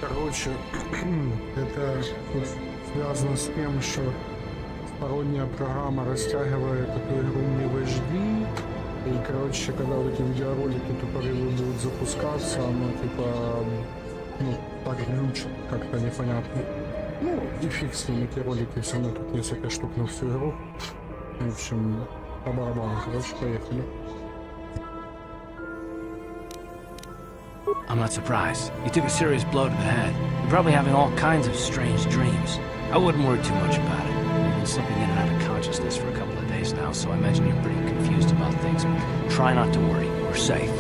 Короче, это связано с тем, что сторонняя программа растягивает эту игру не в HD. И, короче, когда вот эти видеоролики тупорылые будут запускаться, оно типа, ну, так глючит, как-то непонятно. Ну, и фиг с ним, эти ролики, все равно тут несколько штук на всю игру. В общем, по барабану, короче, поехали. I'm not surprised. You took a serious blow to the head. You're probably having all kinds of strange dreams. I wouldn't worry too much about it. You've been slipping in and out of consciousness for a couple of days now, so I imagine you're pretty confused about things. Try not to worry. We're safe.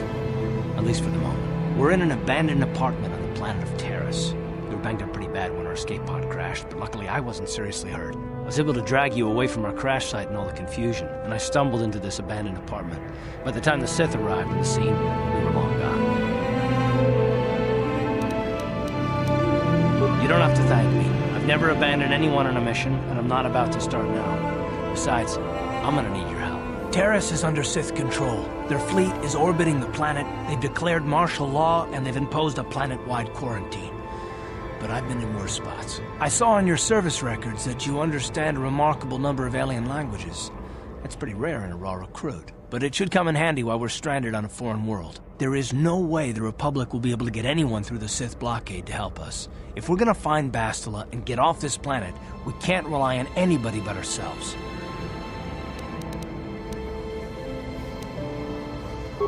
At least for the moment. We're in an abandoned apartment on the planet of Terrace. We were banged up pretty bad when our escape pod crashed, but luckily I wasn't seriously hurt. I was able to drag you away from our crash site and all the confusion, and I stumbled into this abandoned apartment. By the time the Sith arrived at the scene, we were long gone. You don't have to thank me. I've never abandoned anyone on a mission, and I'm not about to start now. Besides, I'm gonna need your help. Terrace is under Sith control. Their fleet is orbiting the planet, they've declared martial law, and they've imposed a planet-wide quarantine. But I've been in worse spots. I saw on your service records that you understand a remarkable number of alien languages. That's pretty rare in a raw recruit, but it should come in handy while we're stranded on a foreign world. There is no way the Republic will be able to get anyone through the Sith blockade to help us. If we're gonna find Bastila and get off this planet, we can't rely on anybody but ourselves.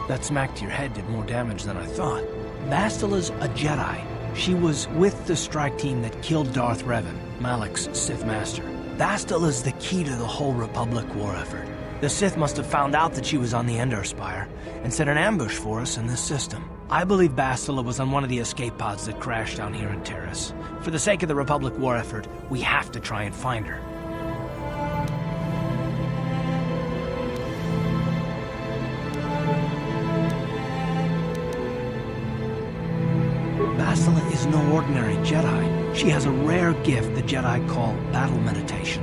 That smack to your head did more damage than I thought. Bastila's a Jedi. She was with the strike team that killed Darth Revan, Malak's Sith master. Bastila's the key to the whole Republic war effort. The Sith must have found out that she was on the Endar Spire and set an ambush for us in this system. I believe Bastila was on one of the escape pods that crashed down here in Terrace. For the sake of the Republic war effort, we have to try and find her. Bastila is no ordinary Jedi. She has a rare gift the Jedi call battle meditation.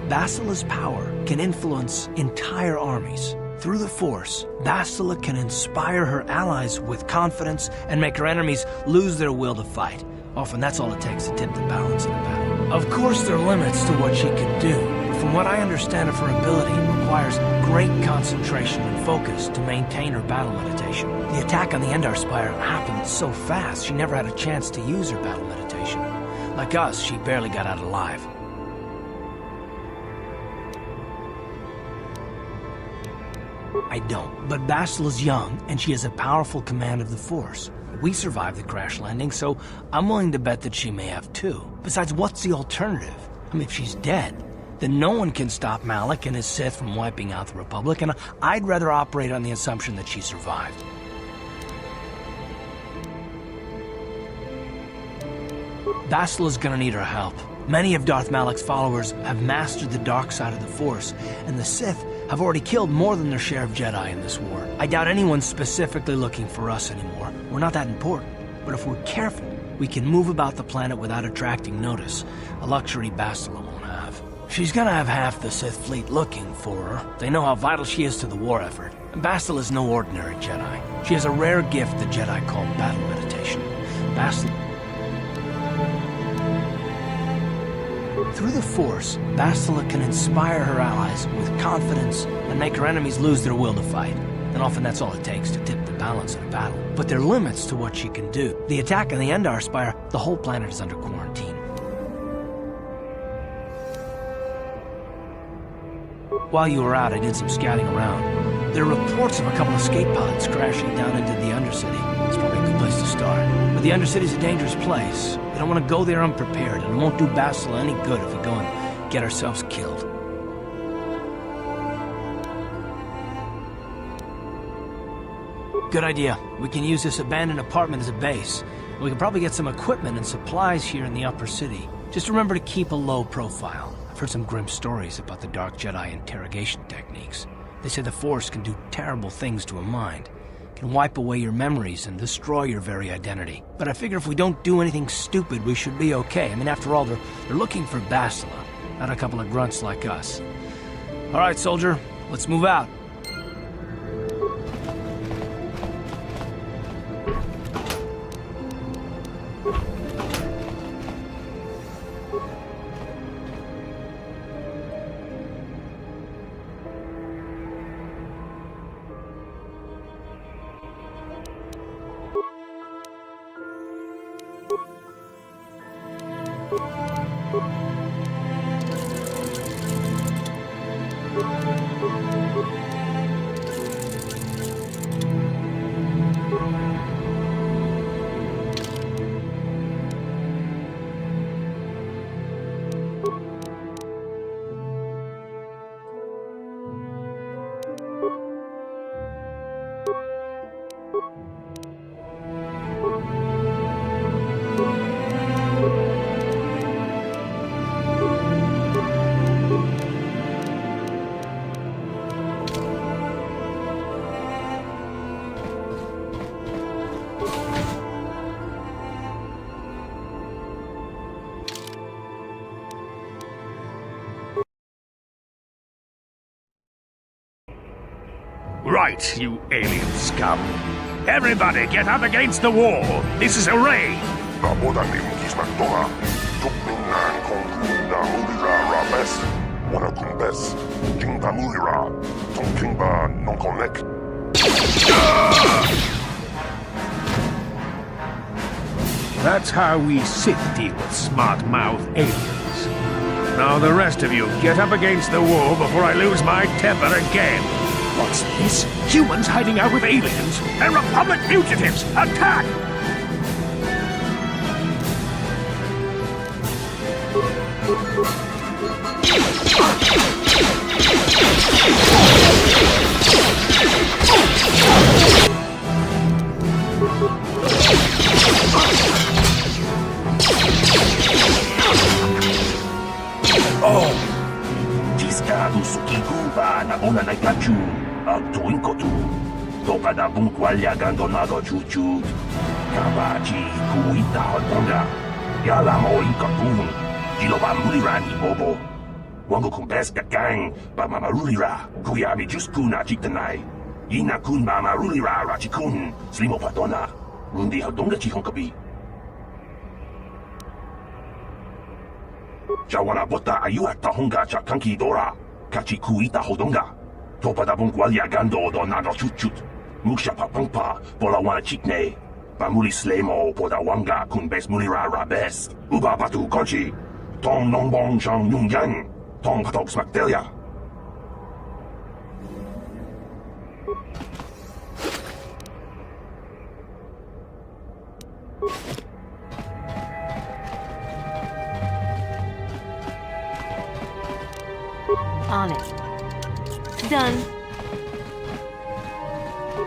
Bastila's power can influence entire armies. Through the Force, Bastila can inspire her allies with confidence and make her enemies lose their will to fight. Often that's all it takes to tip the balance in a battle. Of course there are limits to what she can do. From what I understand of her ability, it requires great concentration and focus to maintain her battle meditation. The attack on the Endar Spire happened so fast she never had a chance to use her battle meditation. Like us, she barely got out alive. I don't, but Bastila's young, and she has a powerful command of the Force. We survived the crash landing, so I'm willing to bet that she may have too. Besides, what's the alternative? I mean, if she's dead, then no one can stop Malak and his Sith from wiping out the Republic, and I'd rather operate on the assumption that she survived. Bastila's gonna need our help. Many of Darth Malak's followers have mastered the dark side of the Force, and the Sith have already killed more than their share of Jedi in this war. I doubt anyone's specifically looking for us anymore. We're not that important. But if we're careful, we can move about the planet without attracting notice, a luxury Bastila won't have. She's gonna have half the Sith fleet looking for her. They know how vital she is to the war effort. And Bastila is no ordinary Jedi. She has a rare gift the Jedi call battle meditation. Bastila... Through the Force, Bastila can inspire her allies with confidence and make her enemies lose their will to fight. And often that's all it takes to tip the balance in a battle. But there are limits to what she can do. The attack on the Endar Spire, the whole planet is under quarantine. While you were out, I did some scouting around. There are reports of a couple of escape pods crashing down into the Undercity. It's probably a good place to start. But the Undercity's a dangerous place. We don't want to go there unprepared, and it won't do Bastila any good if we go and get ourselves killed. Good idea. We can use this abandoned apartment as a base. We can probably get some equipment and supplies here in the upper city. Just remember to keep a low profile. I've heard some grim stories about the Dark Jedi interrogation techniques. They say the Force can do terrible things to a mind. Can wipe away your memories and destroy your very identity. But I figure if we don't do anything stupid, we should be okay. I mean, after all, they're looking for Bastila, not a couple of grunts like us. All right, soldier, let's move out. Right, you alien scum. Everybody get up against the wall. This is a raid. Rabodanim kismatona. Tukminan konguna mulira rabes. Wana kumbes. Kingba mulira. Tonkingba non connect. That's how we sit deal with smart-mouth aliens. Now the rest of you get up against the wall before I lose my temper again. What's this? Humans hiding out with aliens? And Republic fugitives! Attack! Oh! Ciscado sukikuba na ona na kachu. Agtuin ko tu. Toka da bungkwalya gandonado chuchut. Kabachi kuita hotonga. Yala mo inkatun. Jiloba mulirani bobo. Wango kumbes kakang. Ba mamarulira. Kuyabi juskuna chitanay. Ina kun ba marulira rachikun. Slimo patona. Rundi hodonga chihonkabi. Jawana bota ayuat tahonga cha kanki dora. Kachi kuita hodonga. Topa da bungwalya gando do nado chuchut. Muksha papangpa pola wana chikne. Pamuli slemo poda wanga kun bes mulira rabes. Uba batu konchi. Tong nongbong shang yung yang. Tong patok smakdelia. On it. Done.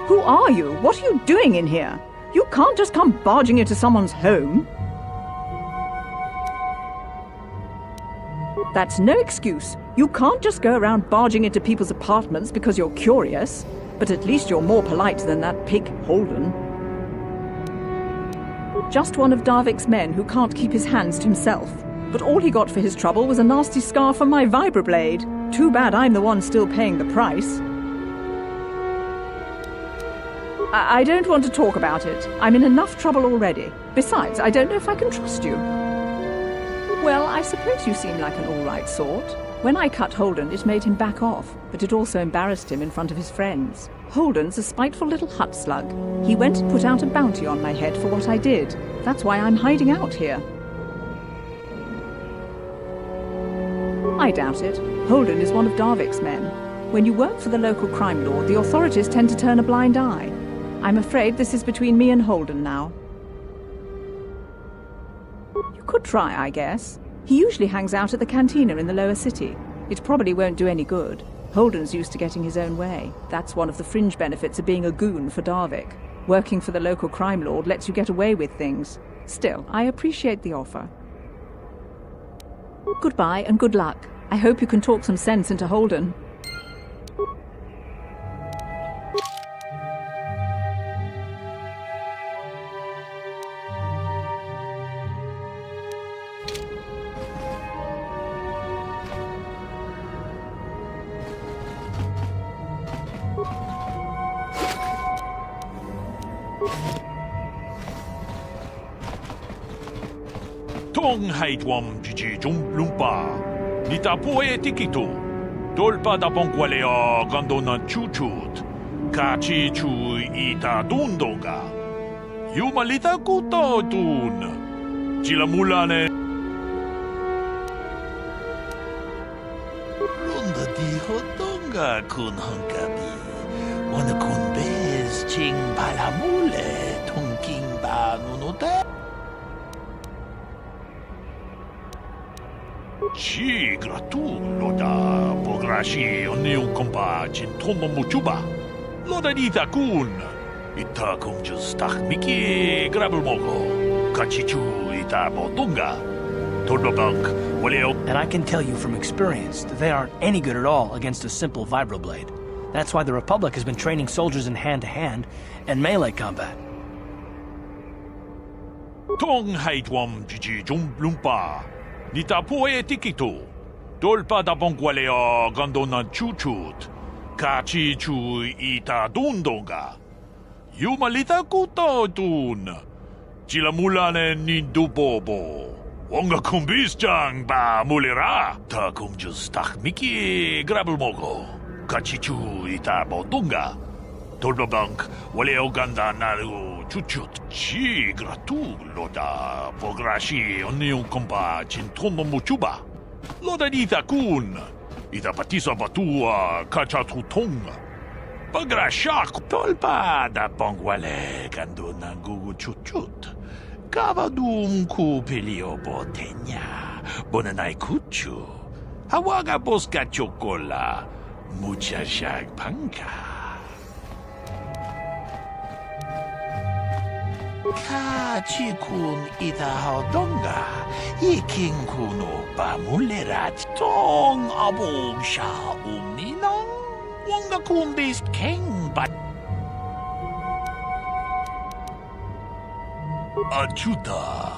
Who are you? What are you doing in here? You can't just come barging into someone's home. That's no excuse. You can't just go around barging into people's apartments because you're curious. But at least you're more polite than that pig Holden. Just one of Darvik's men who can't keep his hands to himself. But all he got for his trouble was a nasty scar from my vibroblade. Too bad I'm the one still paying the price. I don't want to talk about it. I'm in enough trouble already. Besides, I don't know if I can trust you. Well, I suppose you seem like an all-right sort. When I cut Holden, it made him back off, but it also embarrassed him in front of his friends. Holden's a spiteful little hut slug. He went and put out a bounty on my head for what I did. That's why I'm hiding out here. I doubt it. Holden is one of Darvik's men. When you work for the local crime lord, the authorities tend to turn a blind eye. I'm afraid this is between me and Holden now. You could try, I guess. He usually hangs out at the cantina in the lower city. It probably won't do any good. Holden's used to getting his own way. That's one of the fringe benefits of being a goon for Darvik. Working for the local crime lord lets you get away with things. Still, I appreciate the offer. Goodbye and good luck. I hope you can talk some sense into Holden. Tong haitwam jiji lumpa. Nita poe tikito. Tolpa da pongwalea gandona chuchut. Kachi chu ita dundonga. Yumalita kuto tun. Chilamulane. Ihotonga kun hunkabi. Wana kun bez ching palamule tongking ba nunote. Ci gratulo da pograshi oniu kompa chin tomo muchuba. Loda dita kun. Ita kung just miki grabel mogo. Kachichu ita botunga. Turbobank, waleo. And I can tell you from experience that they aren't any good at all against a simple vibroblade. That's why the Republic has been training soldiers in hand-to-hand and melee combat. Tong haitwam jiji jumblumpa. Nita poe tikito. Dolpa da bongwaleo gandona chuchut. Kachi chu ita dundonga. Yumalita kuto dun. Chilamulane nindubobo. Wonga kumbisjang ba mulira. Ta kumjus miki grabel mogo. Kachichu ita botunga. Turbobank waleo ganda naru chuchut. Chi gratu loda pograshi oniu kompa chintono muchuba. Loda ita kun. Ita patisa batua kachatutonga. Pagrashak tolpa da pongwale gando nangugu chuchut. Gavadum kupilio botenya. Bonanai kuchu. Hawaga boska chocola. Mucha shag panka. Kachikun ita haudonga. Iking kuno pa mulerat. Tong abog sha umninong. Wonga kumbis king bat. Achuta.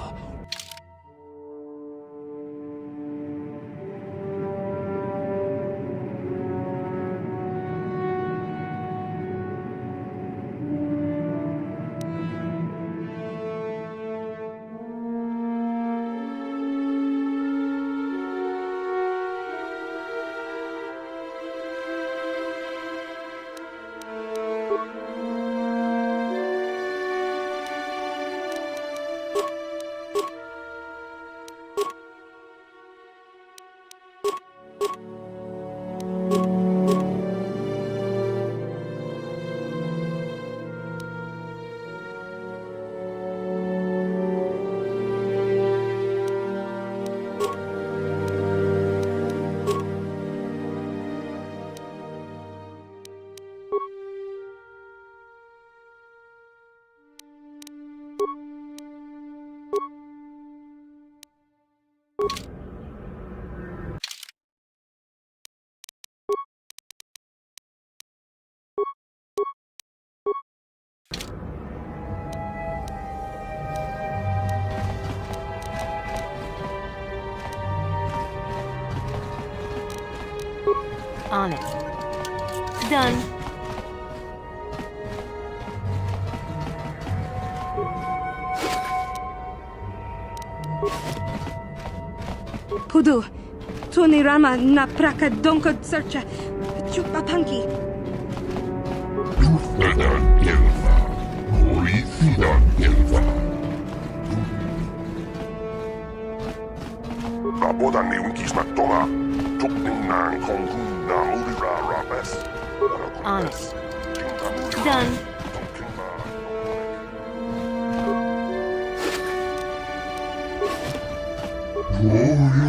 On it. Done. Pudu, Tunirama na praka donko searcha chupapanki. Luftrennen Elfa. Horizon Elfa. Rabodanni unkismattoga. Tukninnan konkunna mulira rabes. On it. Done. 뭐요?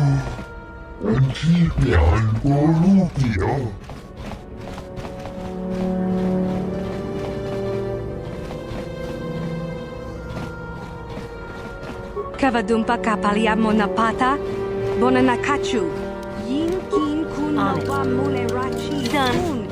안집이 알고 루기요. Kavadumpa kapaliamo na pata, bona na kachu. Yinkin kuno wa mune rachi. Done.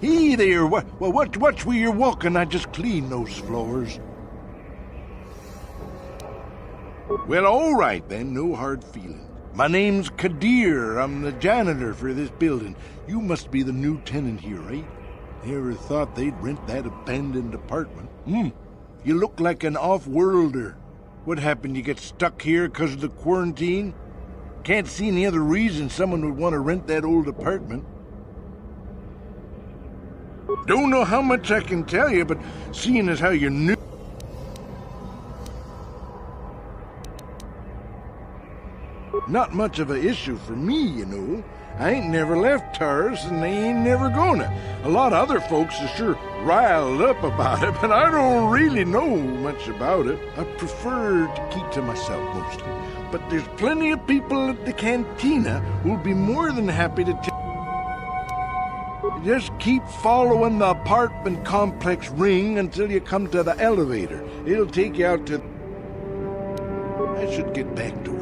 Hey there, watch where you're walking. I just cleaned those floors. Well, all right then, no hard feelings. My name's Kadir. I'm the janitor for this building. You must be the new tenant here, right? Never thought they'd rent that abandoned apartment. You look like an off-worlder. What happened? You get stuck here because of the quarantine? Can't see any other reason someone would want to rent that old apartment. Don't know how much I can tell you, but seeing as how you're new... Not much of an issue for me, you know. I ain't never left Taurus, and they ain't never gonna. A lot of other folks are sure riled up about it, but I don't really know much about it. I prefer to keep to myself mostly. But there's plenty of people at the cantina who'll be more than happy to tell. Just keep following the apartment complex ring until you come to the elevator. It'll take you out to... I should get back to it.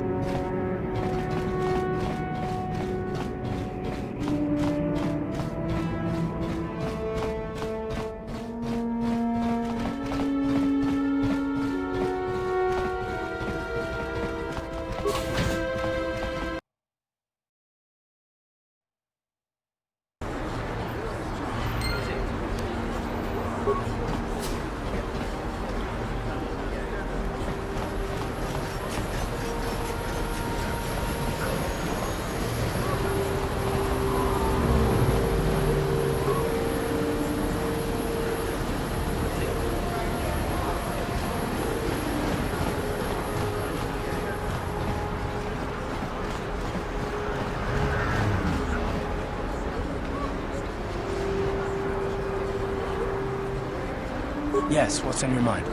Yes, what's on your mind?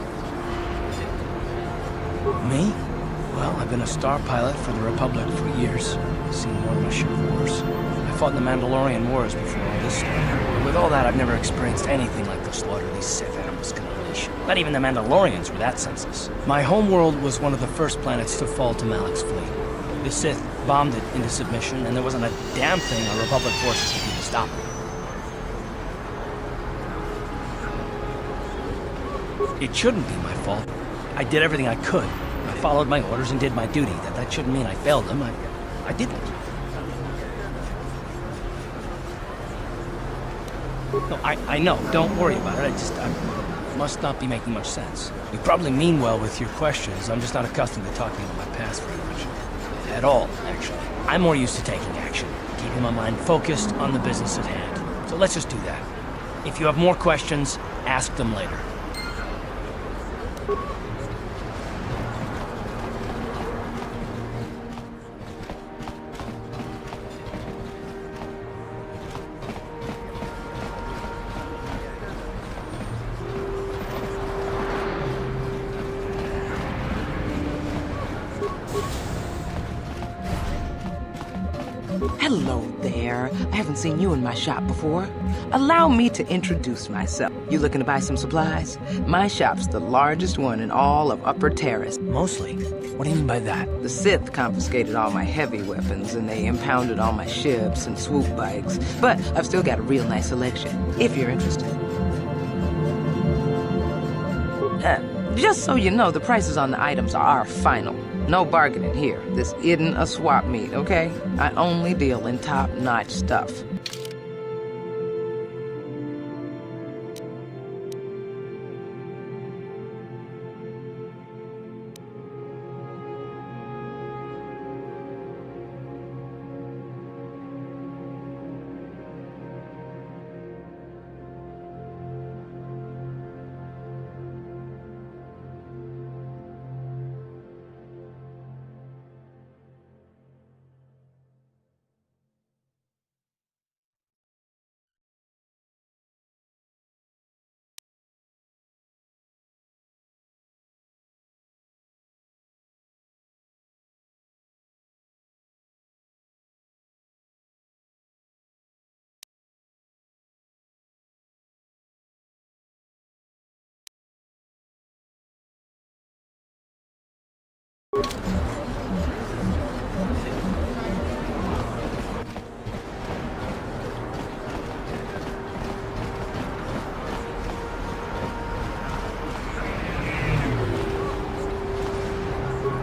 Me? Well, I've been a star pilot for the Republic for years. Seen more than my share of wars. I fought in the Mandalorian Wars before all this started. With all that, I've never experienced anything like the slaughter these Sith animals can unleash. Not even the Mandalorians were that senseless. My homeworld was one of the first planets to fall to Malak's fleet. The Sith bombed it into submission, and there wasn't a damn thing our Republic forces could do to stop it. It shouldn't be my fault. I did everything I could. I followed my orders and did my duty. That shouldn't mean I failed them. I didn't. No, I know. Don't worry about it. I must not be making much sense. You probably mean well with your questions. I'm just not accustomed to talking about my past very much. At all, actually. I'm more used to taking action, keeping my mind focused on the business at hand. So let's just do that. If you have more questions, ask them later. Hello there. I haven't seen you in my shop before. Allow me to introduce myself. You looking to buy some supplies? My shop's the largest one in all of Upper Terrace. Mostly? What do you mean by that? The Sith confiscated all my heavy weapons and they impounded all my ships and swoop bikes. But I've still got a real nice selection, if you're interested. Just so you know, the prices on the items are final. No bargaining here. This isn't a swap meet, okay? I only deal in top-notch stuff.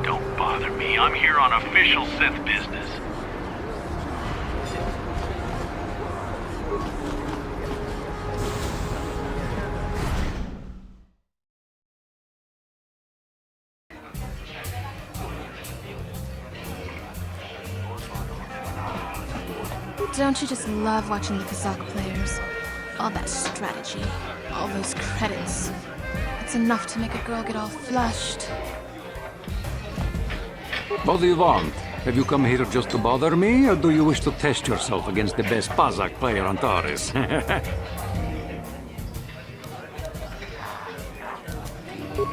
Don't bother me. I'm here on official Sith business. Don't you just love watching the Kazakh players? All that strategy, all those credits. It's enough to make a girl get all flushed. What do you want? Have you come here just to bother me, or do you wish to test yourself against the best Pazak player on Taurus?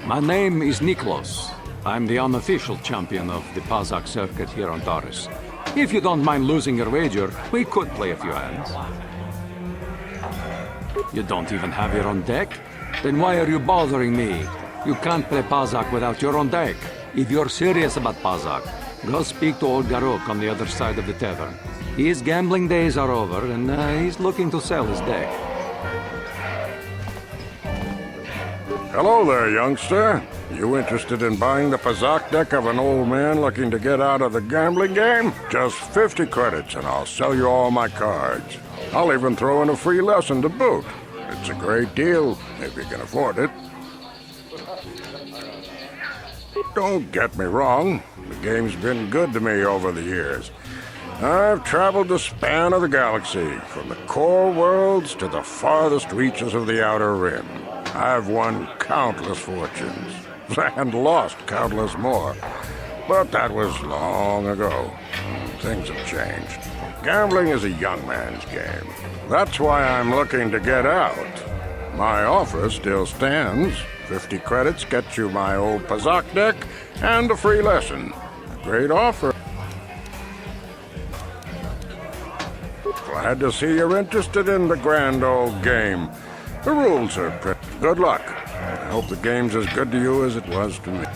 My name is Niklos. I'm the unofficial champion of the Pazak circuit here on Taurus. If you don't mind losing your wager, we could play a few hands. You don't even have your own deck? Then why are you bothering me? You can't play Pazak without your own deck. If you're serious about Pazak, go speak to old Garok on the other side of the tavern. His gambling days are over, and he's looking to sell his deck. Hello there, youngster. You interested in buying the Pazak deck of an old man looking to get out of the gambling game? Just 50 credits and I'll sell you all my cards. I'll even throw in a free lesson to boot. It's a great deal, if you can afford it. Don't get me wrong. The game's been good to me over the years. I've traveled the span of the galaxy, from the core worlds to the farthest reaches of the Outer Rim. I've won countless fortunes, and lost countless more. But that was long ago. Things have changed. Gambling is a young man's game. That's why I'm looking to get out. My offer still stands. 50 credits gets you my old Pazak deck and a free lesson. A great offer. Glad to see you're interested in the grand old game. The rules are pretty. Good luck. I hope the game's as good to you as it was to me.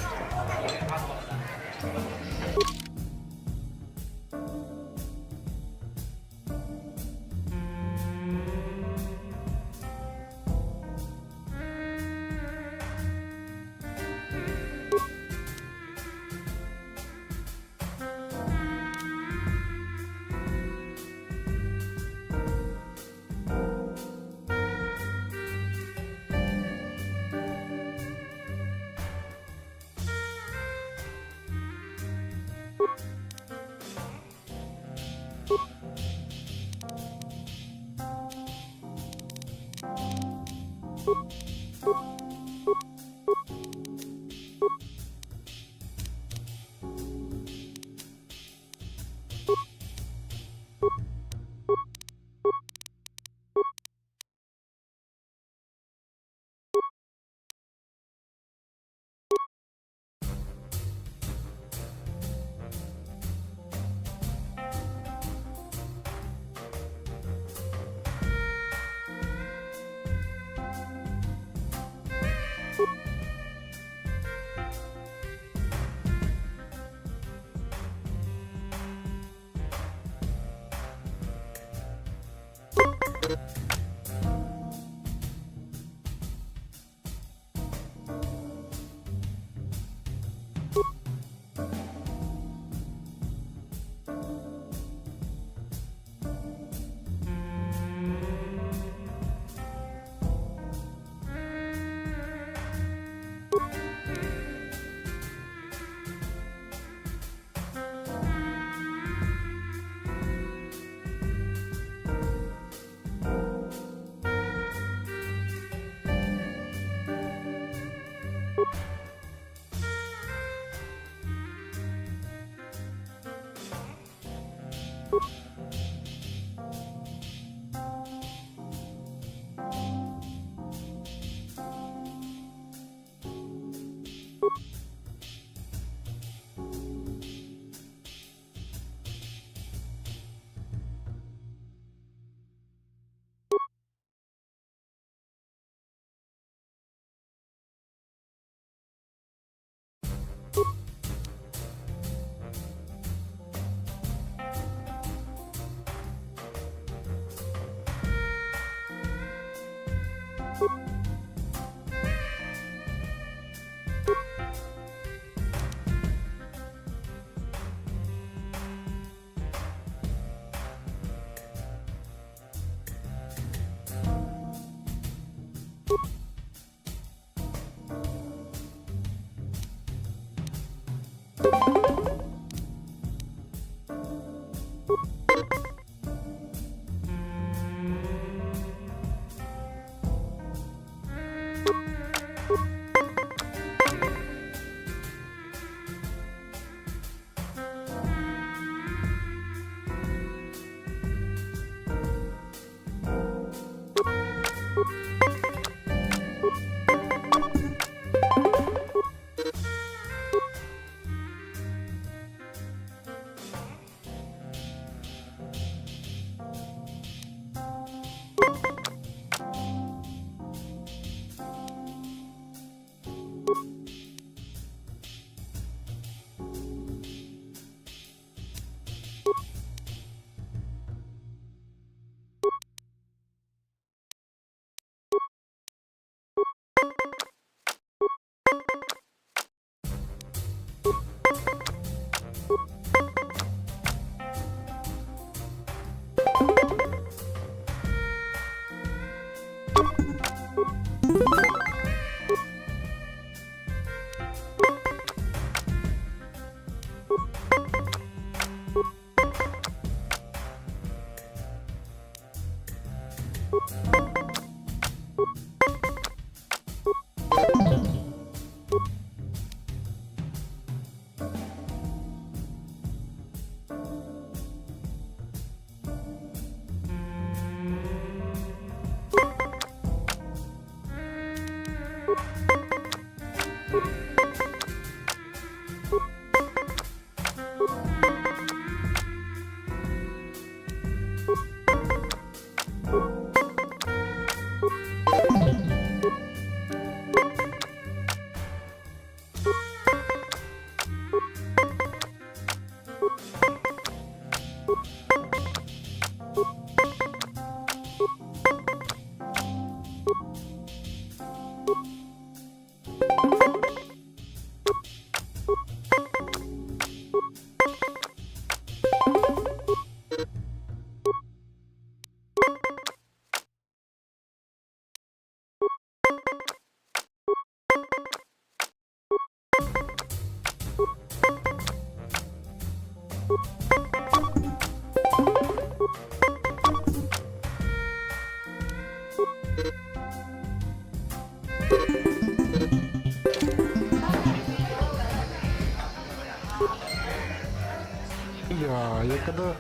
Я когда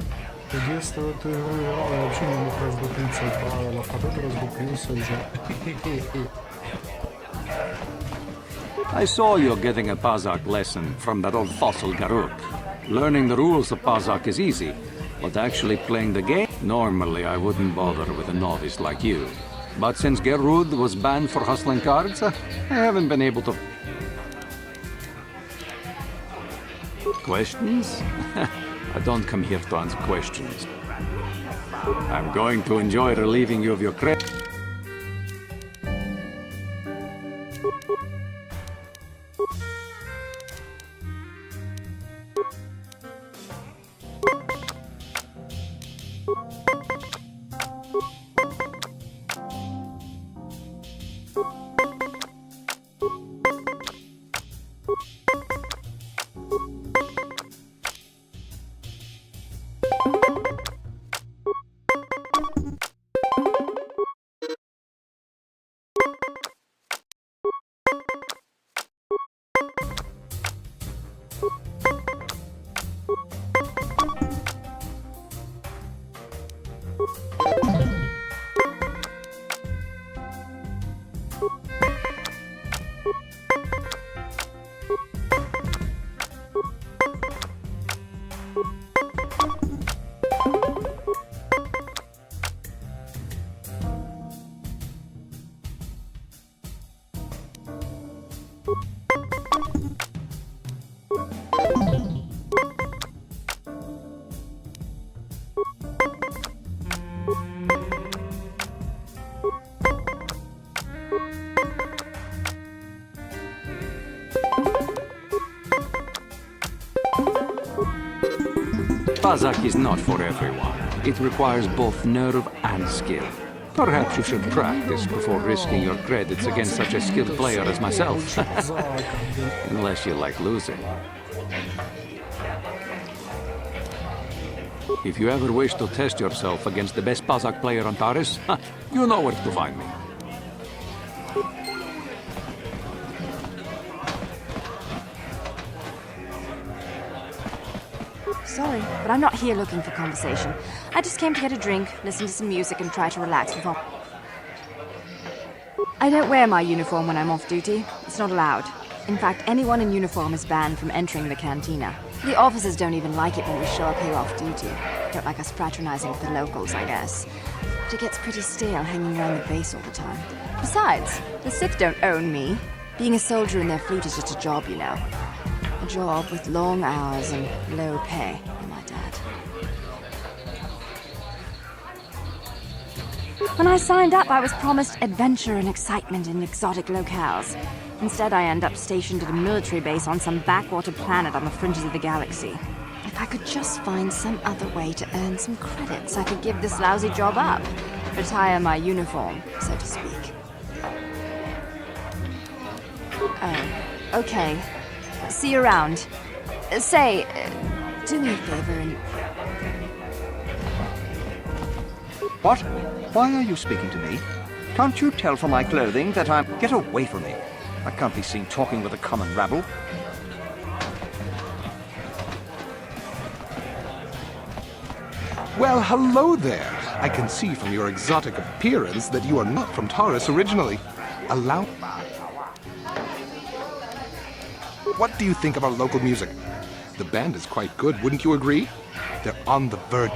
единственную эту игру играл, я вообще не мог раздуплиться от правил, а тут раздуплился уже. I saw you getting a Pazak lesson from that old fossil Garuk. Learning the rules of Pazak is easy, but actually playing the game... Normally, I wouldn't bother with a novice like you. But since Gerud was banned for hustling cards, I haven't been able to... Questions? I don't come here to answer questions. I'm going to enjoy relieving you of your credit. Pazak is not for everyone. It requires both nerve and skill. Perhaps you should practice before risking your credits against such a skilled player as myself. Unless you like losing. If you ever wish to test yourself against the best Pazak player on Taris, you know where to find me. Sorry, but I'm not here looking for conversation. I just came to get a drink, listen to some music, and try to relax before... I don't wear my uniform when I'm off duty. It's not allowed. In fact, anyone in uniform is banned from entering the cantina. The officers don't even like it when we show up here off duty. Don't like us fraternizing with the locals, I guess. But it gets pretty stale hanging around the base all the time. Besides, the Sith don't own me. Being a soldier in their fleet is just a job, you know. A job with long hours and low pay, for my dad. When I signed up, I was promised adventure and excitement in exotic locales. Instead, I end up stationed at a military base on some backwater planet on the fringes of the galaxy. If I could just find some other way to earn some credits, I could give this lousy job up. Retire my uniform, so to speak. Oh, okay. See you around. Say, do me a favor and... What? Why are you speaking to me? Can't you tell from my clothing that I'm... Get away from me. I can't be seen talking with a common rabble. Well, hello there. I can see from your exotic appearance that you are not from Taurus originally. Allow... What do you think of our local music? The band is quite good, wouldn't you agree? They're on the verge.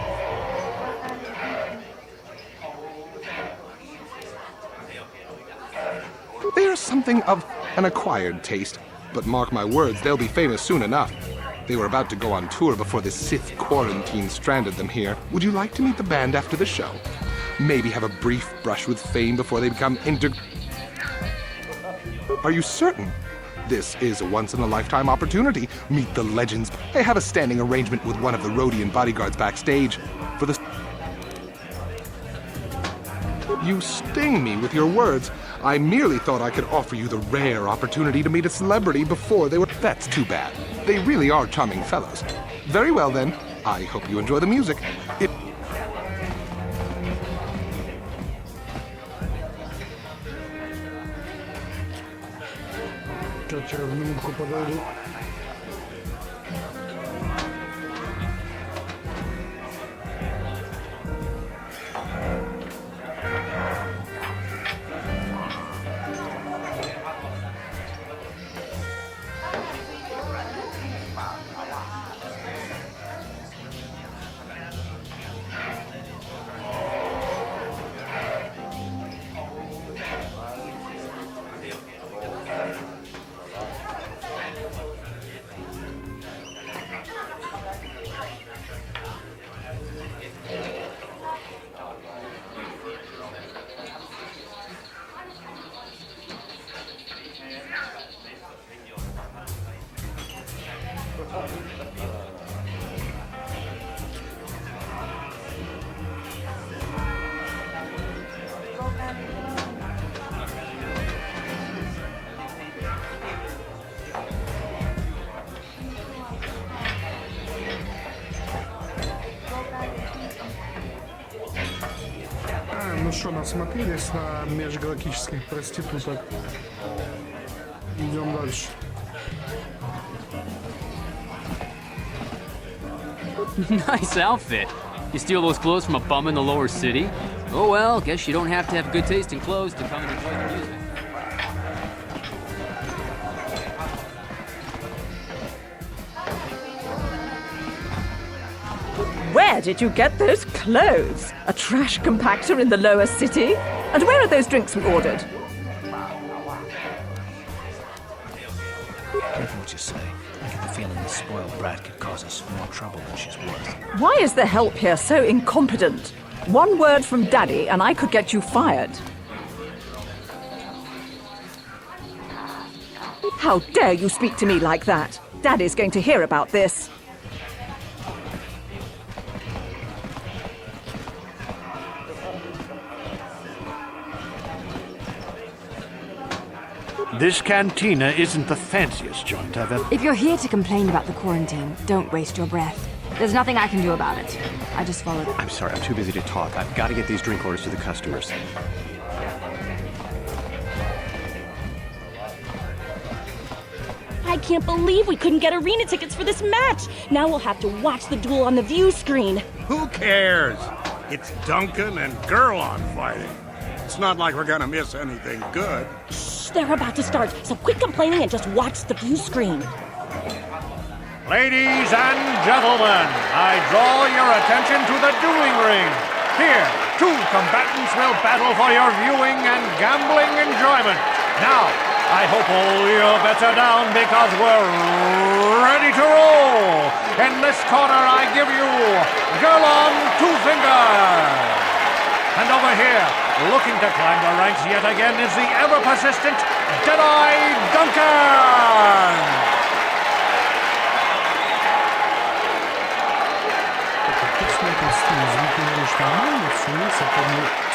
They are something of an acquired taste, but mark my words, they'll be famous soon enough. They were about to go on tour before the Sith quarantine stranded them here. Would you like to meet the band after the show? Maybe have a brief brush with fame before they become Are you certain? This is a once-in-a-lifetime opportunity. Meet the legends. I have a standing arrangement with one of the Rhodian bodyguards backstage for the... You sting me with your words. I merely thought I could offer you the rare opportunity to meet a celebrity before they were... That's too bad. They really are charming fellows. Very well, then. I hope you enjoy the music. Ну что, насмотрелись на межгалактических проституток. Идем дальше. Nice outfit. You steal those clothes from a bum in the lower city? Oh well, guess you don't have to have good taste in clothes to come and enjoy the music. Where did you get those clothes? A trash compactor in the lower city? And where are those drinks we ordered? Careful what you say. I get the feeling this spoiled brat could cause us more trouble than she's worth. Why is the help here so incompetent? One word from Daddy and I could get you fired. How dare you speak to me like that? Daddy's going to hear about this. This cantina isn't the fanciest joint I've ever... If you're here to complain about the quarantine, don't waste your breath. There's nothing I can do about it. I just followed... I'm sorry, I'm too busy to talk. I've got to get these drink orders to the customers. I can't believe we couldn't get arena tickets for this match. Now we'll have to watch the duel on the view screen. Who cares? It's Duncan and Gerlon fighting. It's not like we're gonna miss anything good. Shh, they're about to start, so quit complaining and just watch the view screen. Ladies and gentlemen, I draw your attention to the dueling ring. Here, two combatants will battle for your viewing and gambling enjoyment. Now, I hope all your bets are down because we're ready to roll. In this corner, I give you Girl on Two Fingers. And over here, looking to climb the ranks yet again, is the ever-persistent Deadeye Duncan. Смотрим стрим, звук лишь нормально, все если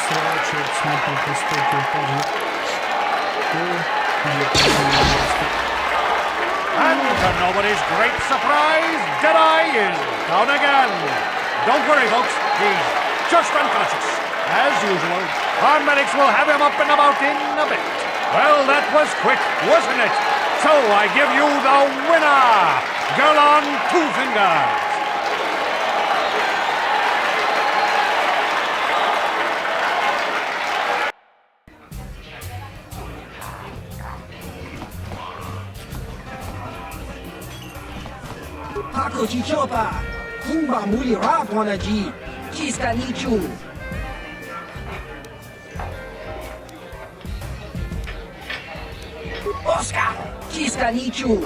сворачивать, смотрит истоки позже, And to nobody's great surprise, Deadeye is down again. Don't worry, folks, he's just unconscious. As usual, our medics will have him up and about in a bit. Well, that was quick, wasn't it? So I give you the winner, Girl on Two Fingers. Hako Chichopa, Kumba Muli Rapwanaji, Chiska Nichu. Oscar, Chiska Nichu,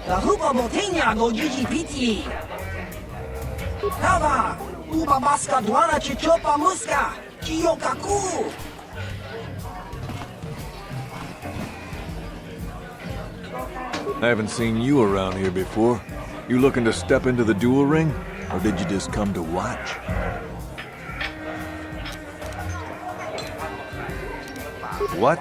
La Huba Botenia no Gigi Piti. Tava, Uba Baska Duana Chichopa Muska, Chiyokaku. I haven't seen you around here before. You looking to step into the duel ring? Or did you just come to watch? What?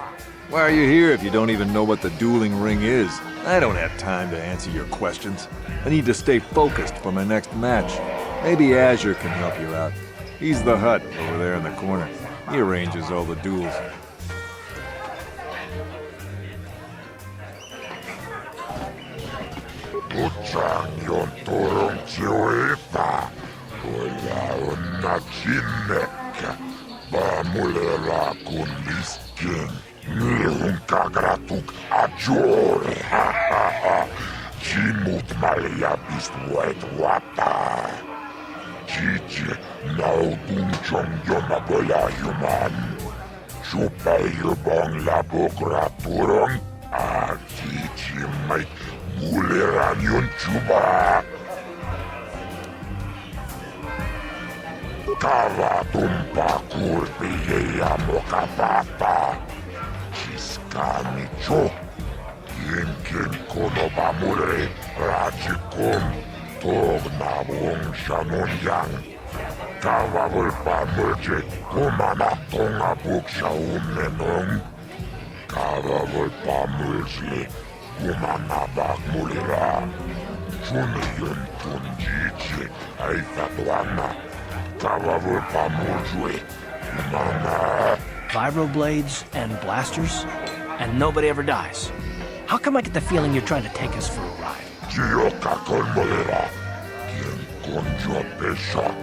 Why are you here if you don't even know what the dueling ring is? I don't have time to answer your questions. I need to stay focused for my next match. Maybe Azure can help you out. He's the hut over there in the corner. He arranges all the duels. Utsanjon turun siuita, tuolla on natsinnekkä, vaamulera kun lisken, niihun kagratuk ajore, Chimut malja pistuet wata, Chichi nautun chong jona boyajuman, Chupayubong labokraturong, Chichi mait Muleran yun chuba. Kava tumpa kurpi ja mokapata. Chiskani cho. Yenken konoba mure rajikum. Togna wong shanun yang. Kava vulpa murje kumana tonga buksha ummenong. Kava vulpa murje Kumana bak mulira, Chuniyun tunjichi, Aifatuana, Kavavur pamujwe, Kumana. Vibroblades and blasters, and nobody ever dies. How come I get the feeling you're trying to take us for a ride? Chiyoka kon mulira, Kien konjo peshak,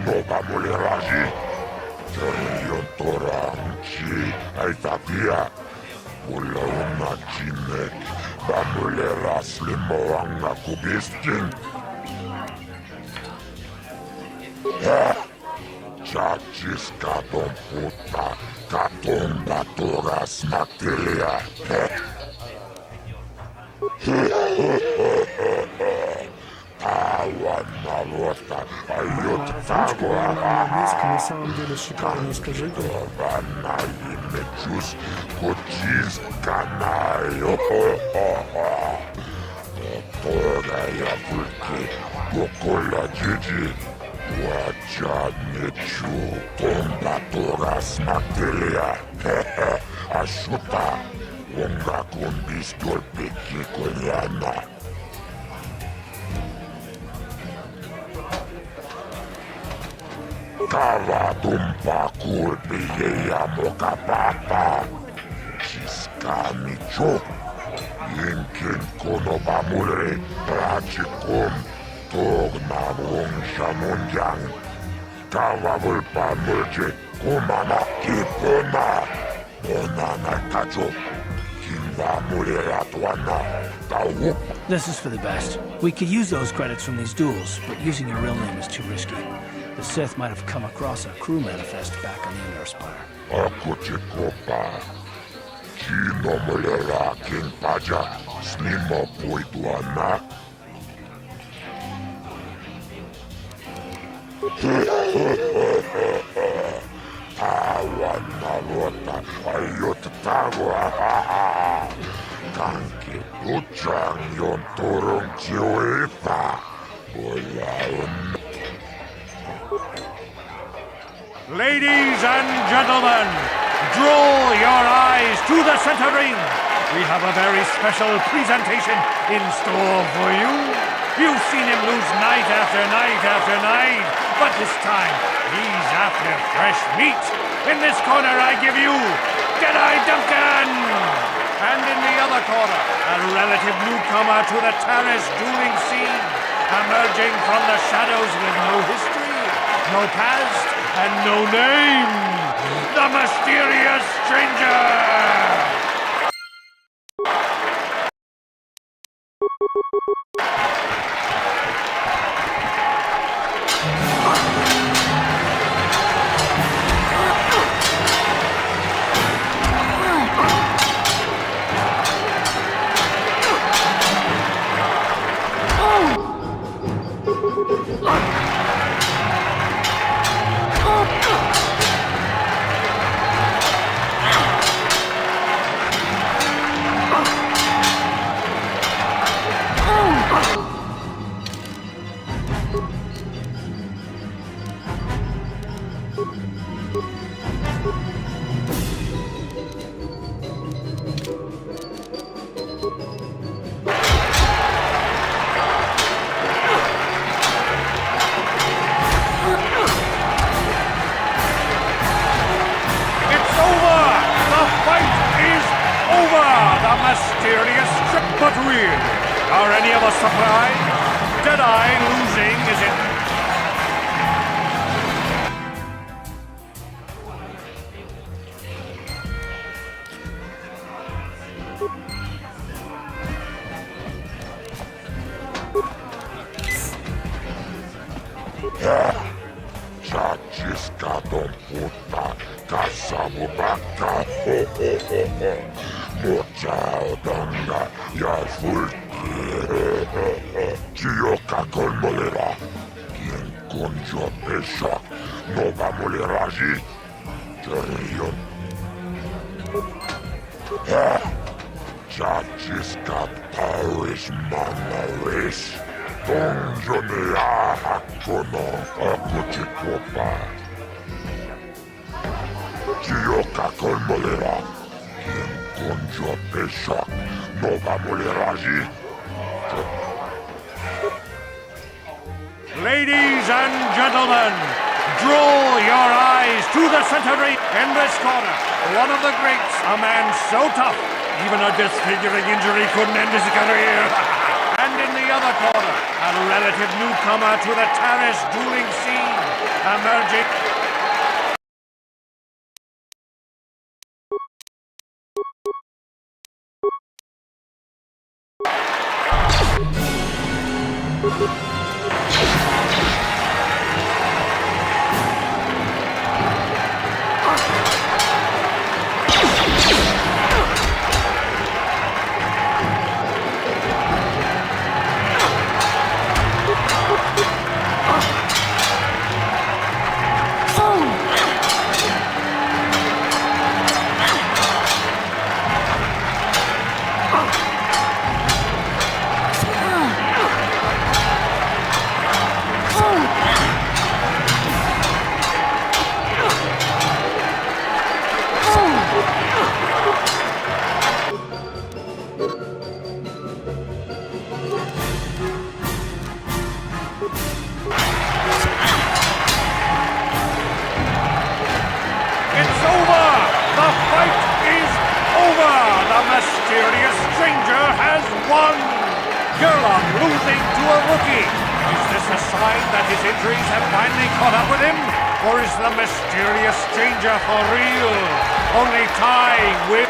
Noba muliraji, Chuniyun toranchi, Aifatia, Ulauna chinek, Bamulera slimoanga kubistin. Chachis katon puta, katon baturas materia. Tawan налота, айот тагуа. На самом деле шикарно, скажите. Вана имечус, кучис канаю. Тора я вульки, кукула джиджи. Wajadnichu, Tombatora Smatelia, Ashuta, Unga Kundistor Piki Koyana. Kava Tumpa Kurpi Yeya Mokapata, Chiskani Cho, Yinkin Konobamure, Prachikum. Togna wong shamunjang, Kava vulpa murje, Kumana kipuna, This is for the best. We could use those credits from these duels, but using your real name is too risky. The Sith might have come across a crew manifest back on the Inner Spire. Ladies and gentlemen, draw your eyes to the center ring. We have a very special presentation in store for you. You've seen him lose night after night after night, but this time he's after fresh meat. In this corner I give you Jedi Duncan! And in the other corner, a relative newcomer to the terrace dueling scene, emerging from the shadows with no history, no past, and no name, the mysterious stranger! Mysterious trip, but weird. Are any of us surprised? Jedi losing is it? Chaciscadon puta, caçamo baca, Mochaodanga, Yafulki, Chioka Colmolera, quien conjo pesha, Nova Moleraji, Cherion. Chaciscat Paris Manaris, Donjonea Hakono, Akuchikopa, Chioka Colmolera, Conjo pesha, Nova Moleraji. Ladies and gentlemen, draw your eyes to the center ring. In this corner, one of the greats, a man so tough, even a disfiguring injury couldn't end his career. And in the other corner, a relative newcomer to the terrace dueling scene, emerging. Mysterious stranger has won! Gerlach losing to a rookie. Is this a sign that his injuries have finally caught up with him? Or is the mysterious stranger for real? Only time will...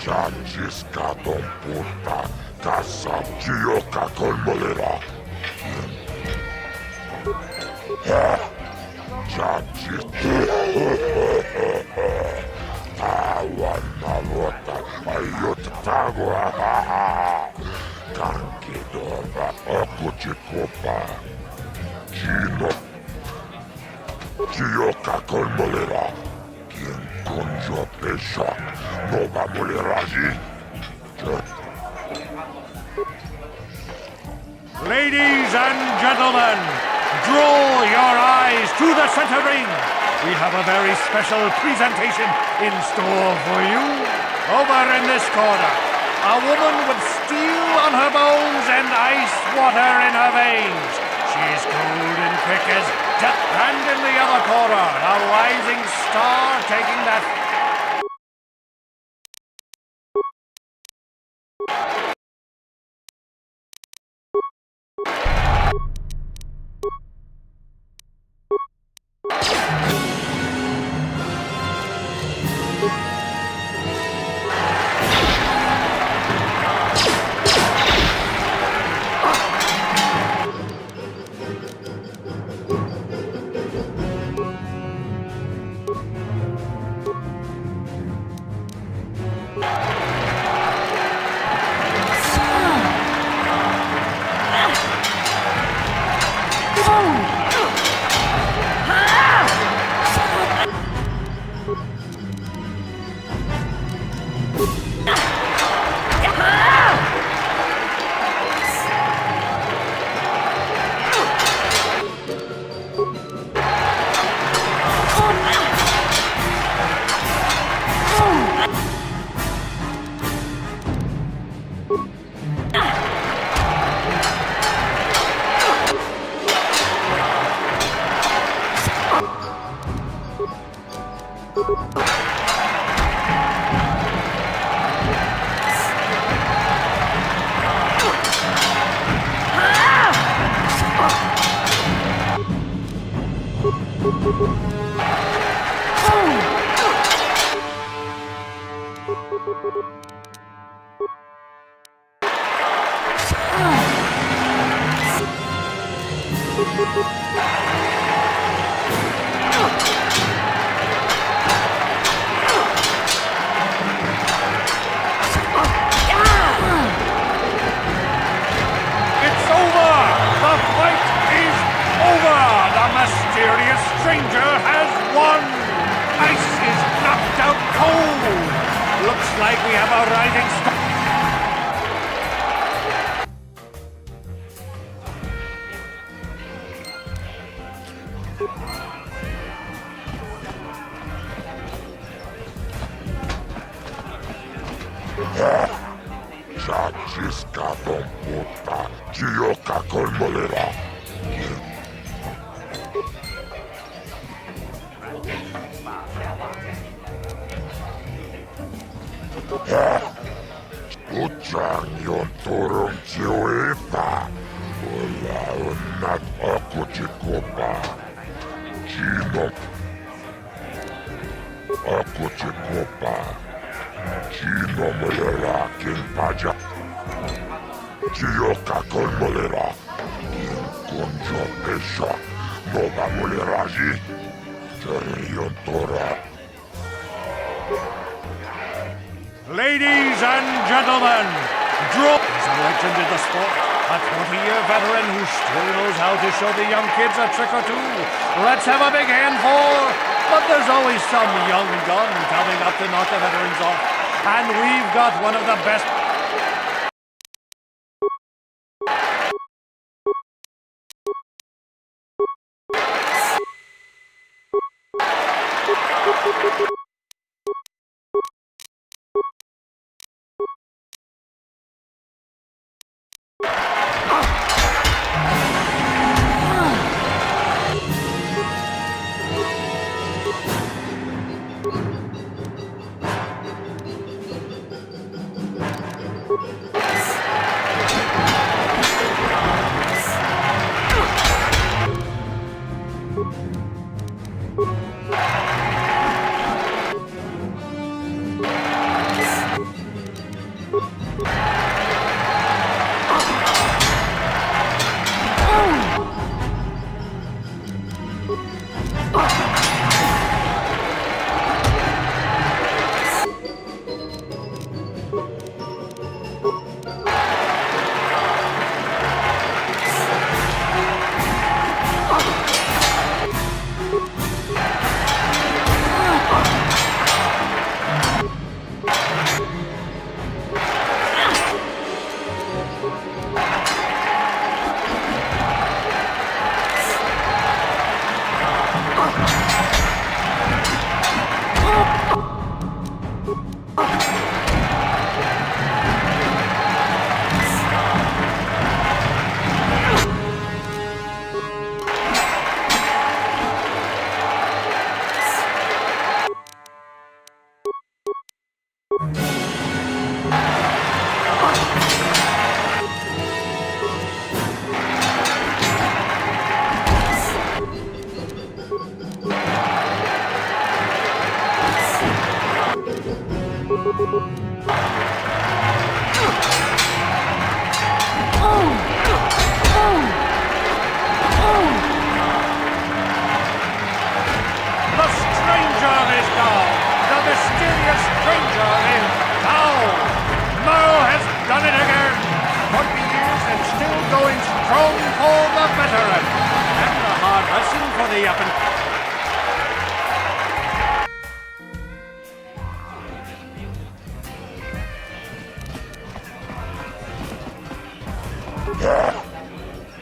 Chanchiska ton puta, casa chioka con molera. Chanchis. Tawana vota, ayut tagua. Kankidova, okuchikopa. Chino. Chioka con molera. Conjo pesha, no va a morir allí. Ladies and gentlemen, draw your eyes to the center ring. We have a very special presentation in store for you. Over in this corner, a woman with steel on her bones and ice water in her veins. She's cold and quick as death. And in the other corner, a rising star taking that... Chanchiska ton puta, chioka con molera. Uchan yon turun chiwita. Wala unat copa. Chino. Acoche copa. Chino molera quien vaya. Chioca con molera. Quien conjo pesha. No va molera allí. Cherion tora. Ladies and gentlemen, Drew is a legend in the sport. A 20-year veteran who still knows how to show the young kids a trick or two. Let's have a big hand for... But there's always some young gun coming up to knock the veterans off. And we've got one of the best...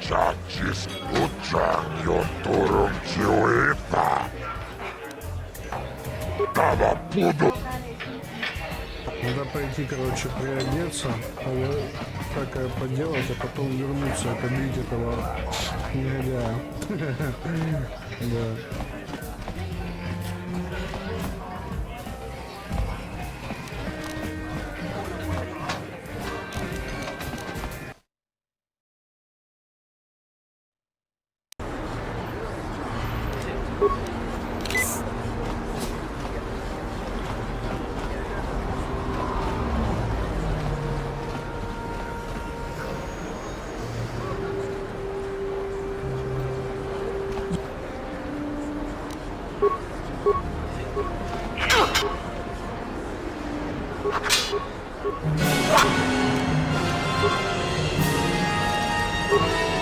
Чачис учаньо турум чуита. Тава буду. Надо пойти, короче, приодеться, всякое поделать, а потом вернуться и побить этого негодяя. Да.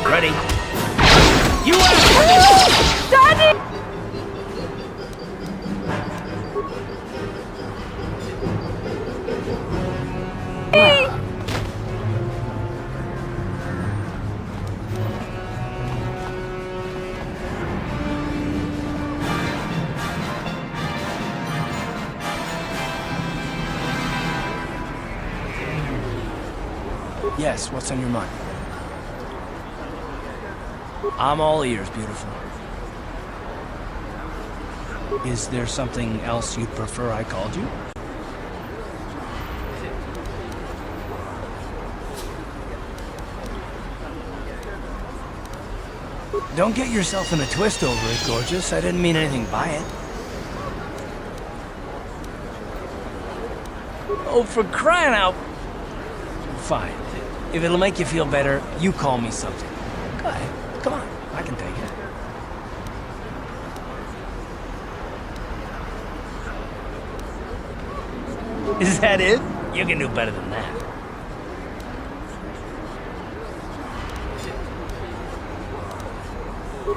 Ready? You out! Daddy! Yes, what's on your mind? I'm all ears, beautiful. Is there something else you'd prefer I called you? Don't get yourself in a twist over it, gorgeous. I didn't mean anything by it. Oh, for crying out... Fine. If it'll make you feel better, you call me something. Go ahead. Come on. I can take it. Is that it? You can do better than that.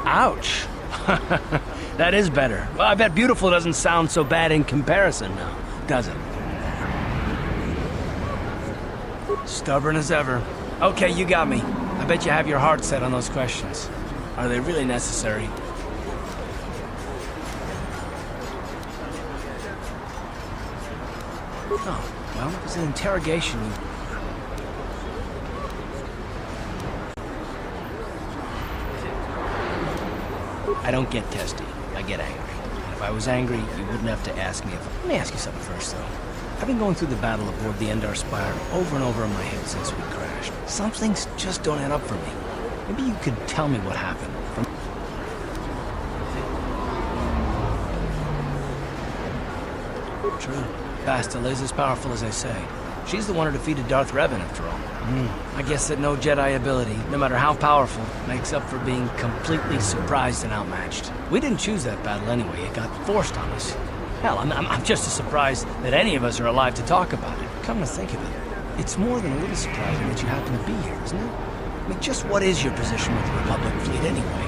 Ouch. That is better. Well, I bet beautiful doesn't sound so bad in comparison now, does it? Stubborn as ever. Okay, you got me. I bet you have your heart set on those questions. Are they really necessary? Oh, well, it was an interrogation. I don't get testy. I get angry. And if I was angry, you wouldn't have to ask me if... Let me ask you something first, though. I've been going through the battle aboard the Endar Spire over and over in my head since we crashed. Some things just don't add up for me. Maybe you could tell me what happened. True. Bastila is as powerful as I say. She's the one who defeated Darth Revan, after all. I guess that no Jedi ability, no matter how powerful, makes up for being completely surprised and outmatched. We didn't choose that battle anyway. It got forced on us. Hell, I'm just as surprised that any of us are alive to talk about it. Come to think of it, it's more than a little surprising that you happen to be here, isn't it? I mean, just what is your position with the Republic fleet anyway?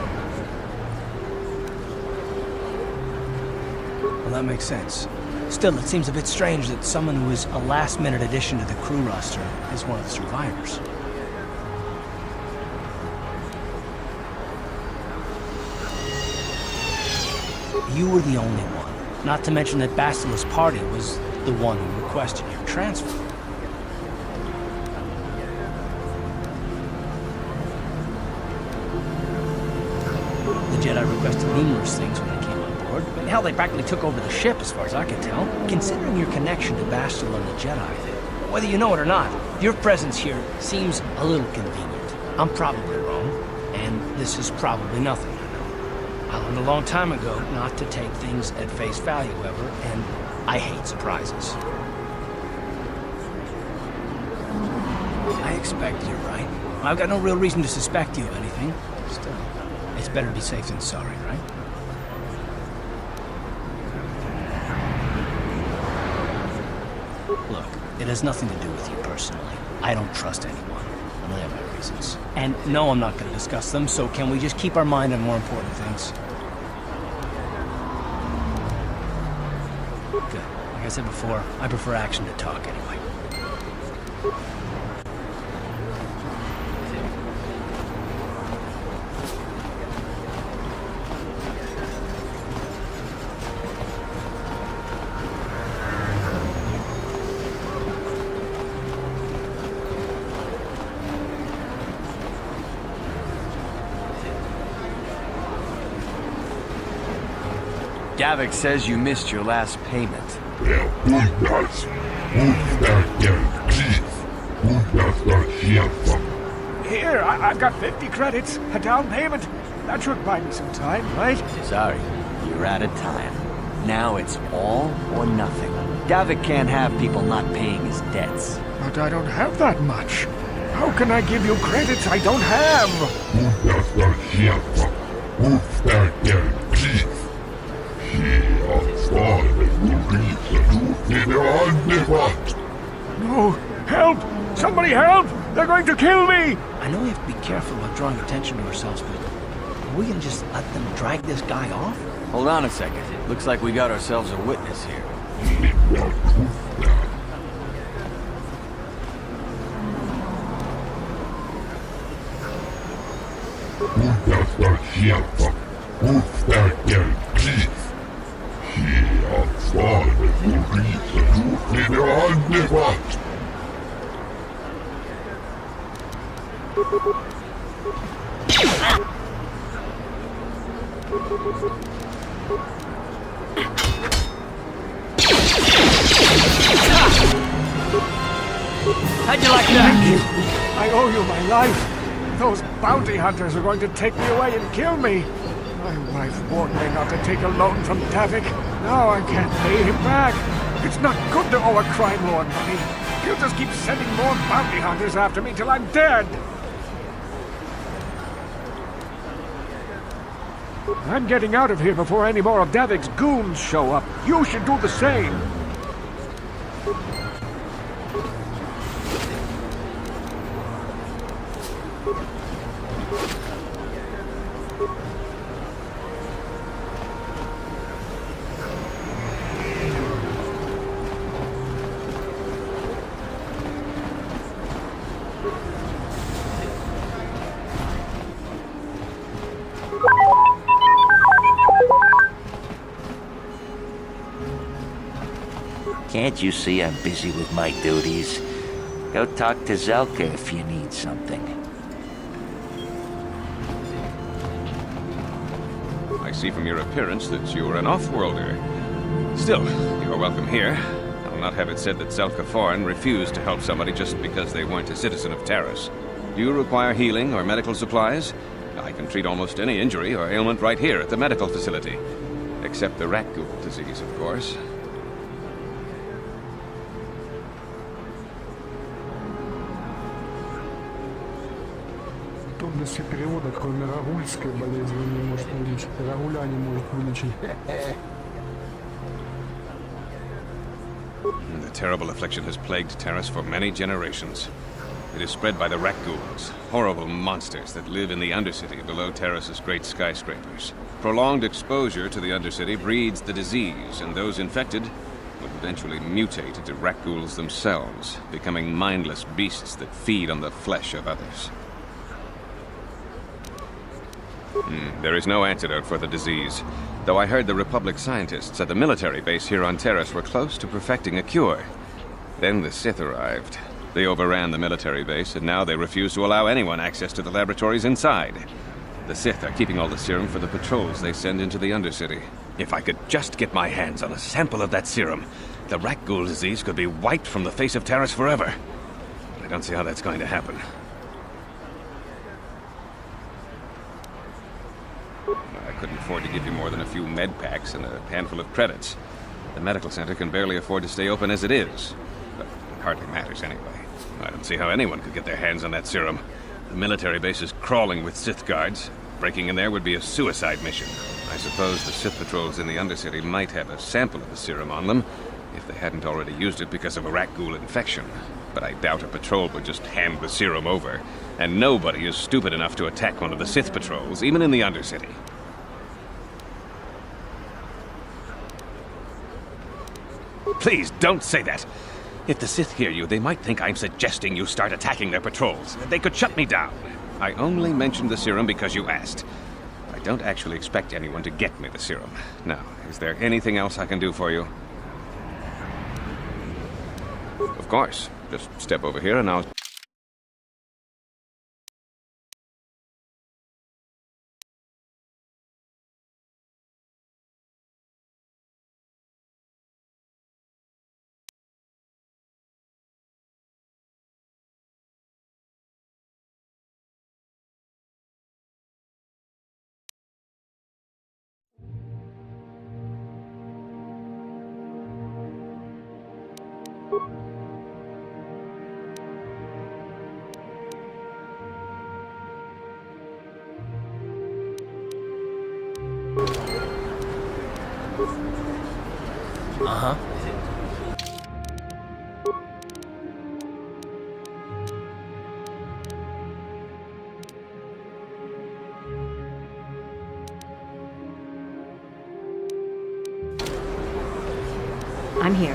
Well, that makes sense. Still, it seems a bit strange that someone who is a last-minute addition to the crew roster is one of the survivors. You were the only one. Not to mention that Bastila's party was the one who requested your transfer. The Jedi requested numerous things when they came on board. I mean, hell, they practically took over the ship, as far as I can tell. Considering your connection to Bastila and the Jedi, whether you know it or not, your presence here seems a little convenient. I'm probably wrong, and this is probably nothing. I learned a long time ago not to take things at face value, however, and I hate surprises. I expect you're right. I've got no real reason to suspect you of anything. Still, it's better to be safe than sorry, right? Look, it has nothing to do with you personally. I don't trust anyone. I have my reasons. And no, I'm not going to discuss them, so can we just keep our mind on more important things? Good. Like I said before, I prefer action to talk anyway. Davik says you missed your last payment. Here, I've got 50 credits, a down payment. That should buy me some time, right? Sorry, you're out of time. Now it's all or nothing. Davik can't have people not paying his debts. But I don't have that much. How can I give you credits I don't have? No! Help! Somebody help! They're going to kill me! I know we have to be careful about drawing attention to ourselves, but are we gonna just let them drag this guy off? Hold on a second. Looks like we got ourselves a witness here. How'd you like that? Thank you. I owe you my life. Those bounty hunters are going to take me away and kill me. My wife warned me not to take a loan from Davik. Now I can't pay him back. It's not good to owe a crime lord money. He'll just keep sending more bounty hunters after me till I'm dead. I'm getting out of here before any more of Davik's goons show up. You should do the same. Can't you see I'm busy with my duties? Go talk to Zelka if you need something. I see from your appearance that you're an off-worlder. Still, you're welcome here. I'll not have it said that Zelka Foreign refused to help somebody just because they weren't a citizen of Terrace. Do you require healing or medical supplies? I can treat almost any injury or ailment right here at the medical facility. Except the rat ghoul disease, of course. Трудности перевода, кроме рагульской болезни, не может вылечить. Рагуля не может вылечить. The terrible affliction has plagued Terrace for many generations. It is spread by the rat ghouls, horrible monsters that live in the Undercity below Terrace's great skyscrapers. Prolonged exposure to the Undercity breeds the disease, and those infected would eventually mutate into rat ghouls themselves, becoming mindless beasts that feed on the flesh of others. There is no antidote for the disease, though I heard the Republic scientists at the military base here on Terrace were close to perfecting a cure. Then the Sith arrived. They overran the military base, and now they refuse to allow anyone access to the laboratories inside. The Sith are keeping all the serum for the patrols they send into the Undercity. If I could just get my hands on a sample of that serum, the rat ghoul disease could be wiped from the face of Terrace forever. I don't see how that's going to happen. I couldn't afford to give you more than a few med packs and a handful of credits. The medical center can barely afford to stay open as it is. But it hardly matters anyway. I don't see how anyone could get their hands on that serum. The military base is crawling with Sith guards. Breaking in there would be a suicide mission. I suppose the Sith patrols in the Undercity might have a sample of the serum on them, if they hadn't already used it because of a rat ghoul infection. But I doubt a patrol would just hand the serum over. And nobody is stupid enough to attack one of the Sith patrols, even in the Undercity. Please, don't say that. If the Sith hear you, they might think I'm suggesting you start attacking their patrols. They could shut me down. I only mentioned the serum because you asked. I don't actually expect anyone to get me the serum. Now, is there anything else I can do for you? Of course. Just step over here and I'll... Uh-huh. I'm here.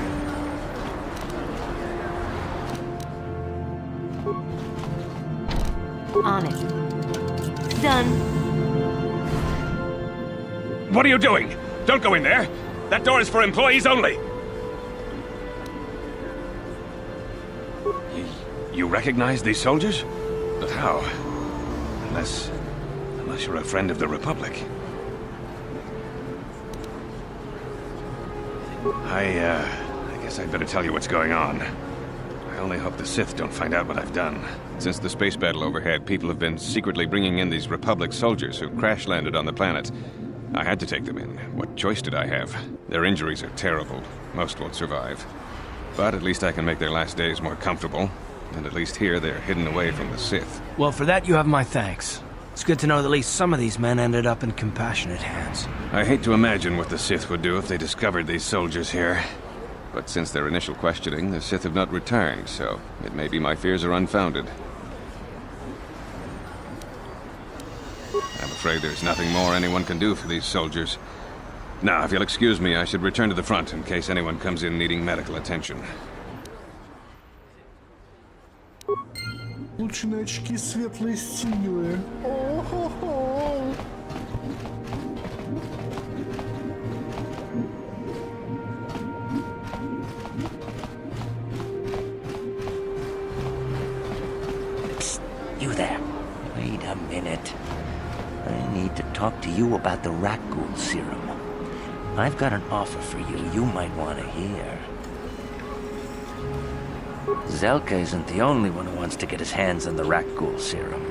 On it. Done. What are you doing? Don't go in there! That door is for employees only! You recognize these soldiers? But how? Unless you're a friend of the Republic. I guess I'd better tell you what's going on. I only hope the Sith don't find out what I've done. Since the space battle overhead, people have been secretly bringing in these Republic soldiers who crash-landed on the planet. I had to take them in. What choice did I have? Their injuries are terrible. Most won't survive. But at least I can make their last days more comfortable. And at least here, they're hidden away from the Sith. Well, for that you have my thanks. It's good to know that at least some of these men ended up in compassionate hands. I hate to imagine what the Sith would do if they discovered these soldiers here. But since their initial questioning, the Sith have not returned, so it may be my fears are unfounded. I'm afraid there's nothing more anyone can do for these soldiers. Now, if you'll excuse me, I should return to the front in case anyone comes in needing medical attention. Получены очки светлой силы. О-хо-хо. Psst, you there. Wait a minute. I need to talk to you about the Rakghoul serum. I've got an offer for you might want to hear. Zelka isn't the only one who wants to get his hands on the Rakghoul serum.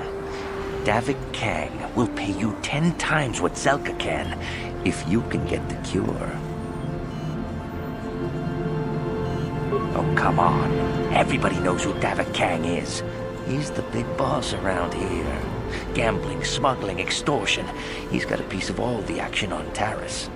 Davik Kang will pay you 10 times what Zelka can if you can get the cure. Oh, come on. Everybody knows who Davik Kang is. He's the big boss around here. Gambling, smuggling, extortion. He's got a piece of all the action on Taris.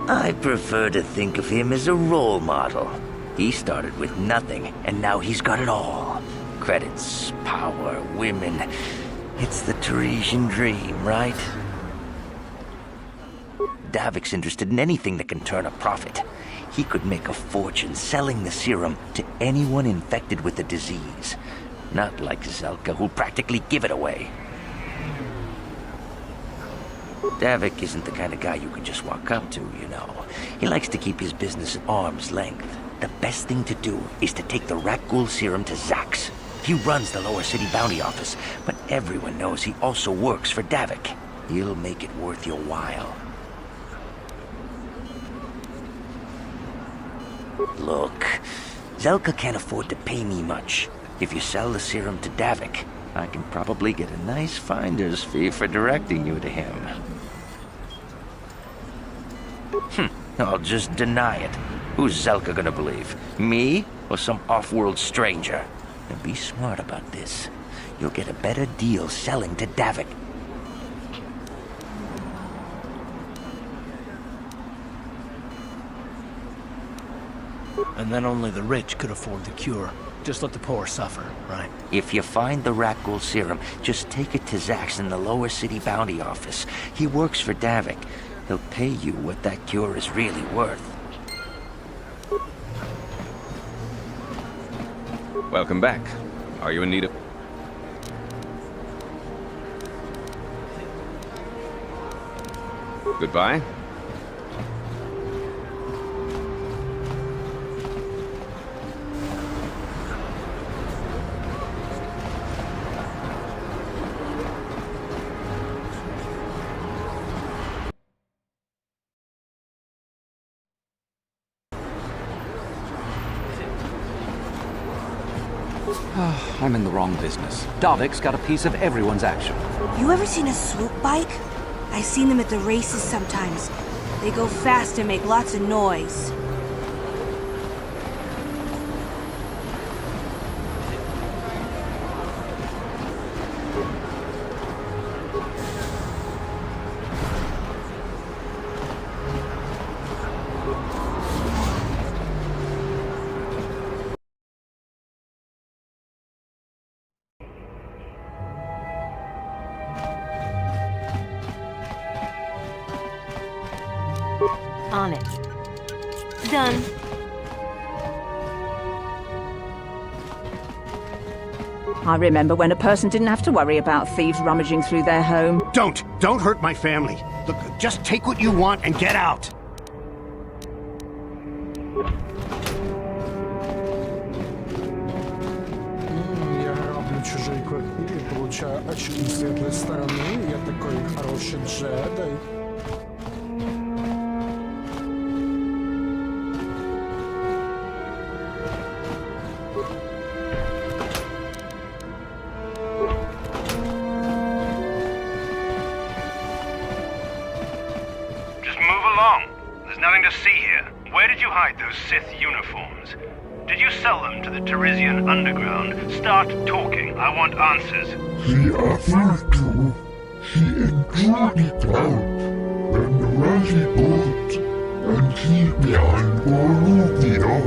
I prefer to think of him as a role model. He started with nothing, and now he's got it all. Credits, power, women. It's the Tarisian dream, right? Davik's interested in anything that can turn a profit. He could make a fortune selling the serum to anyone infected with the disease. Not like Zelka, who'll practically give it away. Davik isn't the kind of guy you can just walk up to, you know. He likes to keep his business at arm's length. The best thing to do is to take the Rakghoul serum to Zax. He runs the lower city bounty office, but everyone knows he also works for Davik. He'll make it worth your while. Look, Zelka can't afford to pay me much. If you sell the serum to Davik, I can probably get a nice finder's fee for directing you to him. I'll just deny it. Who's Zelka gonna believe? Me or some off-world stranger? And be smart about this. You'll get a better deal selling to Davik. And then only the rich could afford the cure. Just let the poor suffer, right? If you find the Rakghoul serum, just take it to Zax in the lower city bounty office. He works for Davik. He'll pay you what that cure is really worth. Welcome back. Are you in need of... Goodbye. I'm in the wrong business. Davik's got a piece of everyone's action. You ever seen a swoop bike? I've seen them at the races sometimes. They go fast and make lots of noise. On it. Done. I remember when a person didn't have to worry about thieves rummaging through their home. Don't hurt my family. Look, just take what you want and get out. Я граблю чужие квартиры, получаю очки светлой стороны. Я такой хороший джедай. along. There's nothing to see here. Where did you hide those Sith uniforms? Did you sell them to the Teresian underground? Start talking. I want answers. She offered to. She enjoyed it out. And Raji bought. And she behind Boluvia.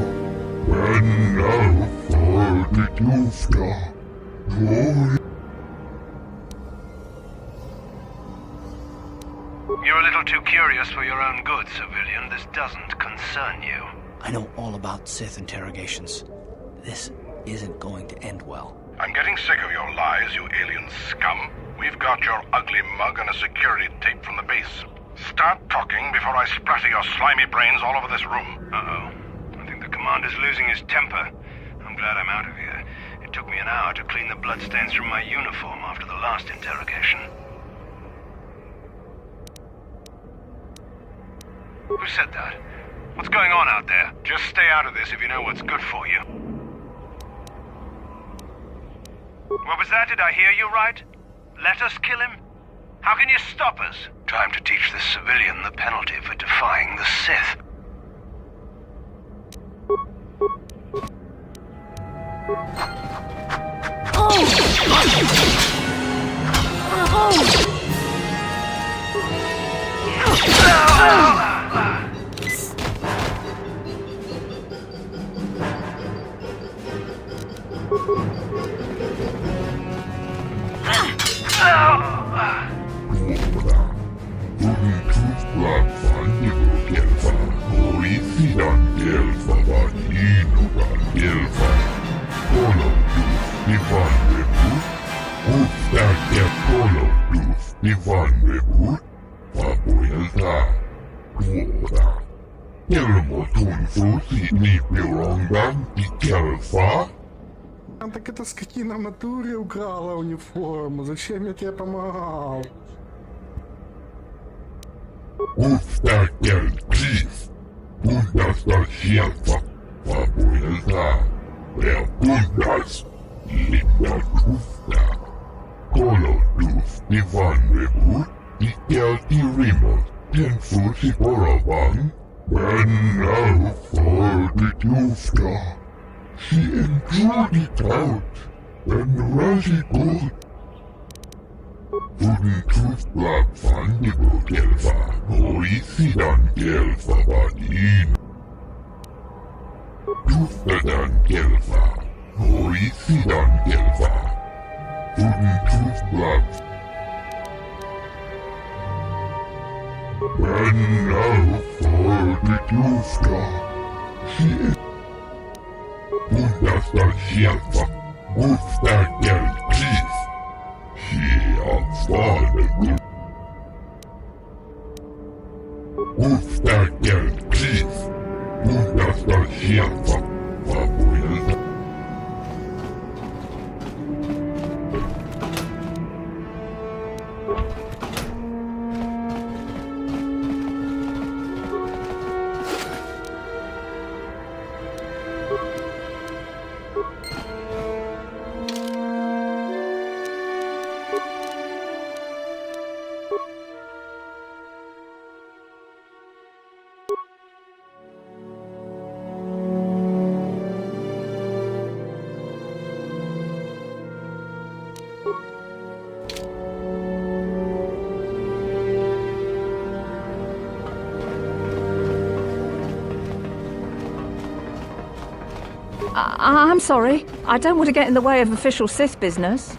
When now for the Dufta. You're a little too curious for your own good, civilian. This doesn't concern you. I know all about Sith interrogations. This isn't going to end well. I'm getting sick of your lies, you alien scum. We've got your ugly mug and a security tape from the base. Start talking before I splatter your slimy brains all over this room. Uh-oh. I think the commander's losing his temper. I'm glad I'm out of here. It took me an hour to clean the bloodstains from my uniform after the last interrogation. Who said that? What's going on out there? Just stay out of this if you know what's good for you. What was that? Did I hear you right? Let us kill him? How can you stop us? Time to teach this civilian the penalty for defying the Sith. Так эта скотина в натуре украла униформу. Зачем я тебе помогал? She enjoyed it out, and Raji good. Truth black fundible gelfa, oisidan gelfa badin. Truthdan gelfa, oisidan gelfa. Truth black. And now for the Dufta. She Nastoятельно, удовлетворить. Удовлетворить. Удовлетворить. I'm sorry. I don't want to get in the way of official Sith business.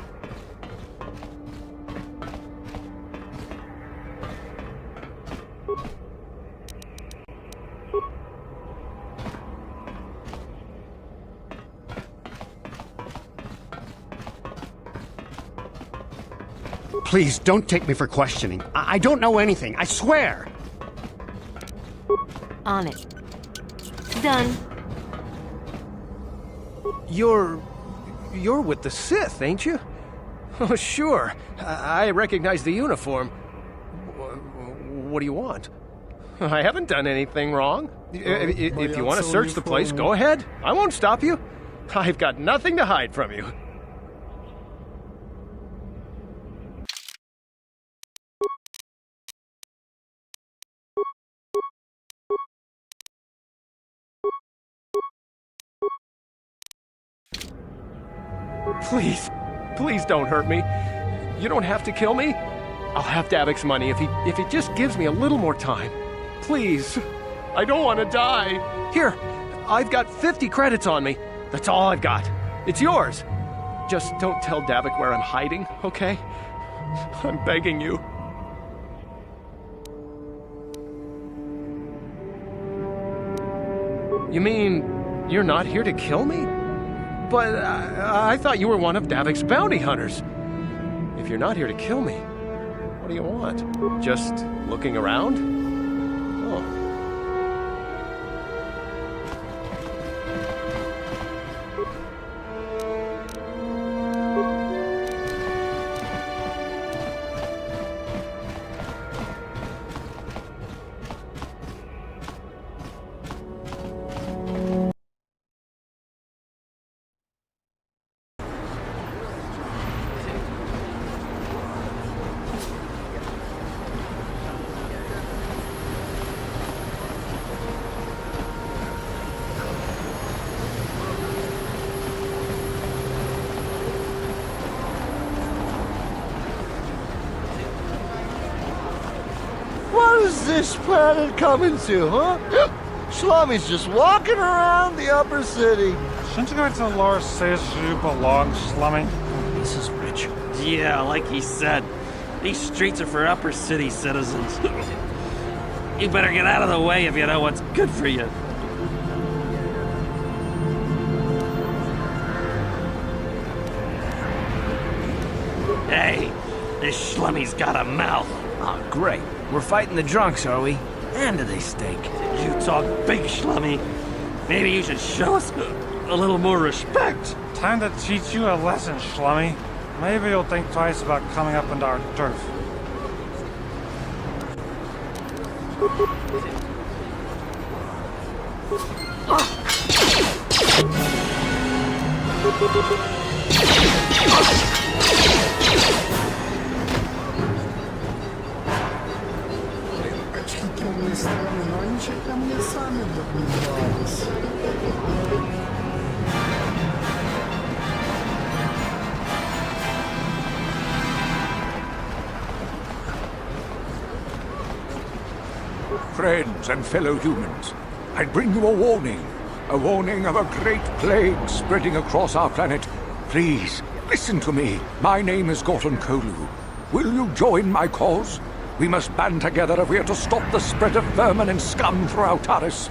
Please, don't take me for questioning. I don't know anything, I swear! On it. Done. You're with the Sith, ain't you? Oh, sure. I recognize the uniform. What do you want? I haven't done anything wrong. If you want to search the place, go ahead. I won't stop you. I've got nothing to hide from you. Please, please don't hurt me. You don't have to kill me. I'll have Davik's money if he just gives me a little more time. Please. I don't want to die. Here, I've got 50 credits on me. That's all I've got. It's yours. Just don't tell Davik where I'm hiding, okay? I'm begging you. You mean you're not here to kill me? But I thought you were one of Davik's bounty hunters. If you're not here to kill me, what do you want? Just looking around? Oh. What is this planet coming to, huh? Shlommy's just walking around the upper city. Shouldn't you go to the lower cities where you belong, Slummy? This is rich. Yeah, like he said, these streets are for upper city citizens. You better get out of the way if you know what's good for you. Hey, this Schlummy's got a mouth. Oh, great. We're fighting the drunks, are we? And do they stink? You talk big, Schlummy. Maybe you should show us a little more respect. Time to teach you a lesson, Schlummy. Maybe you'll think twice about coming up into our turf. Темные стороны, но они чуть ко мне сами доближались. Friends and fellow humans, I bring you a warning of a great plague spreading across our planet. Please, listen to me. My name is Gorton Kolu. Will you join my cause? We must band together if we are to stop the spread of vermin and scum throughout Taris.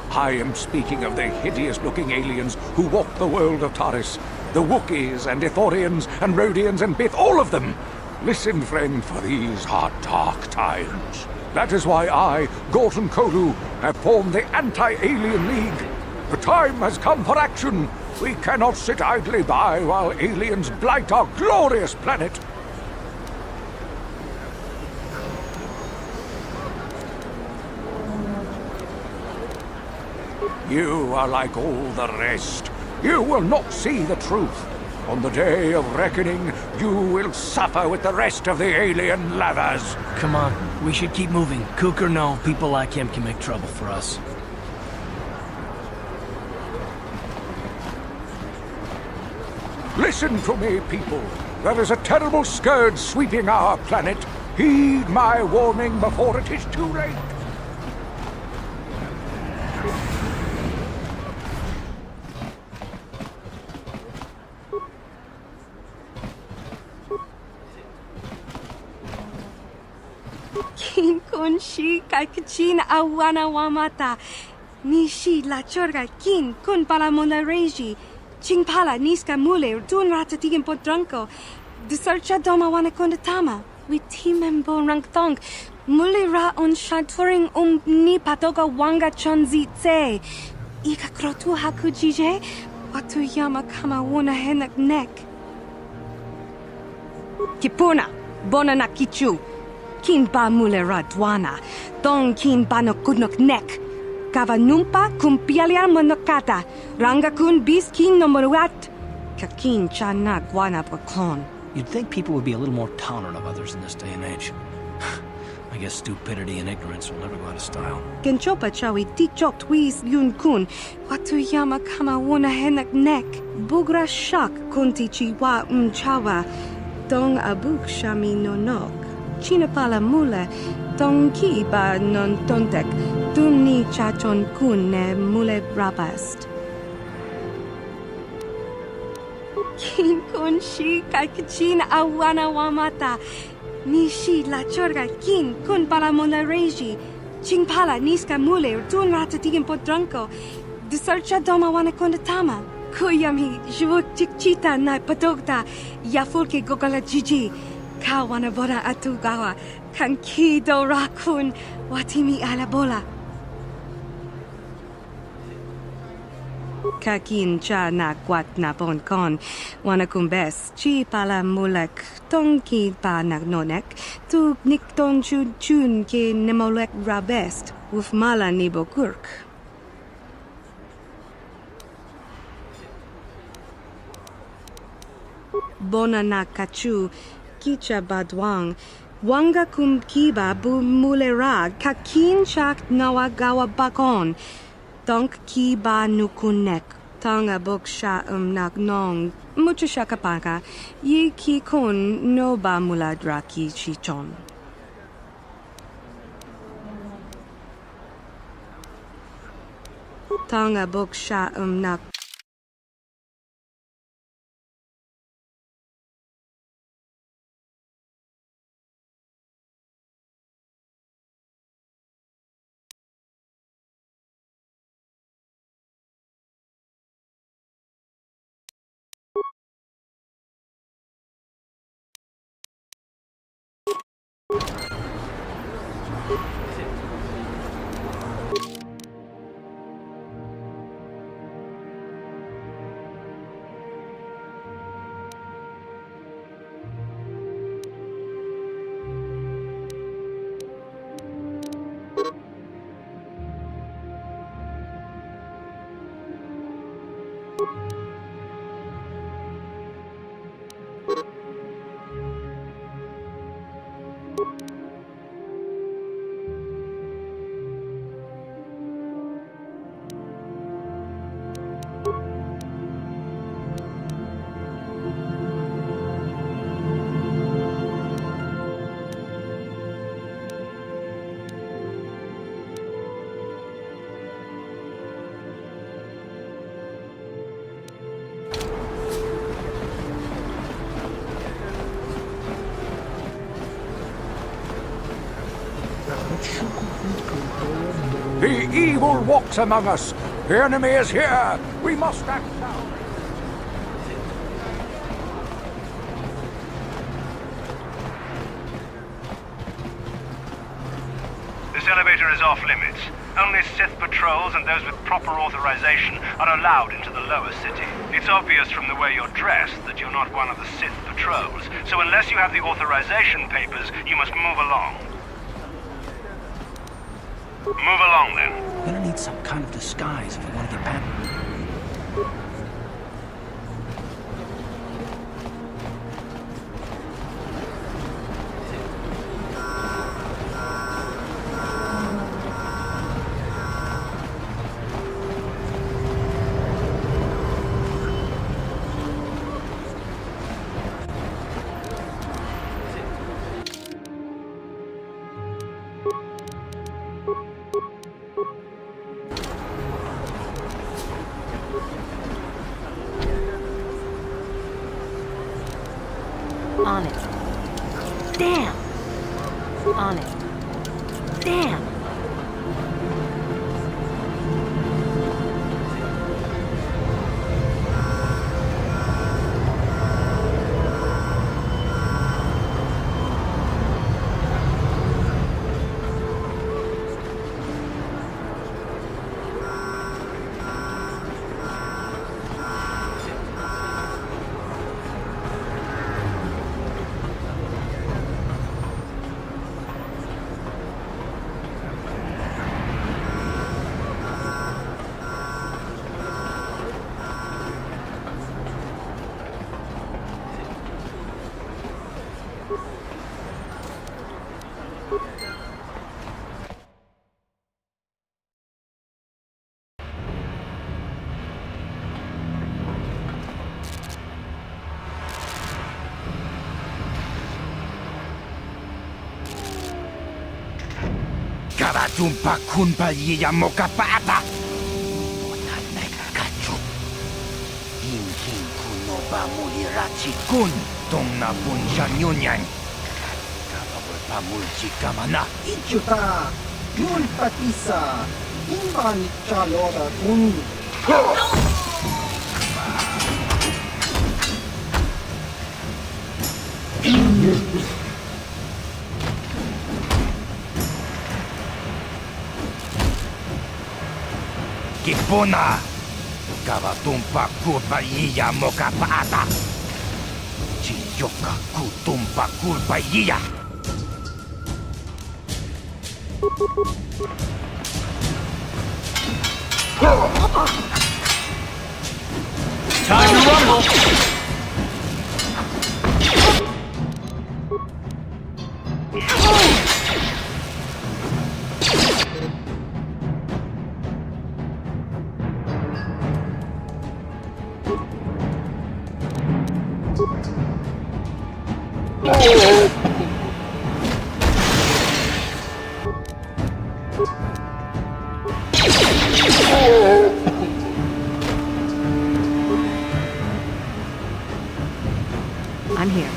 I am speaking of the hideous-looking aliens who walk the world of Taris. The Wookiees and Ithorians and Rhodians and Bith, all of them. Listen, friend, for these are dark times. That is why I, Gorton Kolu, have formed the Anti-Alien League. The time has come for action. We cannot sit idly by while aliens blight our glorious planet. You are like all the rest. You will not see the truth. On the day of reckoning, you will suffer with the rest of the alien lathers. Come on, we should keep moving. Kook or no, people like him can make trouble for us. Listen to me, people. There is a terrible scourge sweeping our planet. Heed my warning before it is too late. Kin kunshi kakachin awana wamata. Nishi la chorga kin kun palamona reji. Ching pala niska mule dun ratatigan podranko. Desercha doma wana kondatama. We timembo rangthong. Mule ra on shaturing ni patoga wanga chonzi tse. Ika krotu hakujije. Watu yama kama wuna henak nek. Kipuna. Bona na kichu. Kin ba mule ra dwana. Dong kin ba no kudnok nek. Kavanumpa kumpialia monokata. Rangakun bis kin no moruat. Kakin chana guana bakon. You'd think people would be a little more tolerant of others in this day and age. I guess stupidity and ignorance will never go out of style. Genchopa chawi tikchok twis yun kun. Watuyama kama wona henak nek. Bugra shak kunti chiwa chawa. Dong abuk shami nonok. Chinapala mule. Dong ki ba non tontek. Dunni chachon kun ne mule rabast. Kin kun shi kakachin awana wamata. Nishi la chorga kin kun pala monareji. Ching pala niska mule tun rata tigin podranko. Dusarcha doma wana kondatama. Kuyami jvuk chikchita na patogta. Yafulke gogala jiji. Kawana boda atugawa. Kanki do rakun. Watimi alabola. Kakin cha na kwat na pon kon. Wana kumbes. Chi pala mulek. Tong ki pa nagnonek. Tu nik ton chun chun ke nemolek rabest. Uf mala nibo kurk. Bona na kachu. Kicha badwang. Wanga kum kiba bu mulera. Kakin chak nawa gawa bakon. Donk ki ba nukunek. Tanga bok sha nak nong. Mucho shakapaka. Yi ki kun no ba muladraki chichon. Tanga bok sha nak. The evil walks among us. The enemy is here. We must act now. This elevator is off limits. Only Sith patrols and those with proper authorization are allowed into the lower city. It's obvious from the way you're dressed that you're not one of the Sith patrols, so unless you have the authorization papers, you must move along. Move along, then. I'm gonna need some kind of disguise if I want to get back. On it. Damn! On it. Damn! tumpa kunpa yiya mokapata. King kuno ba mulirachi Kun tong na punsya nyunyan. Kababol pa mulchi kamana. Ichuta, yun patisa, iman chalora kun. Kipuna. Kawatumpa kurpa yiya mokapata. Chiyoka kutumpa kurpa yiya. Time to rumble! I'm here.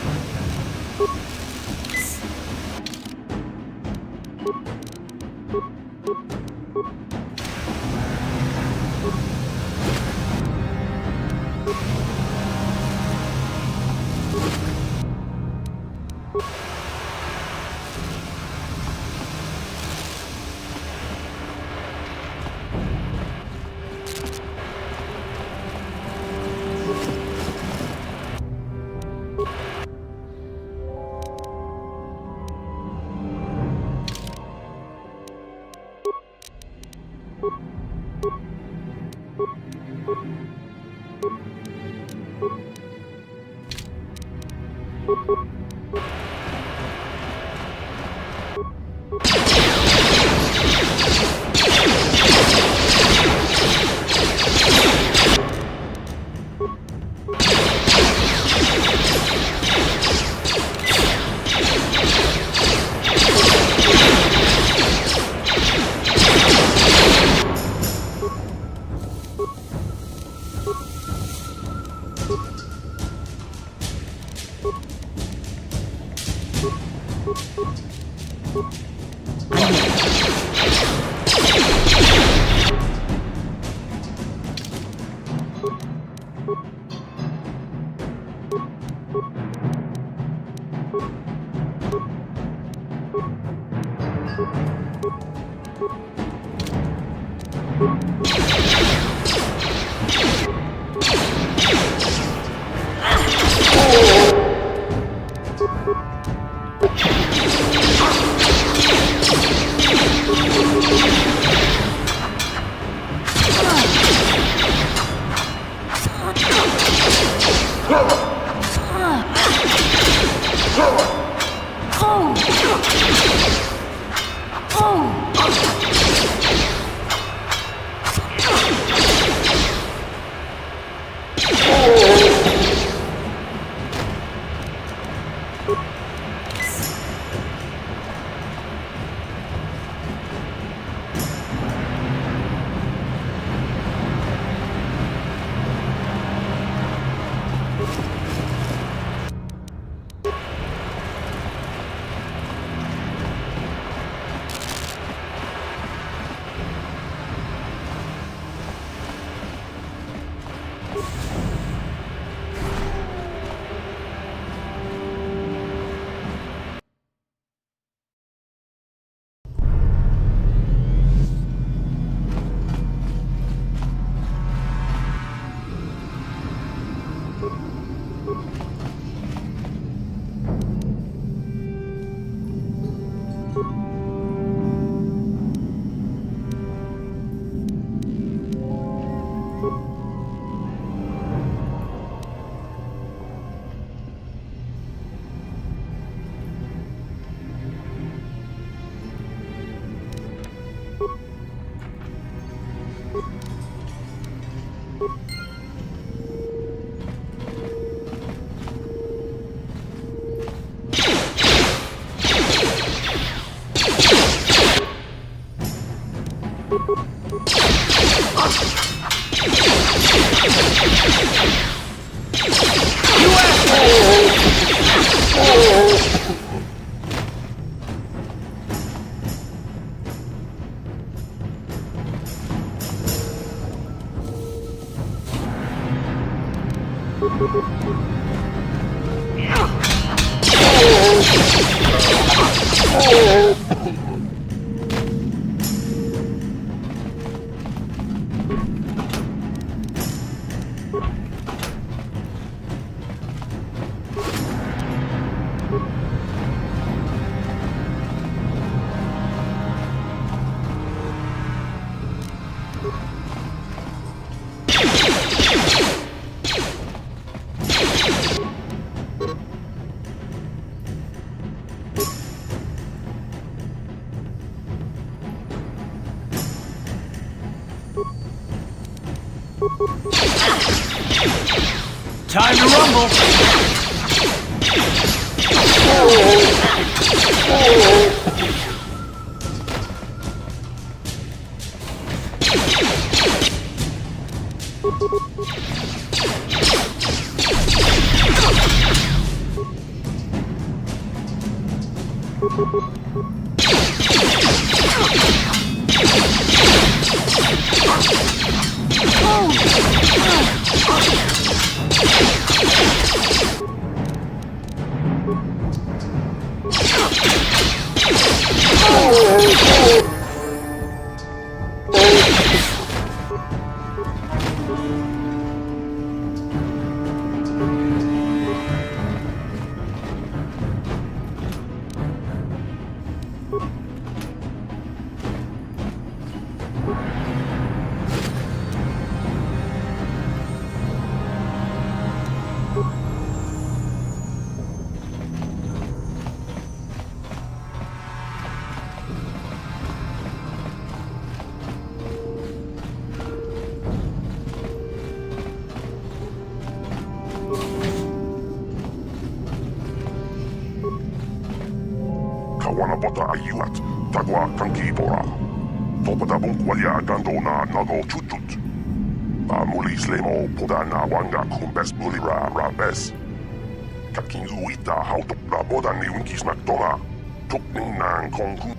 Time to rumble! Kawana bota ayuat, tagwa kankipora. Topata bunkwalia gandona nago chutut. Muli slemo podana wanga kumbes bulira rabes. Kakingu ita hautukla bodani unkis nakdona. Tukning nang kongku.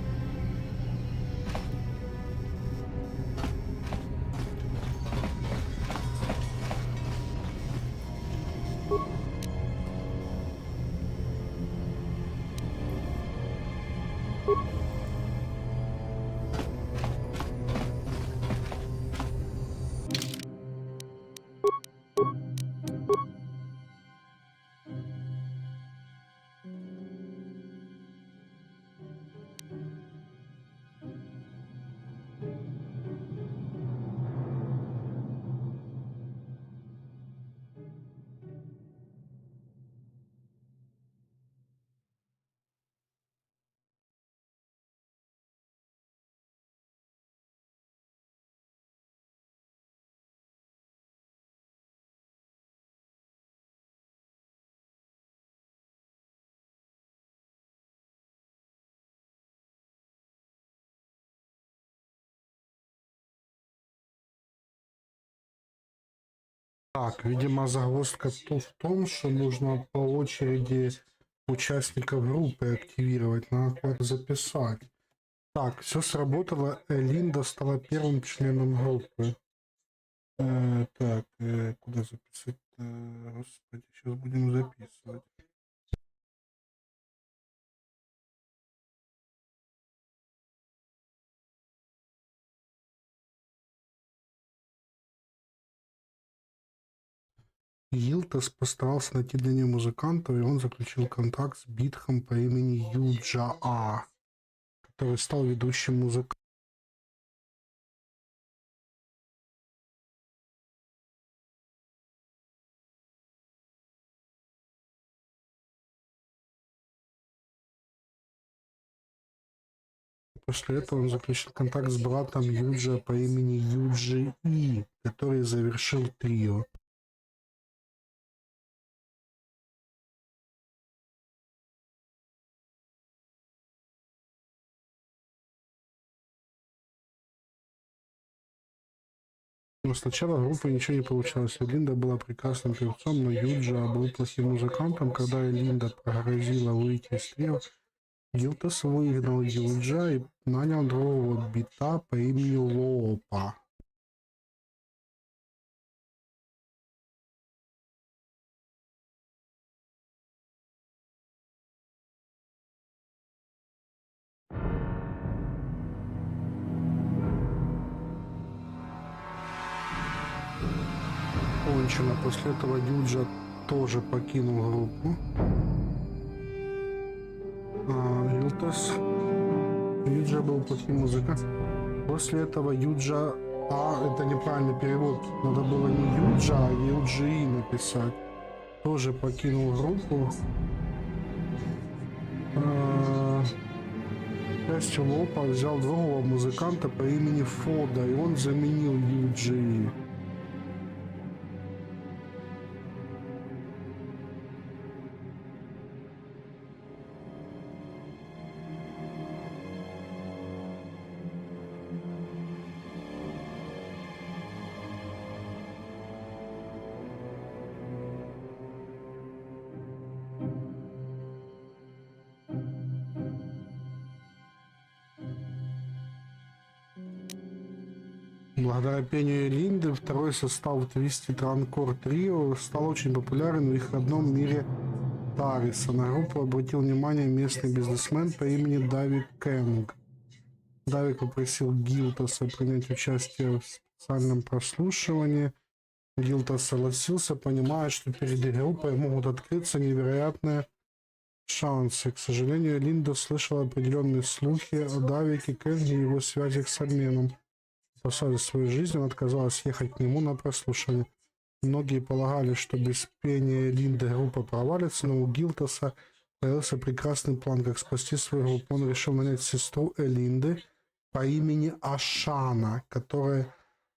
Так, видимо, загвоздка в том, что нужно по очереди участников группы активировать. Надо куда-то записать. Так, все сработало. Линда стала первым членом группы. Куда записать? Господи, сейчас будем записывать. Йилтас постарался найти для нее музыкантов, и он заключил контракт с битхом по имени Юджа, который стал ведущим музыкантом. После этого он заключил контракт с братом Юджа по имени Юджи И, который завершил трио. Но сначала группа ничего не получалось. Линда была прекрасным певцом, но Юджа был плохим музыкантом. Когда Линда пригрозила выйти из трио, Йилтас выгнал Юджа и нанял другого бита по имени Лоопа. закончена. После этого Юджа тоже покинул группу. Юджа был плохим музыкантом. После этого Юджа... это неправильный перевод. Надо было не Юджа, а Юджи написать. Тоже покинул группу. Частью Лопа взял другого музыканта по имени Фода, и он заменил Юджи. Благодаря пению Линды второй состав Twisted Rancor Trio стал очень популярен в их родном мире Тариса. На группу обратил внимание местный бизнесмен по имени Давид Кэнг. Давид попросил Гилтаса принять участие в специальном прослушивании. Гилтас согласился, понимая, что перед группой могут открыться невероятные шансы. К сожалению, Линда слышала определенные слухи о Давике Кэнге и его связях с обменом. Спасая свою жизнь, он отказалась ехать к нему на прослушивание. Многие полагали, что без пения Линды группа провалится, но у Гилтаса появился прекрасный план, как спасти свою группу. Он решил нанять сестру Элинды по имени Ашана, которая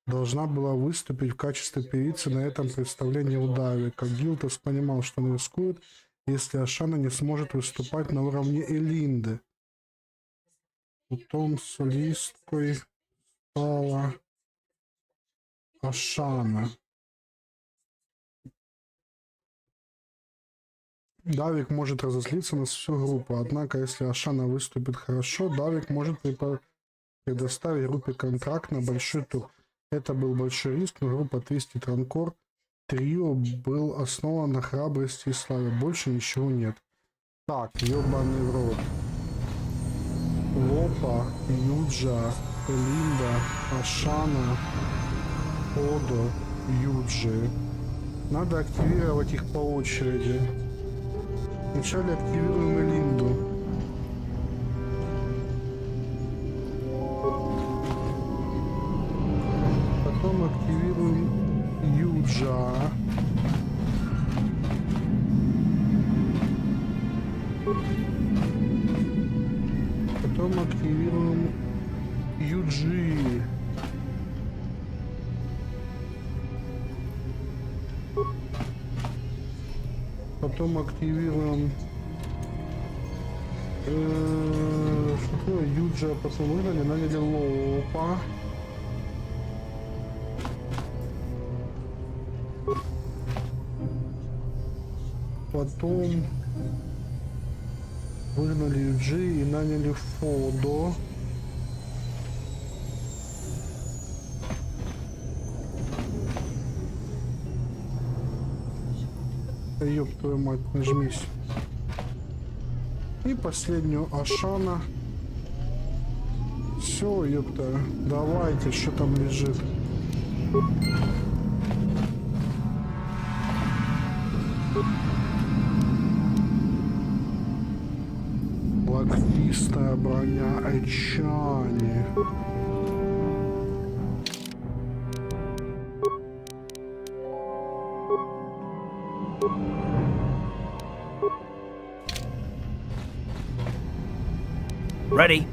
должна была выступить в качестве певицы на этом представлении у Давика. Гилтас понимал, что он рискует, если Ашана не сможет выступать на уровне Элинды. Потом солисткой стала Ашана. Давик может разозлиться на всю группу, однако если Ашана выступит хорошо, Давик может предоставить группе контракт на большой тур. Это был большой риск, но группа Twisted Rancor Trio был основан на храбрости и славе. Больше ничего нет. Так, ёбаный в рот. Лопа, Юджа, Линда, Ашана, Одо, Юджи. Надо активировать их по очереди. Вначале активируем Линду. Потом активируем Юджа. Потом активируем Юджи. Потом активируем Юджа, потом выгнали, наняли Лопа. Потом выгнали Юджи и наняли Фодо. Ёб твою мать, нажмись. И последнюю Ашана. Все, ёпта. Давайте, что там лежит. Лаквистая броня Айчани. Ready.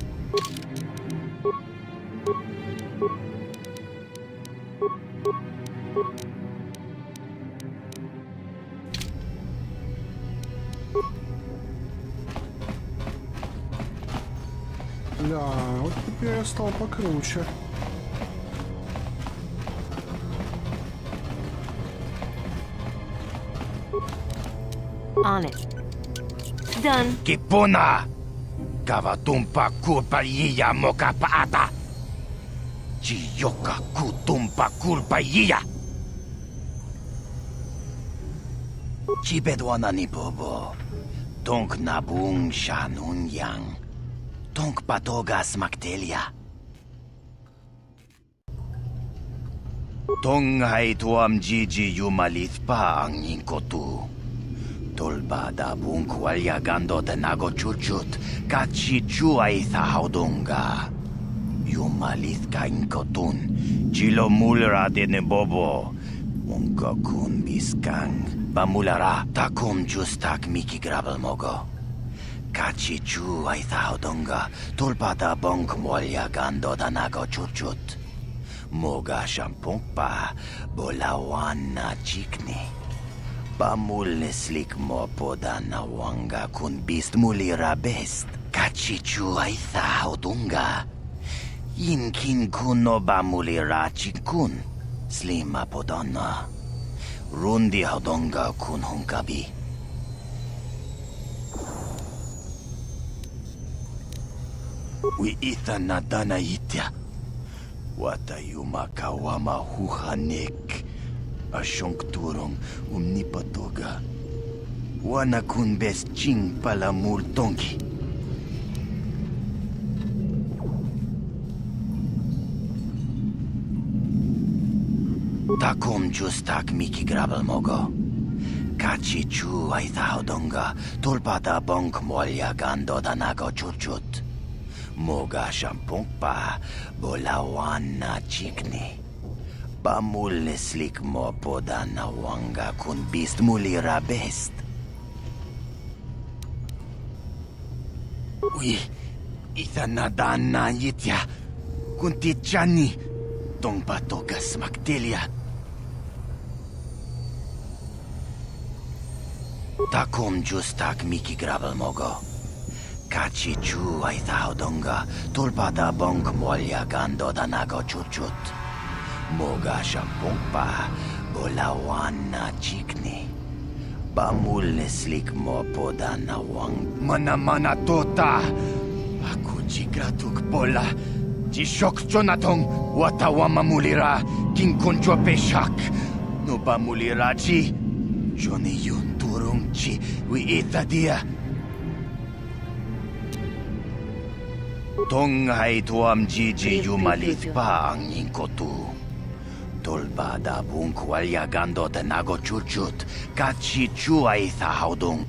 Да, вот теперь я стал покруче. On it. Done. Kipuna! Kavatumpa kurpallia mokapaata! Chiyoka kutumpa kurpallia! Chibedwana ni bobo. Tonk nabung shanunyang. Tonk patoga smaktelia. Tonghay tuam Gigi yumalit pa ang ningkotu. Tolbada bunk walyagando tenago chuchut kachichu ay thaudunga. Yumalit ka inkotun. Chilo mulra de bobo. Munka kun biskang. Bamulara takum justak miki grabel mogo. Kachichu ay thaudunga. Tolbada bunk walyagando tenago chuchut. Moga shampungpa bolawan na chikni. Pamul neslik mo poda na wanga kun bist mulira best. Kachichu ay thaudunga. Inkin kuno bamulira chikun. Slima podana. Rundi haudonga kun hunkabi. We ita na dana itya. Watayuma kawama huhanek. Asyongturong umnipatoga. Wana kun bes ching pala multongi. Takom justak miki grabel mogo. Kachichu ay thaudonga. Tulpada bonk molya gando danago chuchut. Moga shampungpa bolawan na chikni. Pamul neslik mo poda na wanga kun bist mulira best. Uy, ita na dana yitya. Kunti chani. Tong patogas magdelia. Takom justak miki grabel mogo. Kachichu ay thaudonga. Tulpada bonk molya gando danago chuchut. Moga shampungpa bolawan na chikni. Pamul neslik mo poda na wang. Mana tota. Aku jigratuk pola. Jishok jonatong watawama mulira. Kinkonjo peshak. No ba mulira chi. Joni yun turung chi. Wi ita dia. Tonghay tuam Gigi yumalit pa ang ningkotu. Tolbada bunk walyagando tenago chuchut. Kachichu ay thaudung.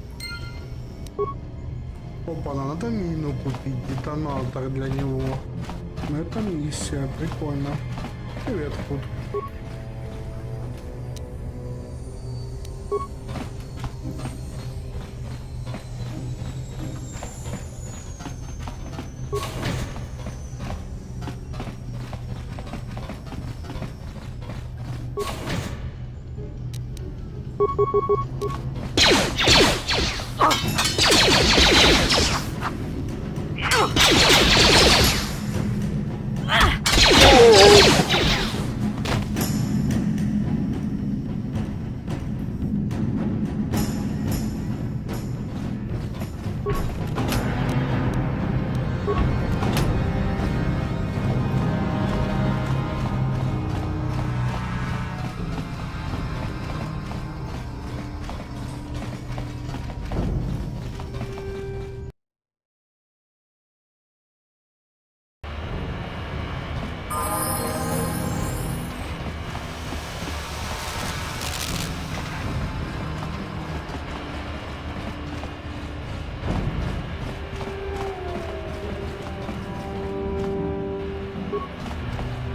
Опа, надо мину купить, детонатор для него. Но это миссия, прикольно. Привет, Кут.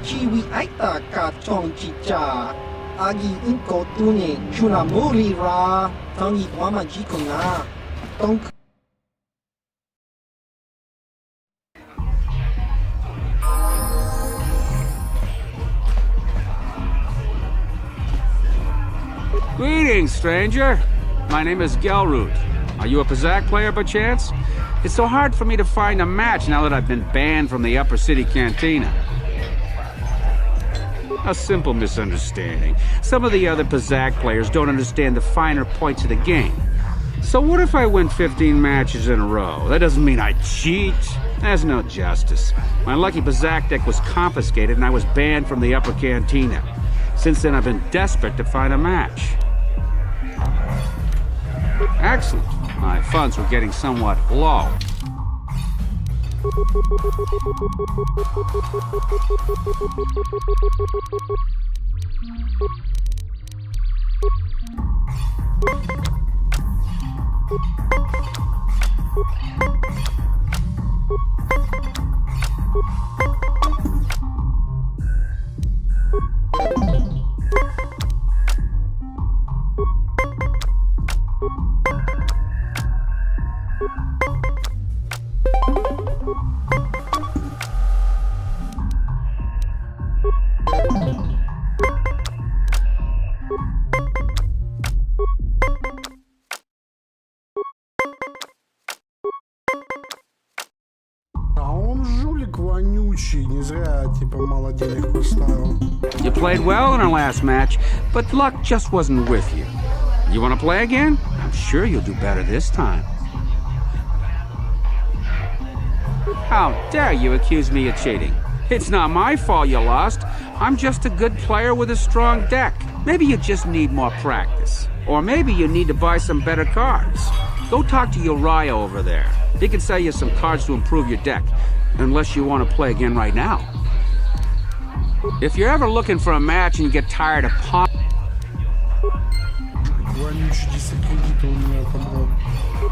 Chiwi aita ka chong chicha. Agi inko tune chuna muri ra. Tangi wama jikona. Tong. Greetings, stranger. My name is Gelroot. Are you a Pazak player by chance? It's so hard for me to find a match now that I've been banned from the Upper City Cantina. A simple misunderstanding. Some of the other Pazak players don't understand the finer points of the game. So what if I win 15 matches in a row? That doesn't mean I cheat. There's no justice. My lucky Pazak deck was confiscated and I was banned from the Upper Cantina. Since then I've been desperate to find a match. Excellent. My funds were getting somewhat low. Не зря, типа, мало денег поставил. You played well in our last match, but luck just wasn't with you. You want to play again? I'm sure you'll do better this time. How dare you accuse me of cheating? It's not my fault you lost. I'm just a good player with a strong deck. Maybe you just need more practice. Or maybe you need to buy some better cards. Go talk to Uriah over there. He can sell you some cards to improve your deck. Unless you want to play again right now. If you're ever looking for a match and you get tired of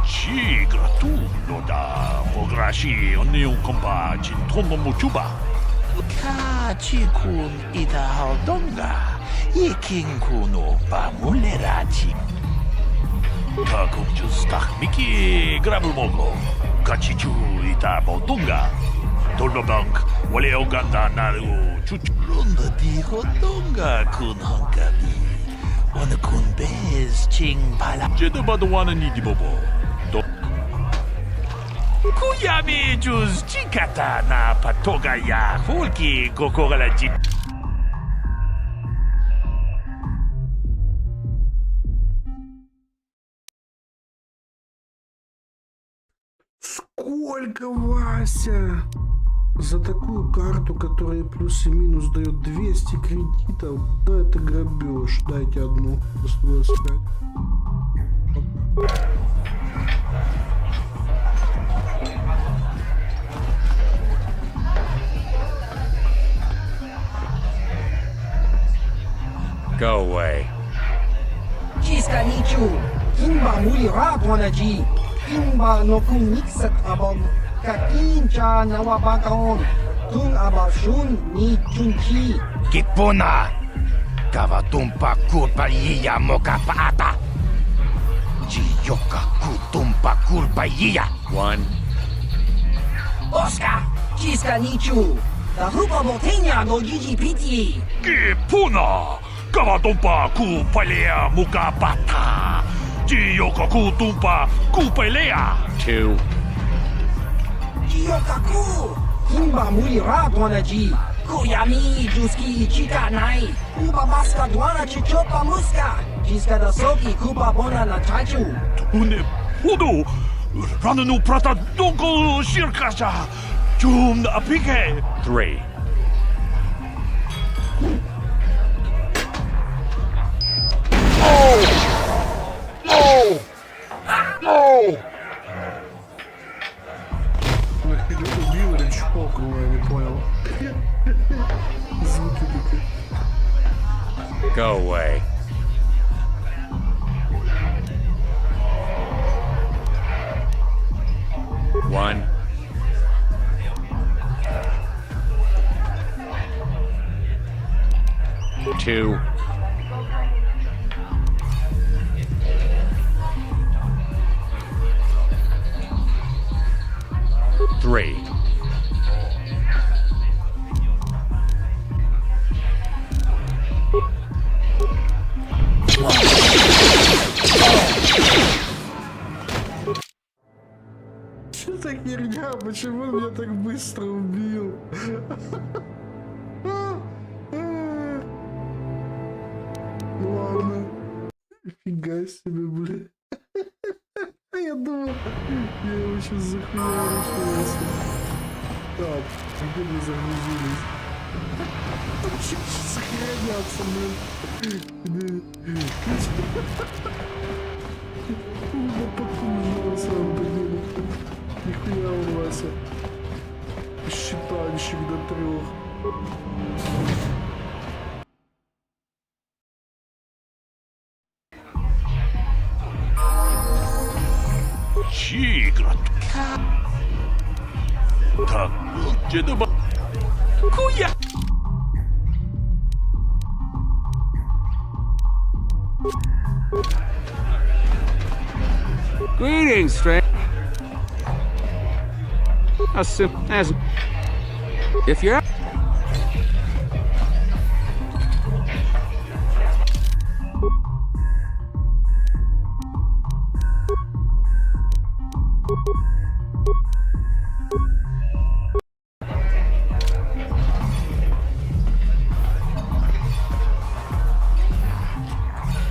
Ci gratullo da pograshi ogni compa cintono muchuba. Ka chikun ita haldonga. Yekin kuno pa mulerachi. Ka kumjus miki grabul mogo. Kachichu ita bodunga. Dolbank wale oganda naru chuchu. Runda di hodonga kun honkabi. Wana kun bez ching pala. Jedo badwana ni dibobo. Kuyami juz chikata na patoga ya hulki kokogala jit. Сколько, Вася? За такую карту, которая плюс и минус дает 200 кредитов, да это грабеж. Дайте одну, 125. Go away. Чиска ничу. Кимба мули радванаджи. Кимба но куниксат абон. Какинча навабакаон. Тун абашун ни чунчи. Кипуна. Каватумпа курпа ия мока паата. Чиёка кутумпа курпа ия. One. Оскар. Чиска ничу. Да группа ботеня го джиджи пити. Кипуна. Kavatumpa kupalea mukapata. Jiyoka kutumpa kupelea. 2. Jiyokaku. Kimba muli radwanaji. Kuyami juski chika nai. Kuba maska dwana chichopa muska. Jiska da soki kuba bona na chachu. Tune hudu. Rananu prata donko shirkasha. Jum apike. 3. No! No! Убил или чпокнул, я не понял. Звуки такие. Go away. One. Two. 3. Что за херня? Почему он меня так быстро убил? Ладно. Фига себе, бля. Я думал, я его сейчас захуярю. Так, где мы загрузились? Сейчас сохраняться, блин. Потужно, на самом деле. Нихуя у Вася. Считальщик до 3. Greetings, stranger. As if you're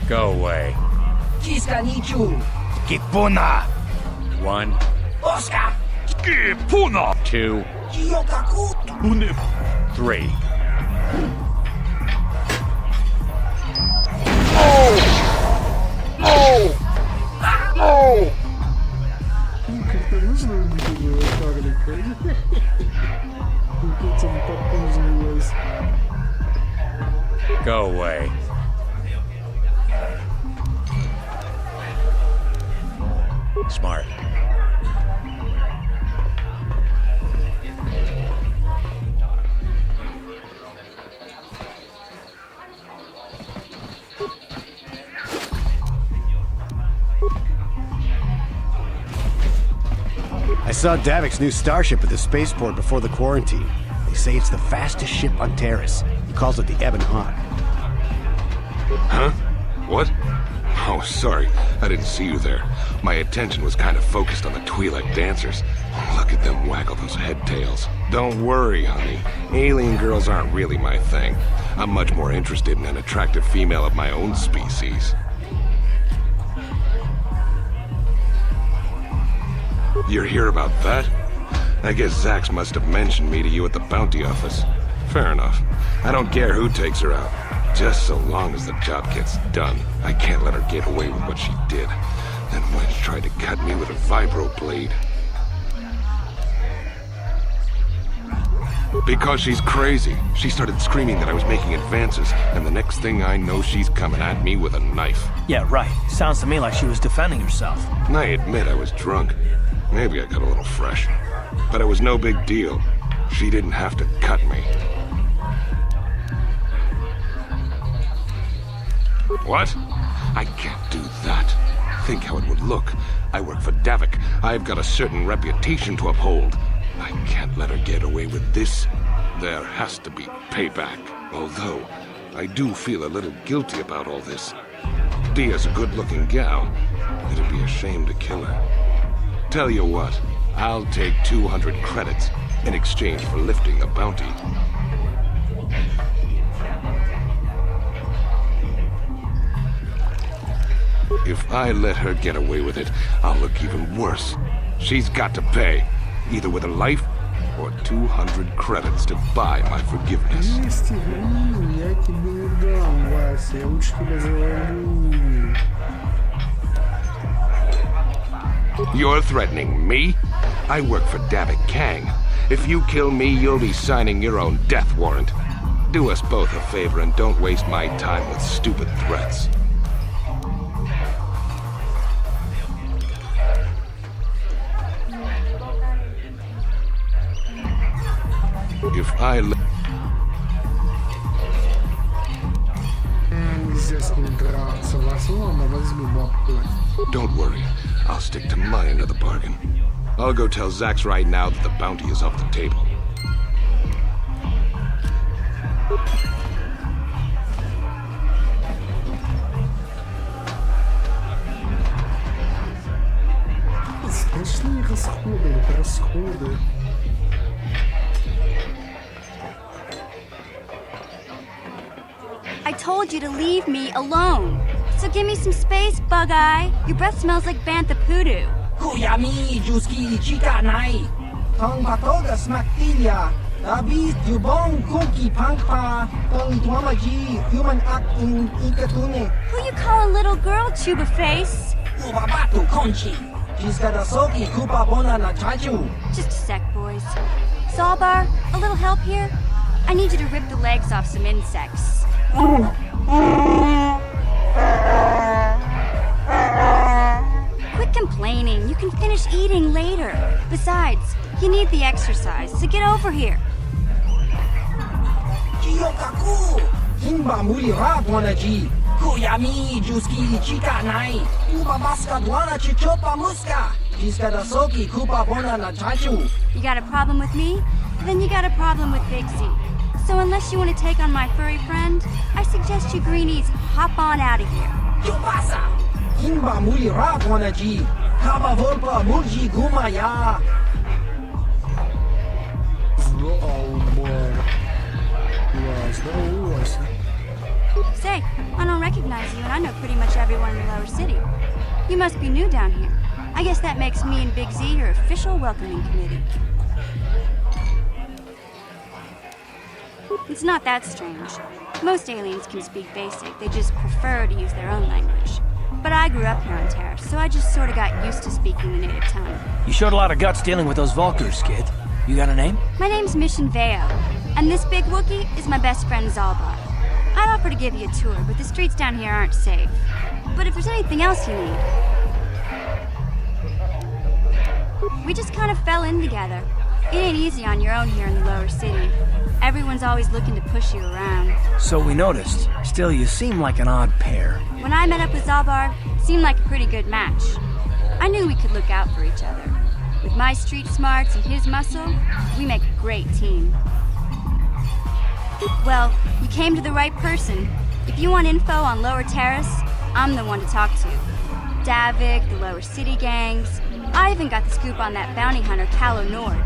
Go away. Kipuna. 1. Oscar. Kipuna. 2. 3. Как-то нужно убить его карлика? Тут он подпузнилась. Go away. Smart. I saw Davik's new starship at the spaceport before the quarantine. They say it's the fastest ship on Terrace. He calls it the Ebon Hawk. Huh? What? Oh, sorry. I didn't see you there. My attention was kind of focused on the Twi'lek dancers. Look at them waggle those head tails. Don't worry, honey. Alien girls aren't really my thing. I'm much more interested in an attractive female of my own species. You're here about that? I guess Zax must have mentioned me to you at the bounty office. Fair enough. I don't care who takes her out. Just so long as the job gets done. I can't let her get away with what she did. Then Wedge tried to cut me with a vibro blade. Because she's crazy. She started screaming that I was making advances, and the next thing I know, she's coming at me with a knife. Yeah, right. Sounds to me like she was defending herself. I admit I was drunk. Maybe I got a little fresh. But it was no big deal. She didn't have to cut me. What? I can't do that. Think how it would look. I work for Davik. I've got a certain reputation to uphold. I can't let her get away with this. There has to be payback. Although, I do feel a little guilty about all this. Dia's a good-looking gal. It'd be a shame to kill her. Tell you what, I'll take 200 credits in exchange for lifting the bounty. If I let her get away with it, I'll look even worse. She's got to pay, either with a life or 200 credits to buy my forgiveness. Я тебе не дам, Вася, я лучше тебя завалю. You're threatening me? I work for Davik Kang. If you kill me, you'll be signing your own death warrant. Do us both a favor and don't waste my time with stupid threats. If I Don't worry. I'll stick to my end of the bargain. I'll go tell Zax right now that the bounty is off the table. Сплошные расходы, расходы. I told you to leave me alone. So give me some space, Bug-Eye. Your breath smells like bantha poodoo. Kuyami, Juski, Chika, Nai. Tong Patoga, Smaktilia. Dabi, Dubong, Kuki, Pankpa. Tong Dwamaji, Human Act in Ikatune. Who you call a little girl, Chuba Face? Ubabatu, Conchi. Jiskadasoki, Kupa Bona, Nachachu. Just a sec, boys. Sawbar, a little help here? I need you to rip the legs off some insects. Quit complaining. complaining. You can finish eating later. Besides, you need the exercise, so get over here. Kiyokaku! Himba muli radwana ji. Kuyami juski chika nai. Uba baska dwana chichopa muska. Jiska da soki kupa bona na chachu. You got a problem with me? Then you got a problem with Big Z. So unless you want to take on my furry friend, I suggest you greenies hop on out of here. Yo pasa! Himba muli radwana ji. Kaba volpa mulji gumaya. Say, I don't recognize you, and I know pretty much everyone in the lower city. You must be new down here. I guess that makes me and Big Z your official welcoming committee. It's not that strange. Most aliens can speak basic, they just prefer to use their own language. But I grew up here on Terrace, so I just sort of got used to speaking the native tongue. You showed a lot of guts dealing with those Vulkars, kid. You got a name? My name's Mission Veo, and this big Wookiee is my best friend Zalbar. I'd offer to give you a tour, but the streets down here aren't safe. But if there's anything else you need... We just kind of fell in together. It ain't easy on your own here in the lower city. Everyone's always looking to push you around. So we noticed. Still, you seem like an odd pair. When I met up with Zalbar, it seemed like a pretty good match. I knew we could look out for each other. With my street smarts and his muscle, we make a great team. Well, you came to the right person. If you want info on Lower Terrace, I'm the one to talk to. Davik, the Lower City gangs. I even got the scoop on that bounty hunter, Calo Nord.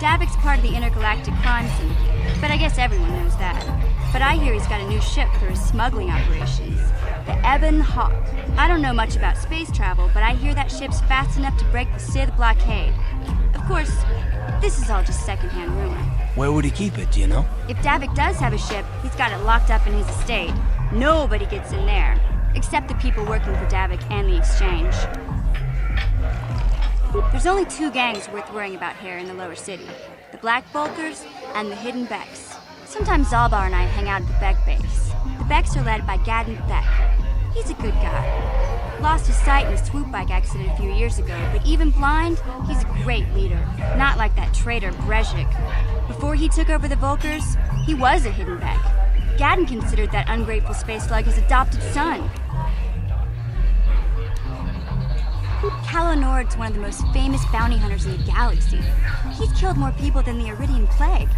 Davik's part of the intergalactic crime syndicate, but I guess everyone knows that. But I hear he's got a new ship for his smuggling operations. The Ebon Hawk. I don't know much about space travel, but I hear that ship's fast enough to break the Sith blockade. Of course, this is all just secondhand rumor. Where would he keep it, do you know? If Davik does have a ship, he's got it locked up in his estate. Nobody gets in there, except the people working for Davik and the Exchange. There's only two gangs worth worrying about here in the lower city. The Black Vulkars and the Hidden Becks. Sometimes Zalbar and I hang out at the Beck base. The Becks are led by Gadden Beck. He's a good guy. Lost his sight in a swoop bike accident a few years ago, but even blind, he's a great leader. Not like that traitor Brezhik. Before he took over the Vulkars, he was a Hidden Beck. Gadden considered that ungrateful space slug his adopted son. Calo Nord's one of the most famous bounty hunters in the galaxy. He's killed more people than the Iridian Plague.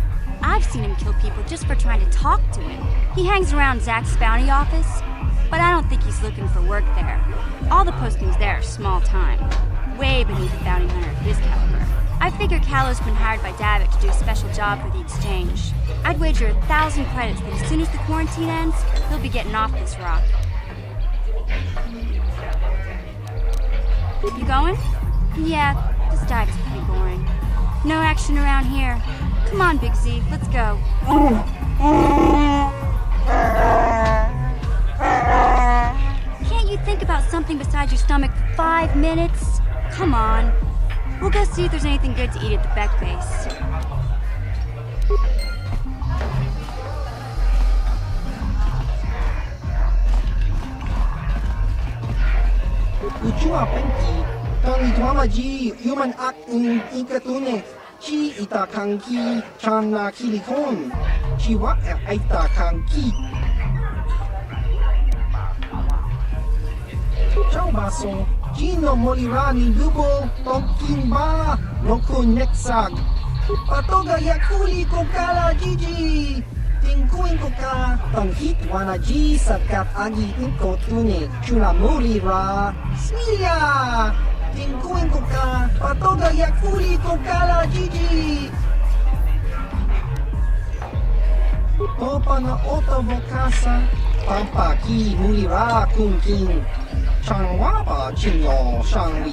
I've seen him kill people just for trying to talk to him. He hangs around Zach's bounty office, but I don't think he's looking for work there. All the postings there are small time, way beneath a bounty hunter of his caliber. I figure Calo's been hired by Davik to do a special job for the Exchange. I'd wager 1,000 credits that as soon as the quarantine ends, he'll be getting off this rock. You going? Yeah, this dive's pretty boring. No action around here. Come on, Big Z, let's go. Can't you think about something besides your stomach for 5 minutes? Come on. We'll go see if there's anything good to eat at the Beck base. Uchua penki, kang itwama ji, human ak in ikatune, chi ita kang ki, chan na kilikon, chi wa ita kang ki. Ciao baso, Gino Molirani Lubo, Tonkin ba, Noku Nexag, Patoga Yakuli Kokala Gigi. Tingkuin ko ka, tanghit wana ji sakat agi inko tune, chuna muli ra, smilya! Tingkuin ko ka, patoga yakuli ko kala jiji! Topa na oto vokasa, pampaki muli ra kungking, changwa pa chingo shangli.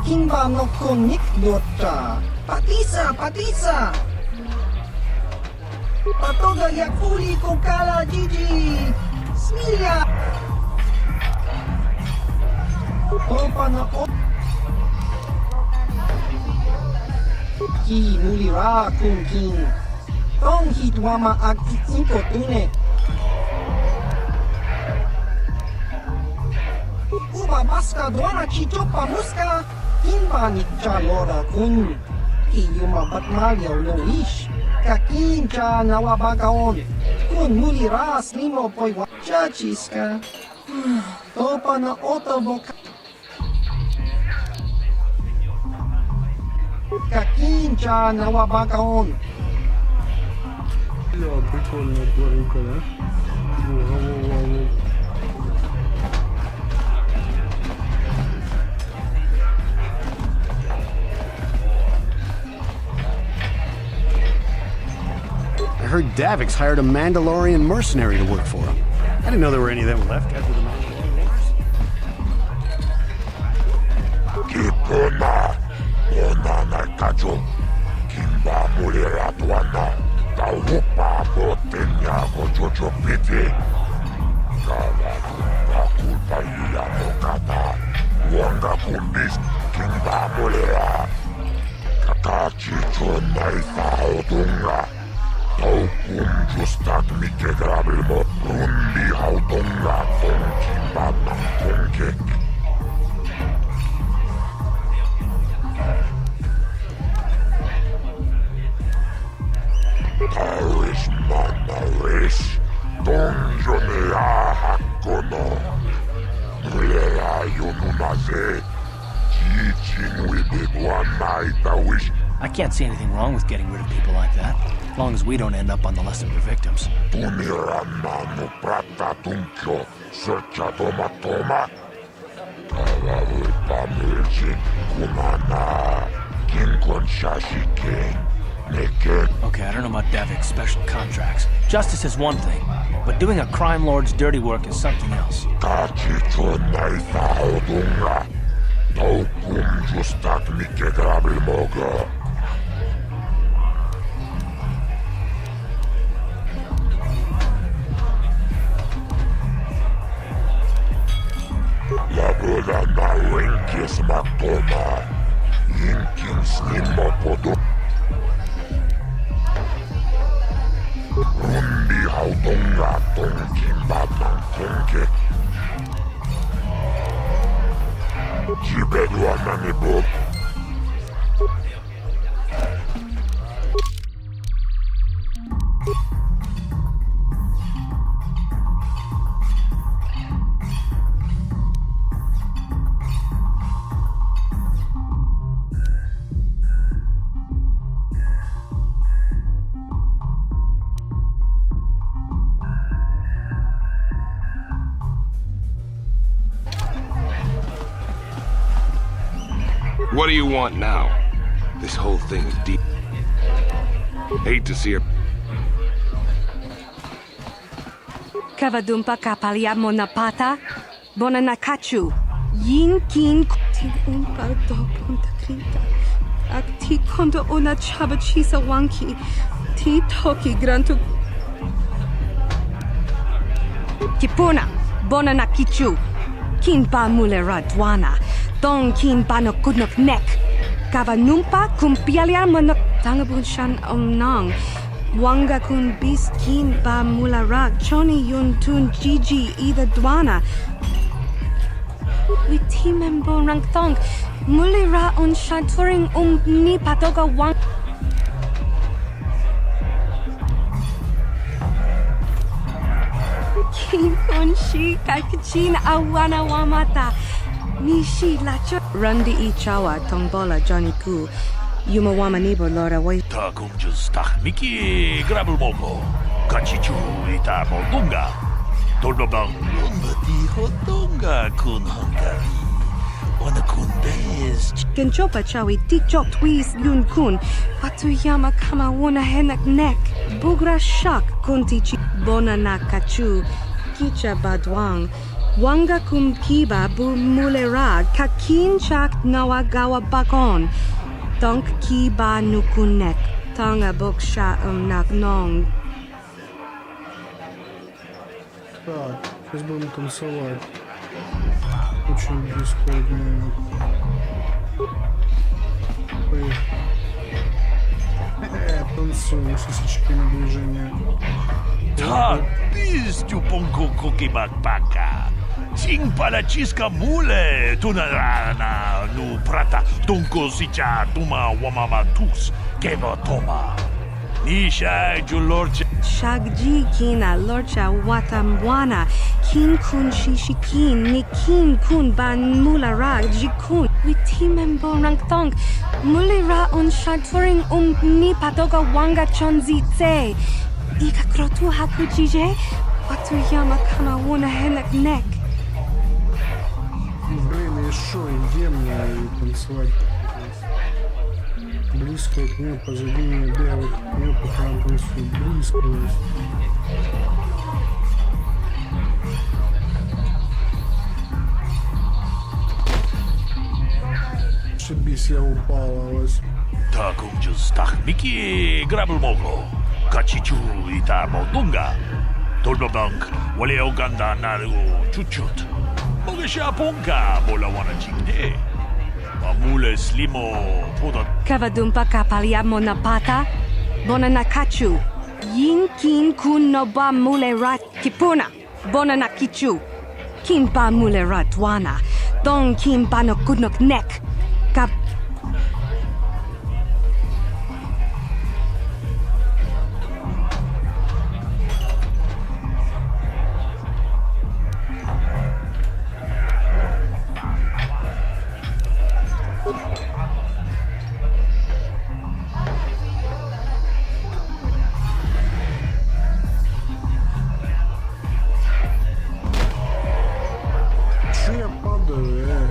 Kimba no konik dota. Patisa, patisa. Patoga yakuli kokala jiji. Smilya. Opa na o. Ki mulira kungking. Tong hitwama akti inko tune. Uba baska dwana chichopa muska. Kimba ni chalora kun. Iyuma batmalya no ish. Kakincha nawabagaon. Kun mulira slimo poiwa. Chachiska. Topa na otoboka. Kakincha nawabagaon. Да, прикольная тварюка, да? Во-во-во-во. I heard Davix hired a Mandalorian mercenary to work for him. I didn't know there were any of them left after the Mandalorian Wars. Kipuna, Onana Kajo, Kimba Mulira Tuana, Taupa Botenya Gojojo Piti, Kala Kulpa Ila Mokata, Wanga Kumbis, Kimba Mulira, Kakachi Chonaisa Odunga, Taukum Justak Mike Grabilmo, Rundi Haudunga, Ton Kimba Namponke. Taris Manaris, Donjonea Hakono, Mulera Yonunaze, Teaching with it one night I wish. I can't see anything wrong with getting rid of people like that, as long as we don't end up on the list of their victims. Tumiranano Prata Tunkyo, Searcha Toma Toma, Kalavu Pamilchin, Kumana, Kinkon Shashikin. Okay, I don't know about Davic's special contracts. Justice is one thing, but doing a crime lord's dirty work is something else. Rundi Haudonga Tonkin Batman Tonke Jibedwa Nanibo What do you want now? This whole thing is deep. Hate to see her. Kavadumpa kapaliamo na pata. Bona na kachu. Yin kin ti umpa do punta krita. Ak ti kondo ona chabachisa wanki. Ti toki grantu. Kipuna. Bona na kichu. Kinpa mulera dwana. Don kin bano kudnok nek. Kava numpa kumpialia manok tangabun shan omnong. Wanga kun bis kin ba mulara choni yun tun gigi either dwana. Witimembo rang thong. Mulira on shaturing ni patoga wang. Kin kun shi kakachin awana wamata. Nishi lacho Rundi ichawa tombola Johnny Ku Yumawama nibo lora wai Takumjus tahmiki grabulmogo Kachichu ita moldunga Tolbabang Lundati hotunga kun hangari Ona kun bez Kenchopa chawi tikchok twis yun kun Patuyama kama wona henak nek Bugra shak kuntichi Bona na kachu Kicha badwang Wanga kum kiba bu mulera kakin chak nawagawa bakon. Donk kiba nukunek. Tonga bok sha nak nong. Так, сейчас будем танцевать. Очень бесплатно. танцуем с осечками движения. Так, пистю понко коки-бак-бака. Син палачиска муле, тунарана, ну прата, тонко сича, тума вамама тус, кева тома. Nisha Julorcha. Shagji kina lorcha watamwana. Kin kun shishikin. Ni kin kun ban mulara jikun. Witimem borang thong. Mulira on shadfuring ni patoga wanga chonzitse. Ika krotu hakujije. Watuyama kana wuna henek nek. Блин, и шо, и где мне танцевать? Близко к нему, позади меня бегает к нему, пока он танцует. Близко. Ошибись, я упала. Так он же стахмики грабл мого. Качичу и та молдунга. Толбабанк, вале оганда нару чуть-чуть. Могаша понка, бола вана чикне. Amule slimo podot. Kavadumpa kapaliamo na pata. Bona na kachu. Yin kin kun no ba mule rat kipuna. Bona na kichu. Kin ba mule rat wana. Dong kin ba no kudnok nek. Kap.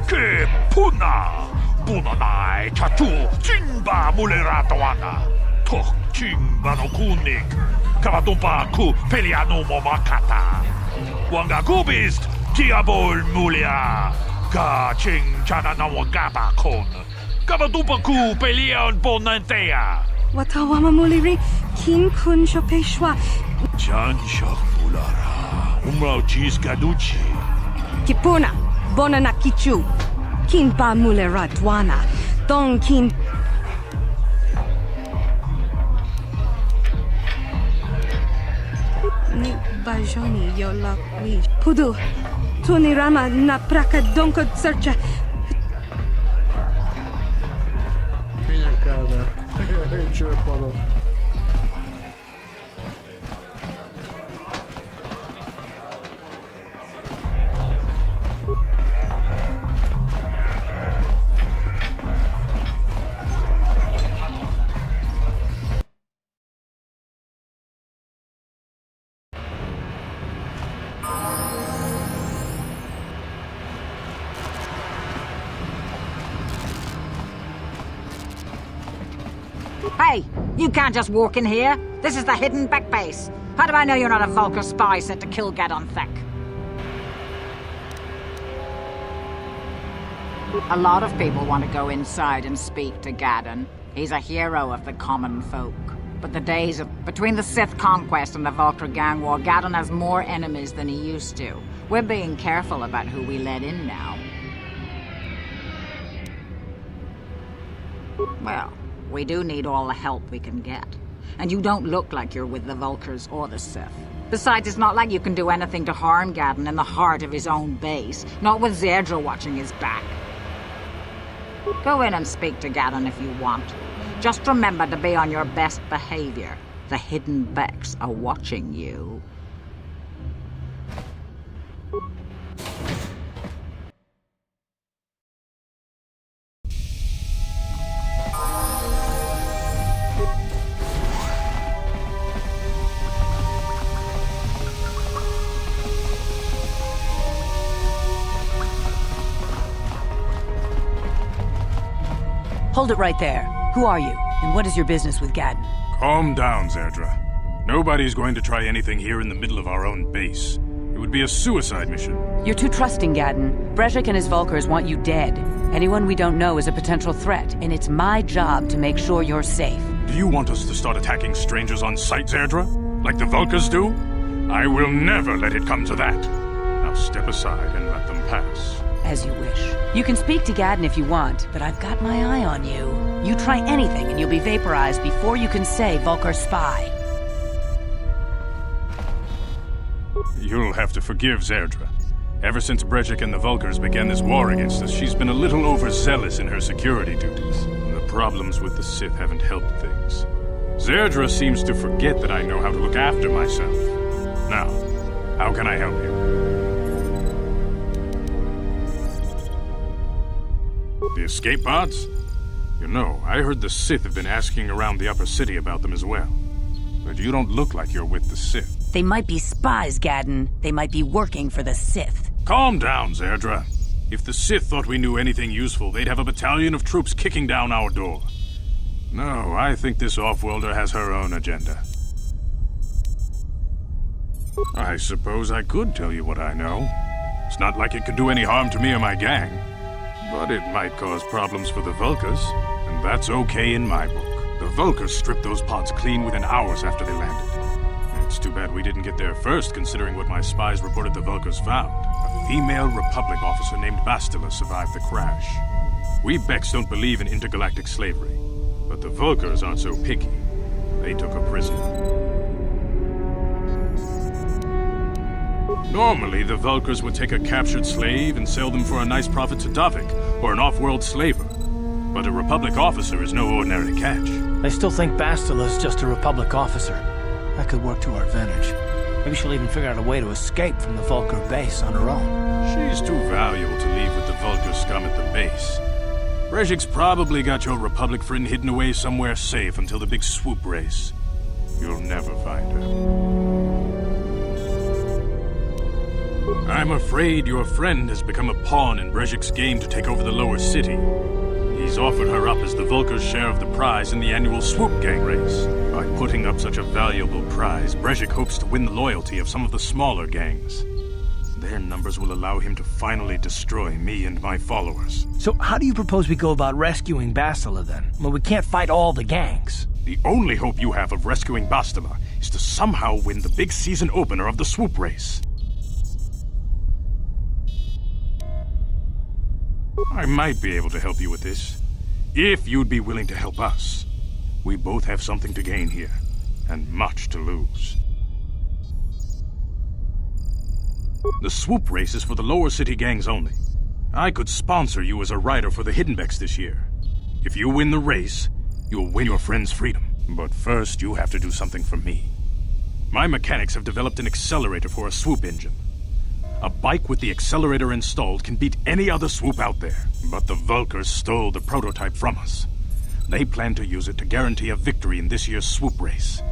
Che puna! Bunanai chatu chimba muleratoana. Tok chimba no kunik. Kavatumpa ku peliano momakata. Wanga kubist kiabol mulia. Ka ching chana na wangaba kon. Kavatumpa ku pelion bonantea. Watawama muliri. Kin kun shopeshwa. Chan shak mulara. Umrao chis gaduchi. Kipuna. Bona na kichu. Kin ba mule ratwana. Dong kin. Ni bajoni yo la wi. Pudu. Tuni rama na praka donko searcha. Меня када. Чё я падал? Hey, you can't just walk in here. This is the hidden back base. How do I know you're not a Vulcar spy sent to kill Gadon Thek? A lot of people want to go inside and speak to Gadon. He's a hero of the common folk. But the days of between the Sith conquest and the Vulcar gang war, Gadon has more enemies than he used to. We're being careful about who we let in now. Well, we do need all the help we can get. And you don't look like you're with the Vulcars or the Sith. Besides, it's not like you can do anything to harm Gadon in the heart of his own base, not with Zedra watching his back. Go in and speak to Gadon if you want. Just remember to be on your best behavior. The hidden Becks are watching you. Hold it right there. Who are you, and what is your business with Gadon? Calm down, Zerdra. Nobody's going to try anything here in the middle of our own base. It would be a suicide mission. You're too trusting, Gadon. Brezhik and his Vulcars want you dead. Anyone we don't know is a potential threat, and it's my job to make sure you're safe. Do you want us to start attacking strangers on sight, Zerdra? Like the Vulcars do? I will never let it come to that. Now step aside and let them pass. As you wish. You can speak to Gadon if you want, but I've got my eye on you. You try anything and you'll be vaporized before you can say Vulcar spy. You'll have to forgive Zerdra. Ever since Brejik and the Vulcars began this war against us, she's been a little overzealous in her security duties. The problems with the Sith haven't helped things. Zerdra seems to forget that I know how to look after myself. Now, how can I help you? The escape pods? You know, I heard the Sith have been asking around the upper city about them as well. But you don't look like you're with the Sith. They might be spies, Gadden. They might be working for the Sith. Calm down, Zerdra. If the Sith thought we knew anything useful, they'd have a battalion of troops kicking down our door. No, I think this off-worlder has her own agenda. I suppose I could tell you what I know. It's not like it could do any harm to me or my gang. But it might cause problems for the Vulcars, and that's okay in my book. The Vulcars stripped those pods clean within hours after they landed. It's too bad we didn't get there first, considering what my spies reported the Vulcars found. A female Republic officer named Bastila survived the crash. We Becks don't believe in intergalactic slavery, but the Vulcars aren't so picky. They took her prisoner. Normally, the Vulcars would take a captured slave and sell them for a nice profit to Davik, or an off-world slaver. But a Republic officer is no ordinary catch. I still think Bastila's just a Republic officer. That could work to our advantage. Maybe she'll even figure out a way to escape from the Vulcar base on her own. She's too valuable to leave with the Vulcar scum at the base. Brejik's probably got your Republic friend hidden away somewhere safe until the big swoop race. You'll never find her. I'm afraid your friend has become a pawn in Brejik's game to take over the lower city. He's offered her up as the Vulcar's share of the prize in the annual swoop gang race. By putting up such a valuable prize, Brejik hopes to win the loyalty of some of the smaller gangs. Their numbers will allow him to finally destroy me and my followers. So how do you propose we go about rescuing Bastila then? Well, we can't fight all the gangs. The only hope you have of rescuing Bastila is to somehow win the big season opener of the swoop race. I might be able to help you with this, if you'd be willing to help us. We both have something to gain here, and much to lose. The swoop race is for the lower city gangs only. I could sponsor you as a rider for the Hiddenbecks this year. If you win the race, you'll win your friend's freedom. But first, you have to do something for me. My mechanics have developed an accelerator for a swoop engine. A bike with the accelerator installed can beat any other swoop out there. But the Vulcars stole the prototype from us. They plan to use it to guarantee a victory in this year's swoop race.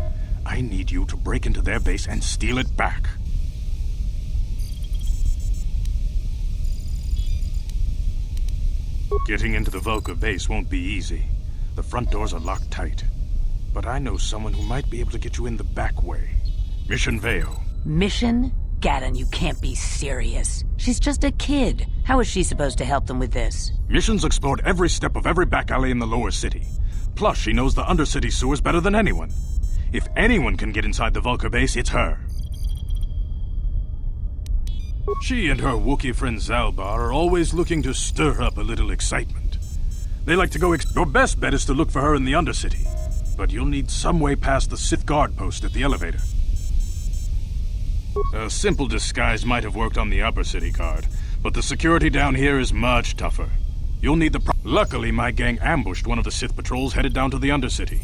I need you to break into their base and steal it back. Getting into the Vulcar base won't be easy. The front doors are locked tight. But I know someone who might be able to get you in the back way. Mission Veo. Mission? Gadden, you can't be serious. She's just a kid. How is she supposed to help them with this? Mission's explored every step of every back alley in the lower city. Plus, she knows the undercity sewers better than anyone. If anyone can get inside the Vulcar base, it's her. She and her Wookiee friend Zalbar are always looking to stir up a little excitement. They like to go Your best bet is to look for her in the undercity. But you'll need some way past the Sith guard post at the elevator. A simple disguise might have worked on the upper city guard, but the security down here is much tougher. You'll need the Luckily, my gang ambushed one of the Sith patrols headed down to the undercity.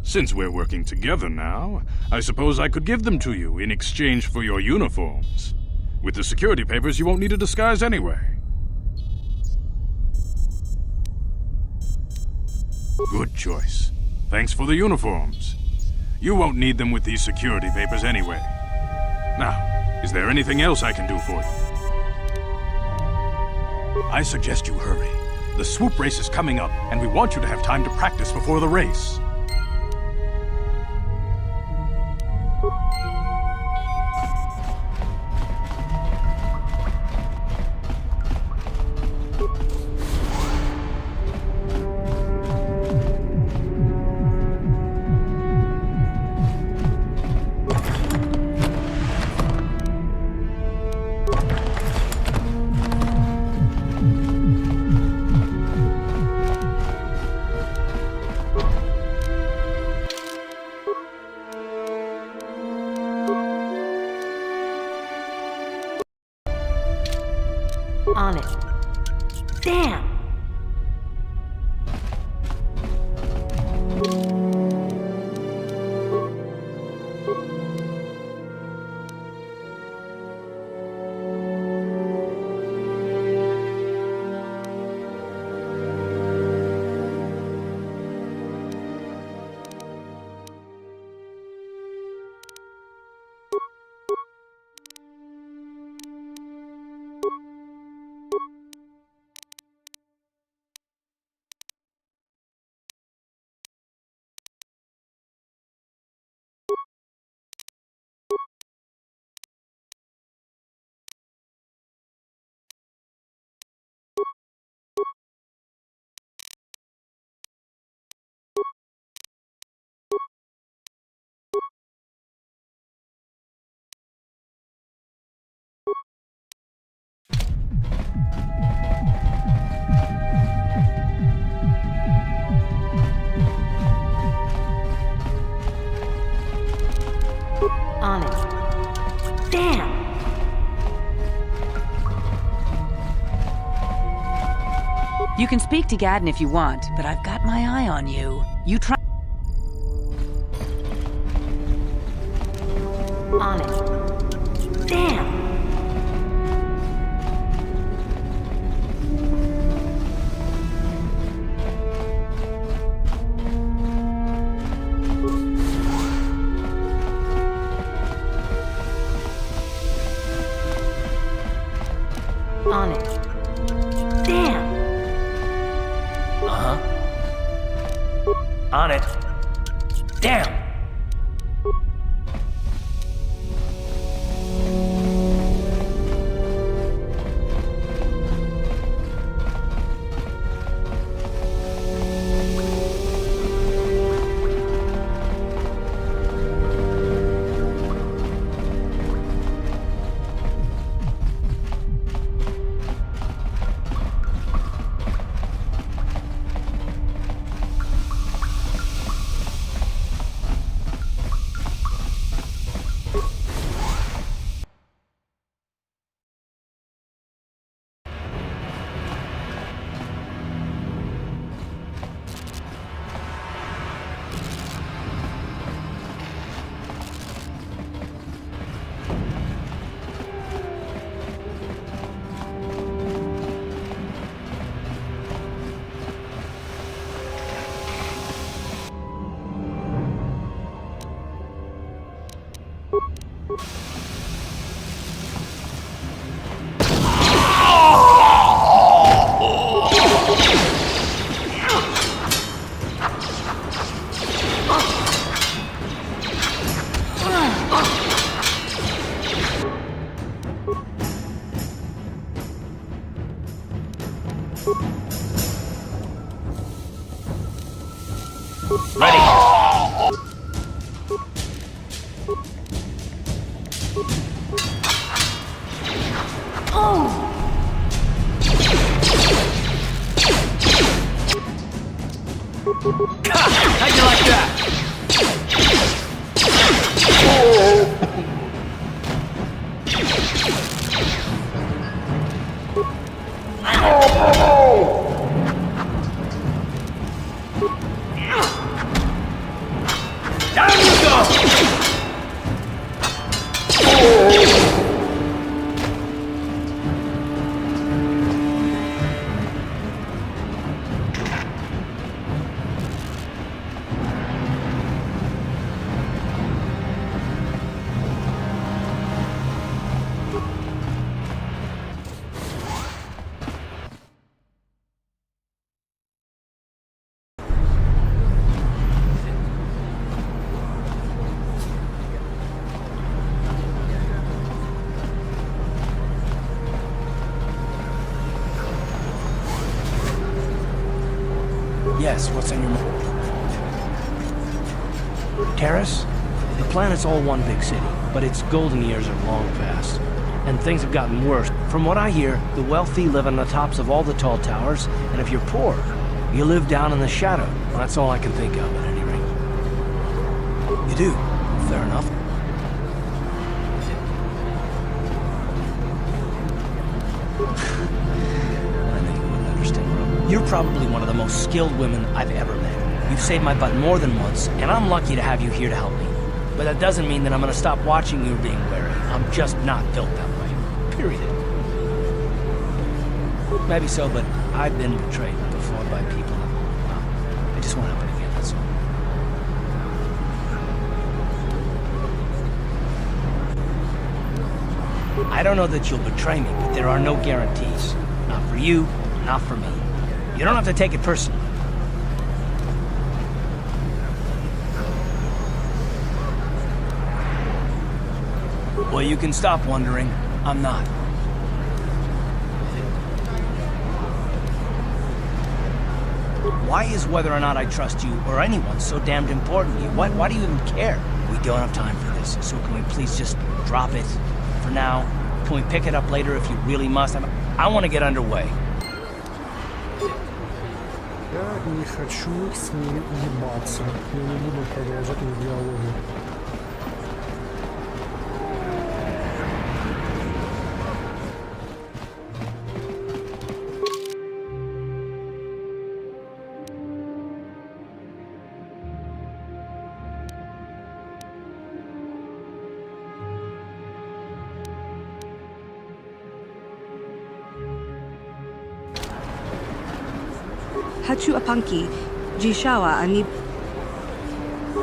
Since we're working together now, I suppose I could give them to you in exchange for your uniforms. With the security papers, you won't need a disguise anyway. Good choice. Thanks for the uniforms. You won't need them with these security papers anyway. Now, is there anything else I can do for you? I suggest you hurry. The swoop race is coming up, and we want you to have time to practice before the race. On it. Damn! On it. Damn! You can speak to Gadden if you want, but I've got my eye on you. You try. On it. Damn! On it. Damn! Uh-huh. On it. Damn! Ready. How'd you like that? Down you go! Yes, what's on your mind? Terrace? The planet's all one big city, but its golden years are long past. And things have gotten worse. From what I hear, the wealthy live on the tops of all the tall towers, and if you're poor, you live down in the shadow. Well, that's all I can think of, at any rate. You do? Fair enough. You're probably one of the most skilled women I've ever met. You've saved my butt more than once, and I'm lucky to have you here to help me. But that doesn't mean that I'm gonna stop watching you being wary. I'm just not built that way. Period. Maybe so, but I've been betrayed before by people. I just won't happen again, that's all. I don't know that you'll betray me, but there are no guarantees. Not for you, not for me. You don't have to take it personally. Well, you can stop wondering. I'm not. Why is whether or not I trust you or anyone so damned important to you? Why do you even care? We don't have time for this, so can we please just drop it for now? Can we pick it up later if you really must? I want to get underway. Я не хочу с ним ебаться. Я не буду продолжать их диалоги. Hachu apanki, jishawa ani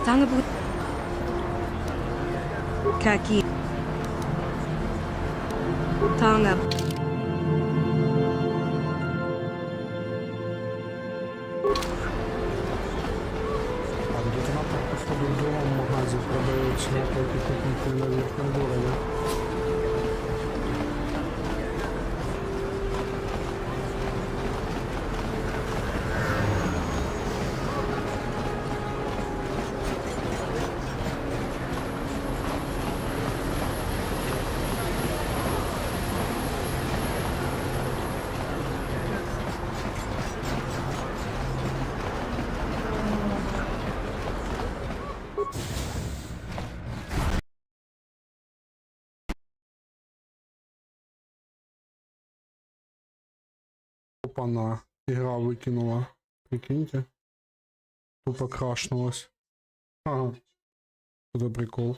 tangabu kaki tanga Где-то на походу в другом магазе продается напойки какие-то на верхнем городе. Опа-на, игра выкинула. Прикиньте. Тупо крашнулась. Ага. Это прикол.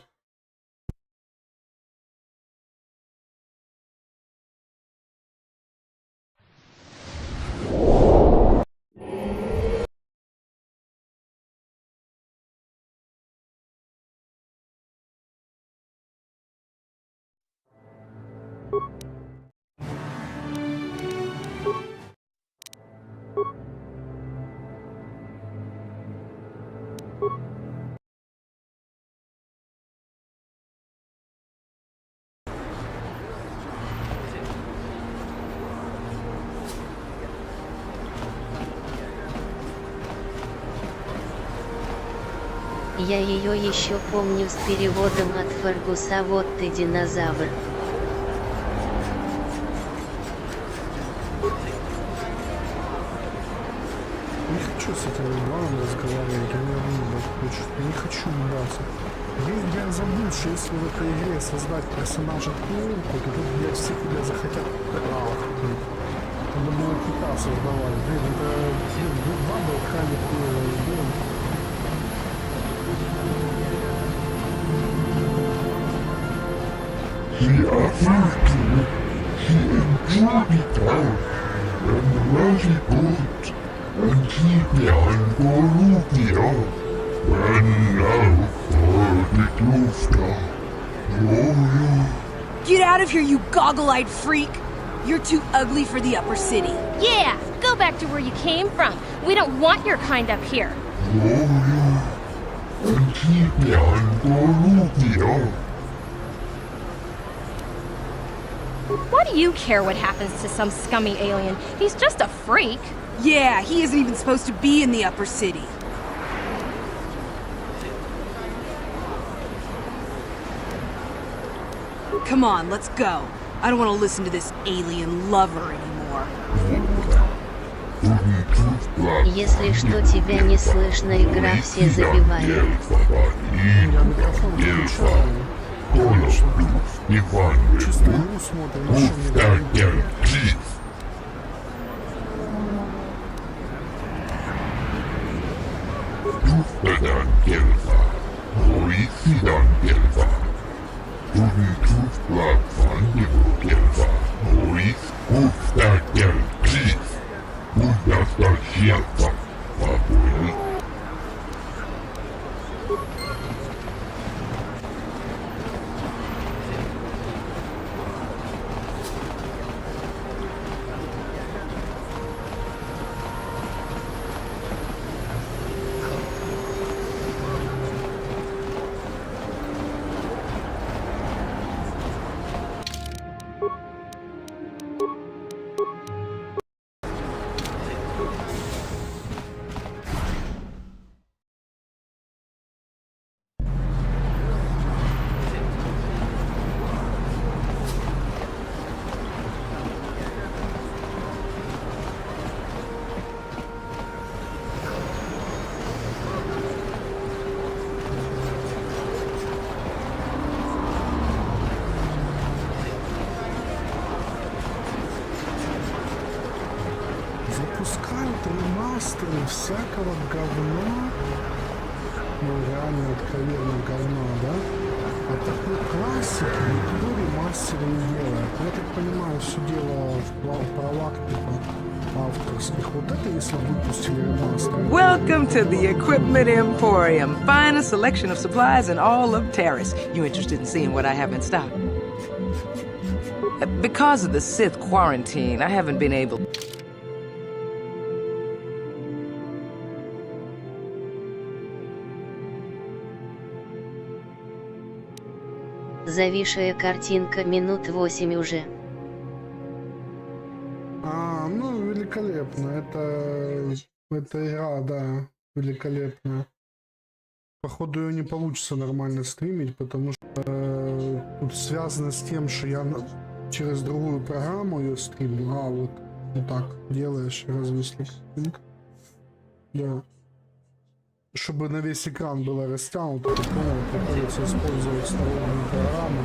Я ее еще помню с переводом от Фергуса «Вот ты динозавр». Не хочу с этим ребенком разговаривать, у меня выбор хочет. Не хочу ебаться. Я забыл, что если в этой игре создать персонажа клоунку, то тут, блядь, все тебя захотят трахнуть. Надо было кита создавать. Блин, это баба ходит, блин. He affected me. He enjoyed it all. And really good. And he behind Bolivia. When now for the Klufta. Get out of here, you goggle-eyed freak! You're too ugly for the upper city. Yeah, go back to where you came from. We don't want your kind up here. And he behind Bolivia. Why do you care what happens to some scummy alien? He's just a freak. Yeah, he isn't even supposed to be in the upper city. Come on, let's go. I don't want to listen to this alien lover anymore. Если что, тебя не слышно, игра все забивает. Предназначена. Предназначена. Запускают ремастеры всякого говна. Ну, реально откровенно говна, да? А такой классики никто ремастеры не делает. Я так понимаю, все дело в правах авторских. Вот это если выпустили ремастер. Welcome to the Equipment Emporium. Finest selection of supplies in all of Terrace. You interested in seeing what I have in stock? Because of the Sith quarantine, I haven't been able... Зависшая картинка минут 8 уже. Ну, великолепно. Это игра, да, великолепная. Походу ее не получится нормально стримить, потому что тут связано с тем, что я через другую программу ее стримлю. Вот так делаешь, развесли картинку. Да. Чтобы на весь экран было растянуто, приходится использовать стороннюю программу,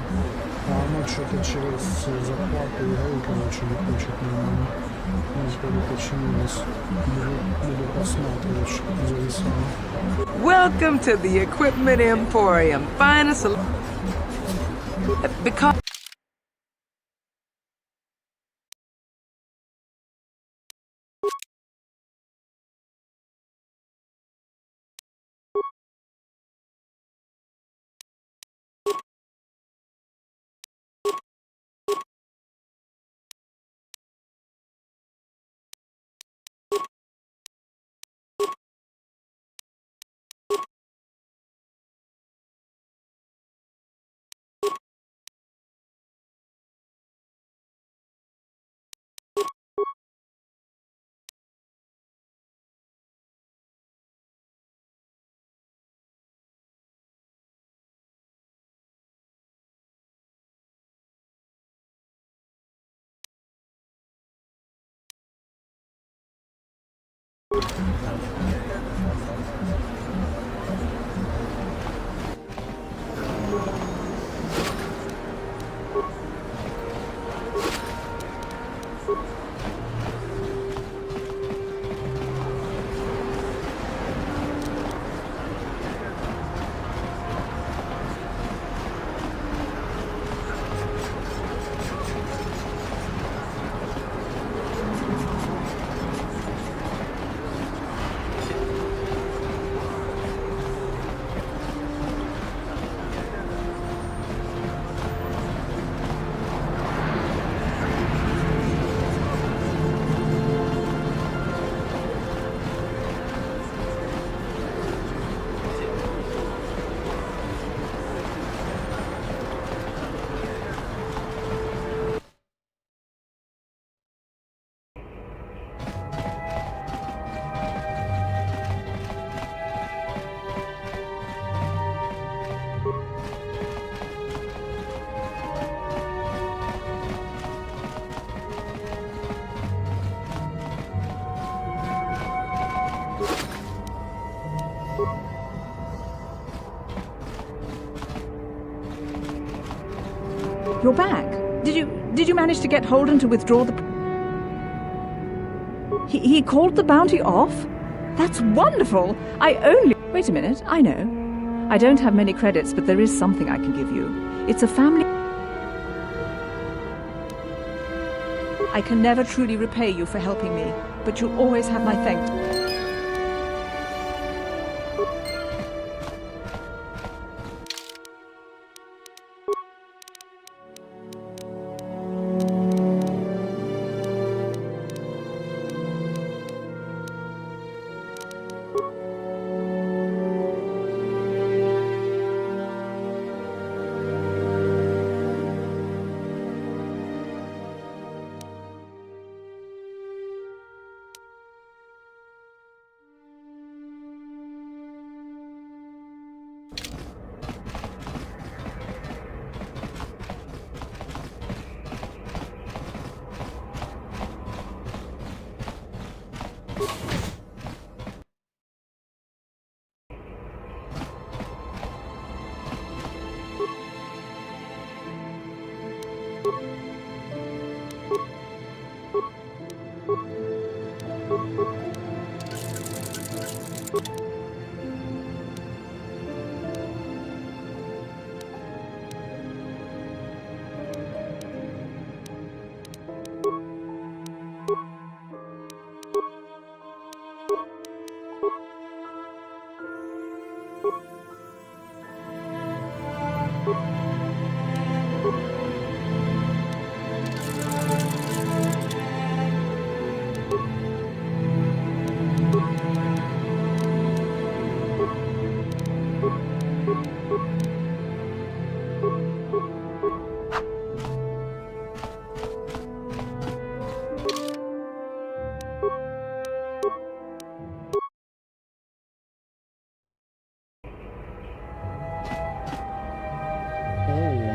а оно что-то через зарплату игры, короче, не хочет нормально. Починилось. Буду посматривать, что зависало. Welcome to the Equipment Emporium. Finest... Because... You're back. Did you manage to get Holden to withdraw the... He called the bounty off? That's wonderful! I only... Wait a minute, I know. I don't have many credits, but there is something I can give you. It's a family... I can never truly repay you for helping me, but you'll always have my thanks.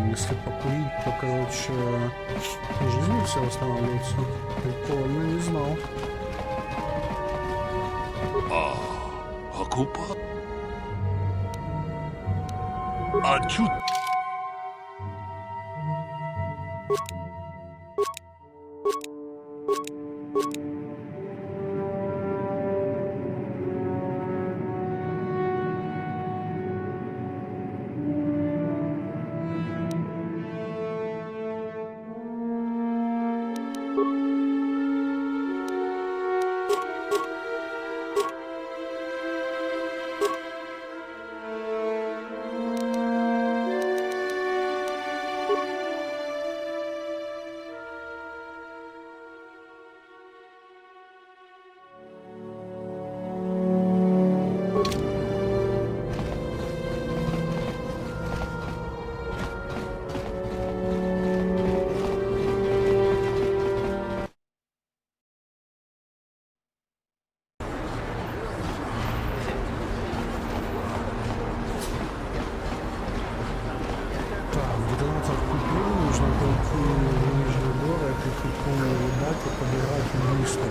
Если покурить, то, короче, жизнь все восстанавливается. Прикольно, не знал. Окупа? А чуть...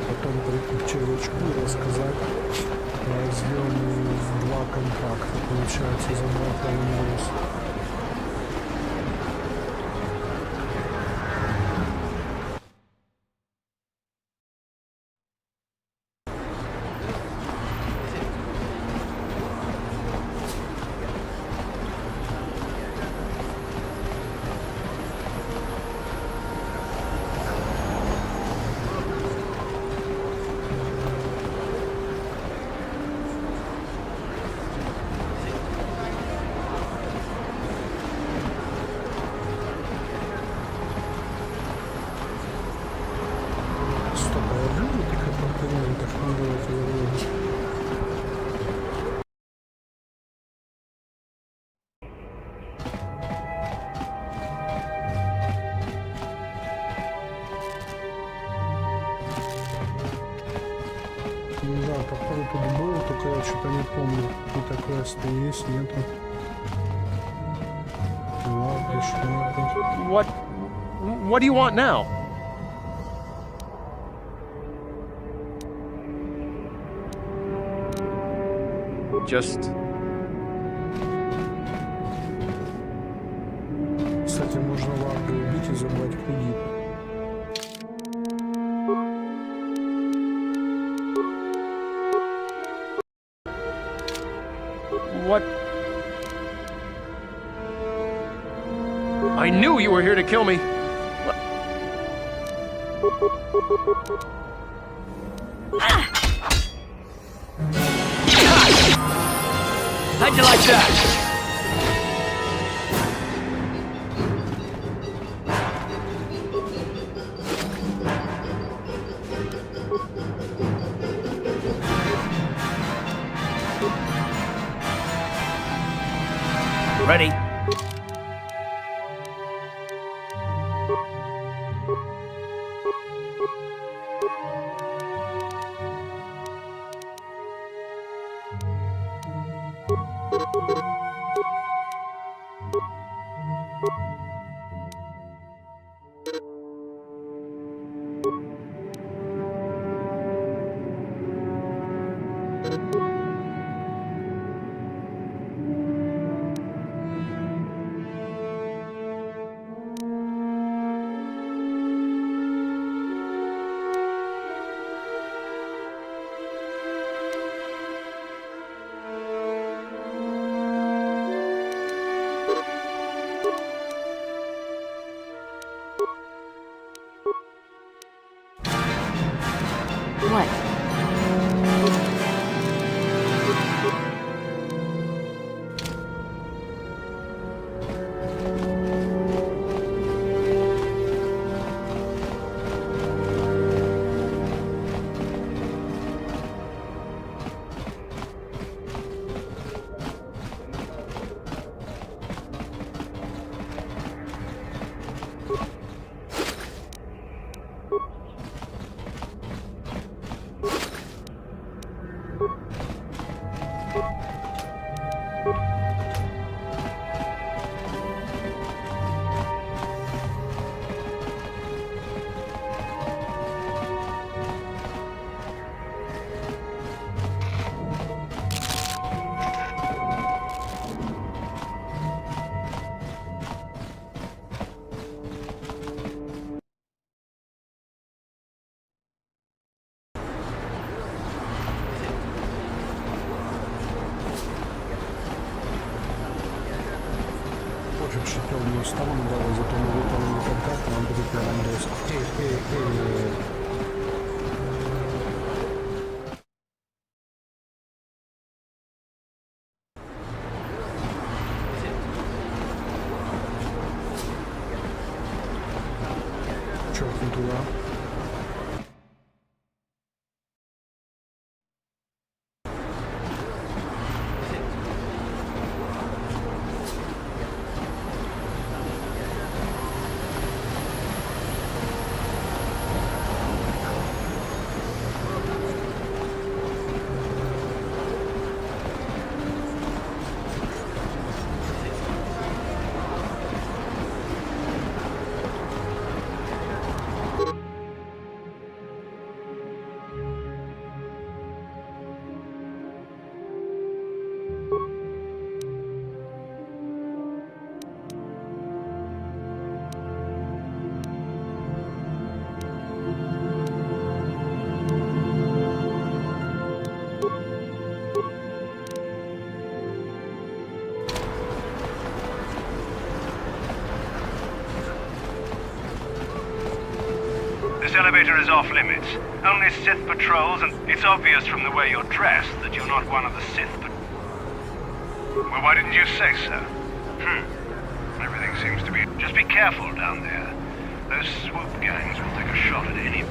Потом прийти червячку и рассказать сделанные два контракта, получается, за 2 полумесяца. Да, походу тут было, только я что-то не помню, какие-то квесты есть, нету. Ладно, что это? What do you want now? Just... Кстати, можно варду убить и забрать кредит. What? I knew you were here to kill me. How'd you like that? Ready? What? Przypełnił stałą drogę, za to mówię to nie kontakty, mam tylko kalendarz. Czerwontura. This elevator is off limits. Only Sith patrols, and it's obvious from the way you're dressed that you're not one of the Sith. Well, why didn't you say so? Everything seems to be... Just be careful down there. Those swoop gangs will take a shot at any...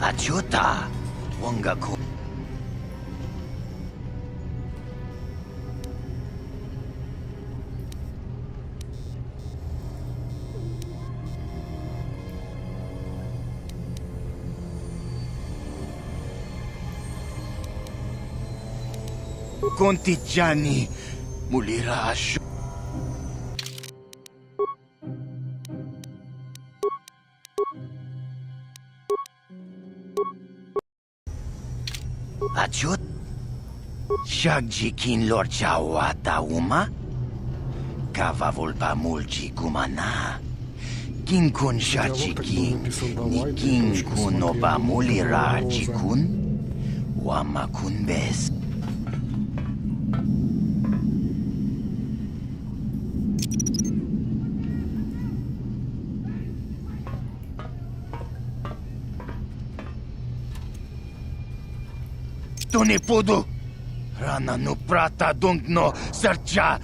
Achuta. Wangaku. Contigiani. Mulira ashu. Achut? Shagjikin lorchawata uma? Kavavulpa mulchi kumana. Kinkun shachikin, nikin kunoba mulira jikun, wamakun bes. To ne pudu! Rana no prata dungno sercha!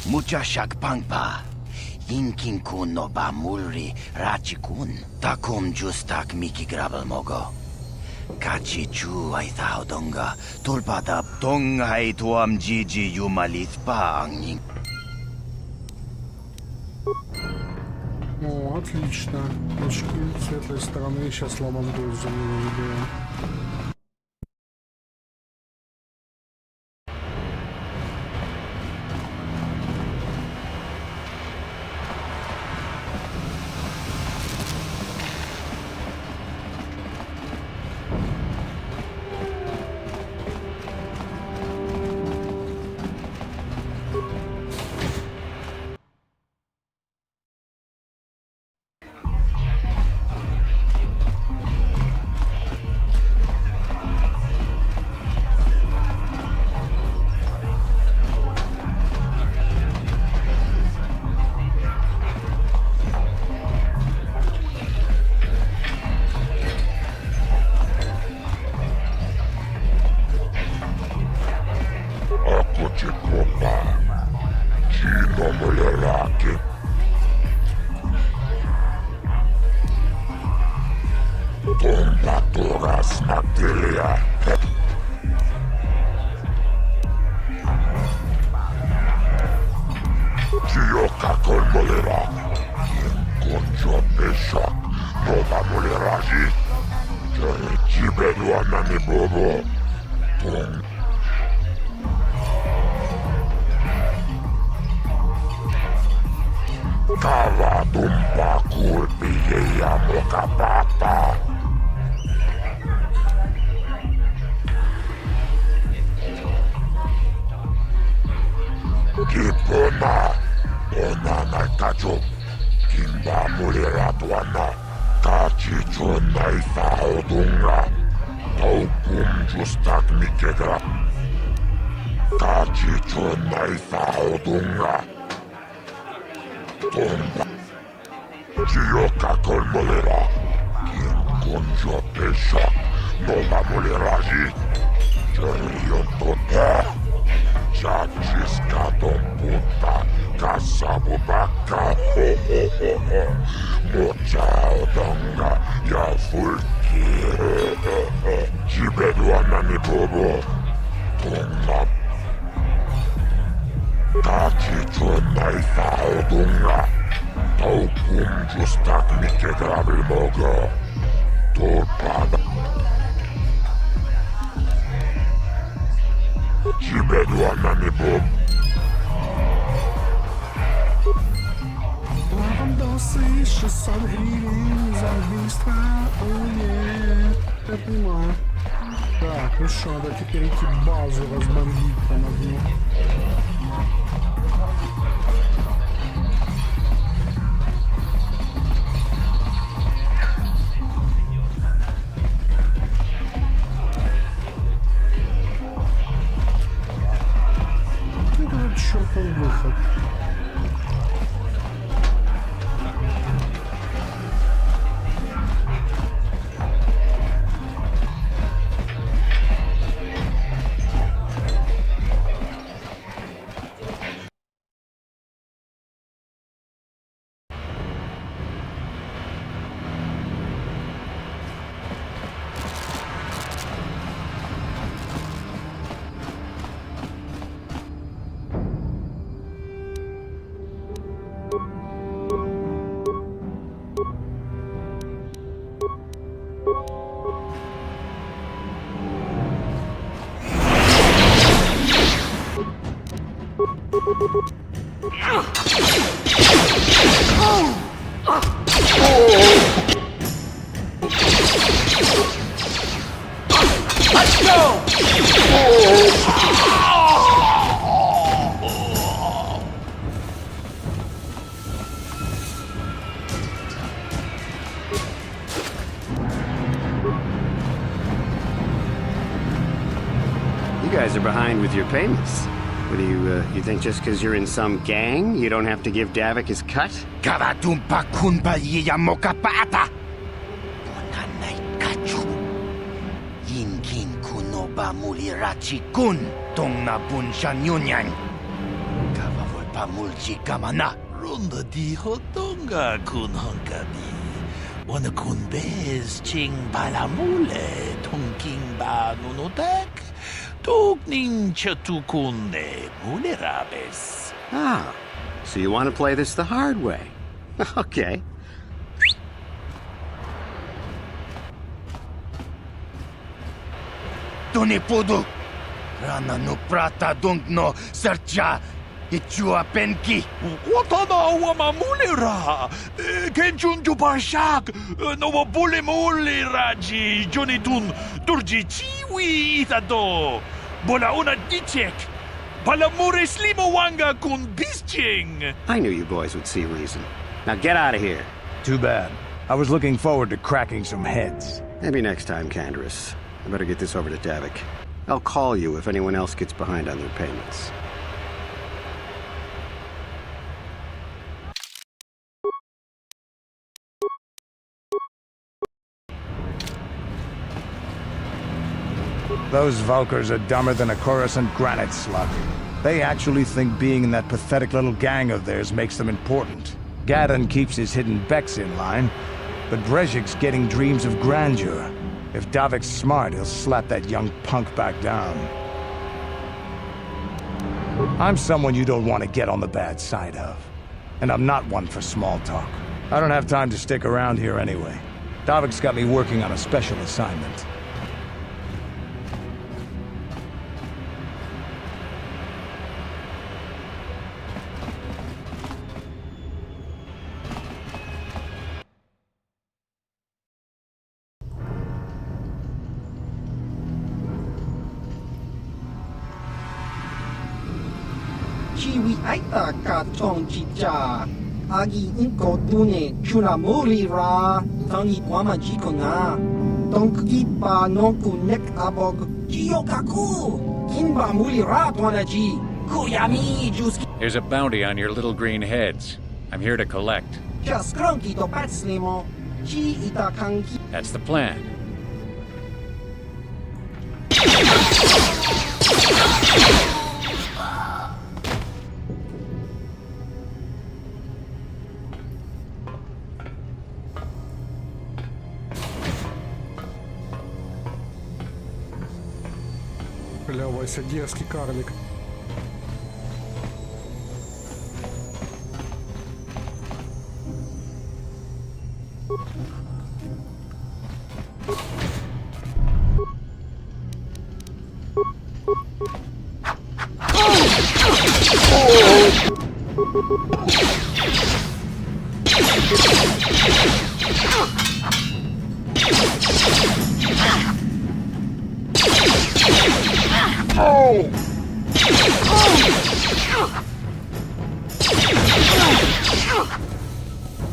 Mucha shakpangpa. Yinkin kun no ba mulri rachikun. Takum justak miki grabel mogo. Kachi chu ay thao donga. Tulpada donga ay tuam jiji yumalit pa ang. О, отлично. Очки светлой стороны. Сейчас ламандуй за него выберем. Лавандосы 600 гривен за убийство. Я понимаю. Так, ну что, надо теперь идти базу разбомбить там одну. Это чертов выход. Let's go! You guys are behind with your payments. What do you think just because you're in some gang, you don't have to give Davik his cut? Kavatumpa kunpa yiyamokapaata. Bonanay kachu. Yinkin kunoba mulirachi kun. Tongna bunshan yunyan. Kavavol pamulchi kamana. Ronda dijo tonga kun honkabi. Wana kun bez ching balamule. Tongking ba nunotak. Togning chatukune mulerabes. Ah, so you want to play this the hard way. Okay. Tunipudu. Rana no prata dungno sercha. Ichua penki. Watana wamamulera. Kenchun jupashak. Nova bulimuli raji. Jonitun durji chiwi itado. Bola una dichek. Palamure slimo wanga kun bisching. I knew you boys would see reason. Now get out of here. Too bad. I was looking forward to cracking some heads. Maybe next time, Canderous. I better get this over to Davik. I'll call you if anyone else gets behind on their payments. Those Vulkars are dumber than a Coruscant granite slug. They actually think being in that pathetic little gang of theirs makes them important. Gadon keeps his hidden Becks in line, but Brezhik's getting dreams of grandeur. If Davik's smart, he'll slap that young punk back down. I'm someone you don't want to get on the bad side of. And I'm not one for small talk. I don't have time to stick around here anyway. Davik's got me working on a special assignment. Chiwi aita ka tong chicha. Agi inko tune chuna muri ra. Tangi kwama jiko na. Tonki pa nonku nek abog. Jiyokaku. Kinba muri ra twanaji. Kuyami juski. There's a bounty on your little green heads. I'm here to collect. Just cronky to patslimo. Chi ita kanki. That's the plan. Бля, Вася, дерзкий карлик.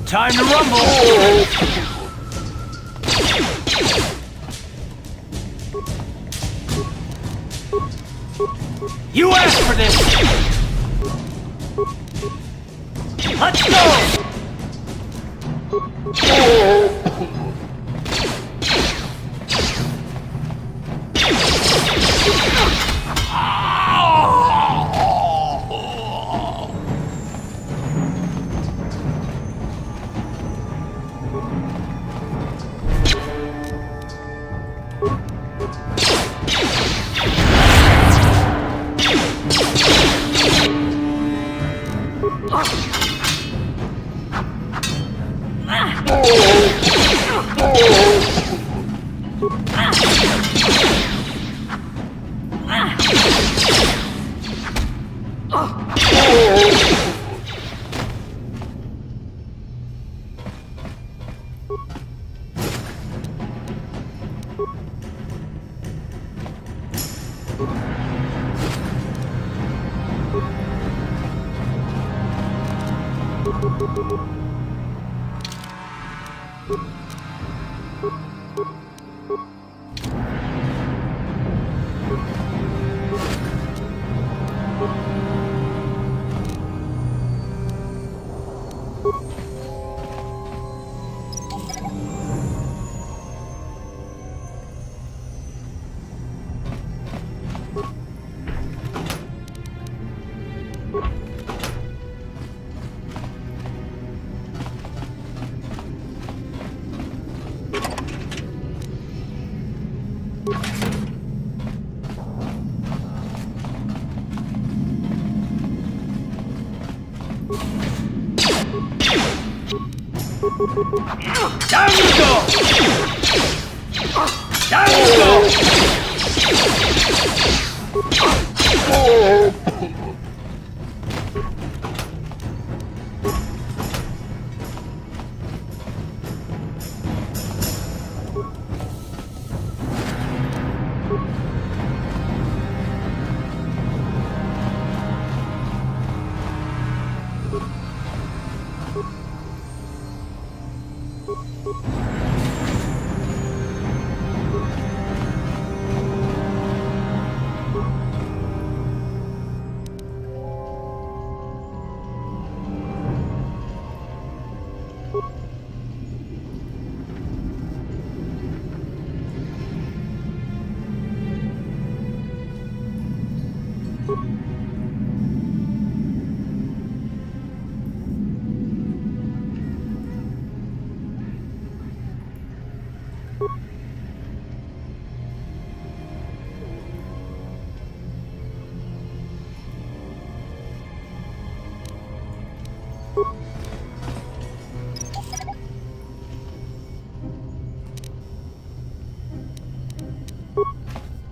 Time to rumble! You asked for this! Let's go!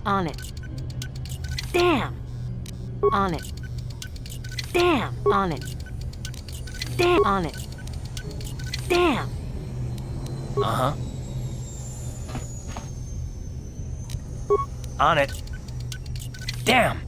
On it. Damn! On it. Damn! On it. Damn! On it. Damn! Uh-huh. On it. Damn!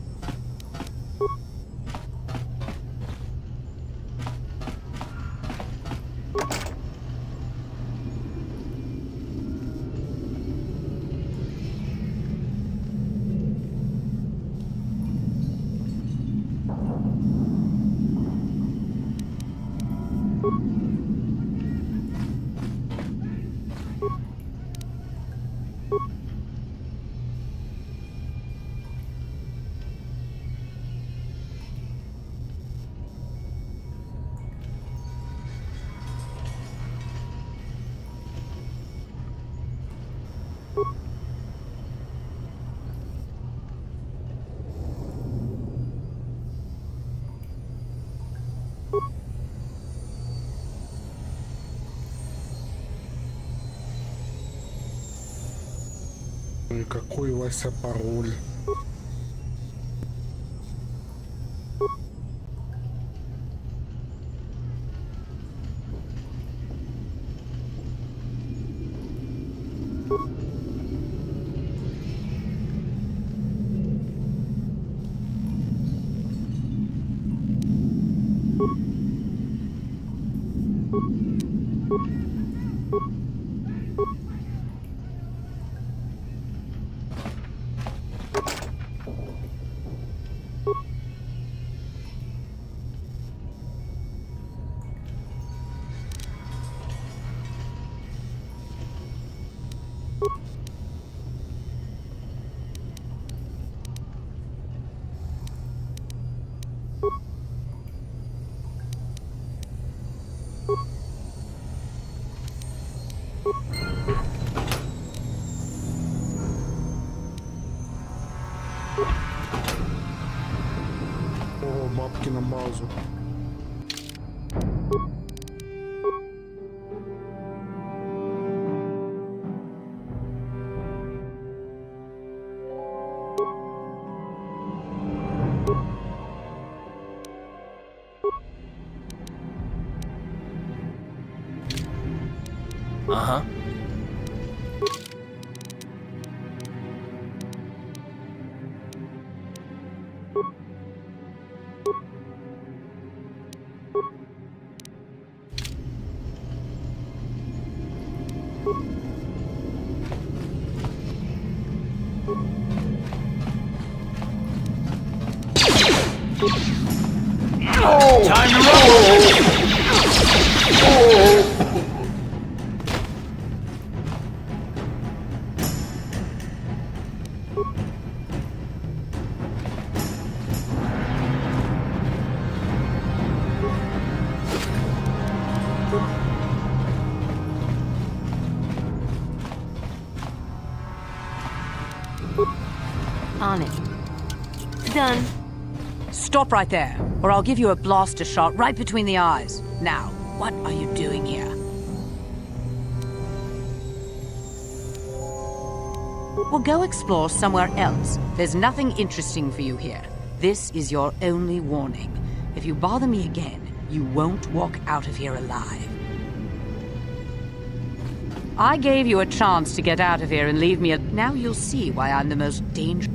И какой, Вася, пароль? О, бабки на базу. Uh-huh. Time to roll! On it. Done. Stop right there, or I'll give you a blaster shot right between the eyes. Now, what are you doing here? Well, go explore somewhere else. There's nothing interesting for you here. This is your only warning. If you bother me again, you won't walk out of here alive. I gave you a chance to get out of here and leave me now you'll see why I'm the most dangerous.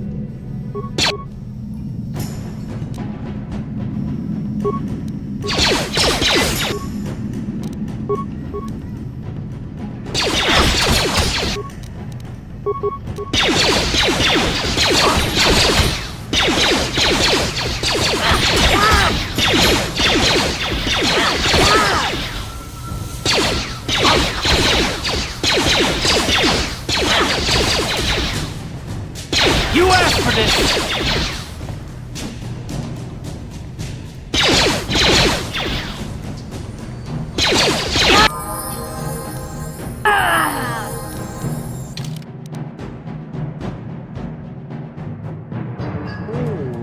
You asked for this!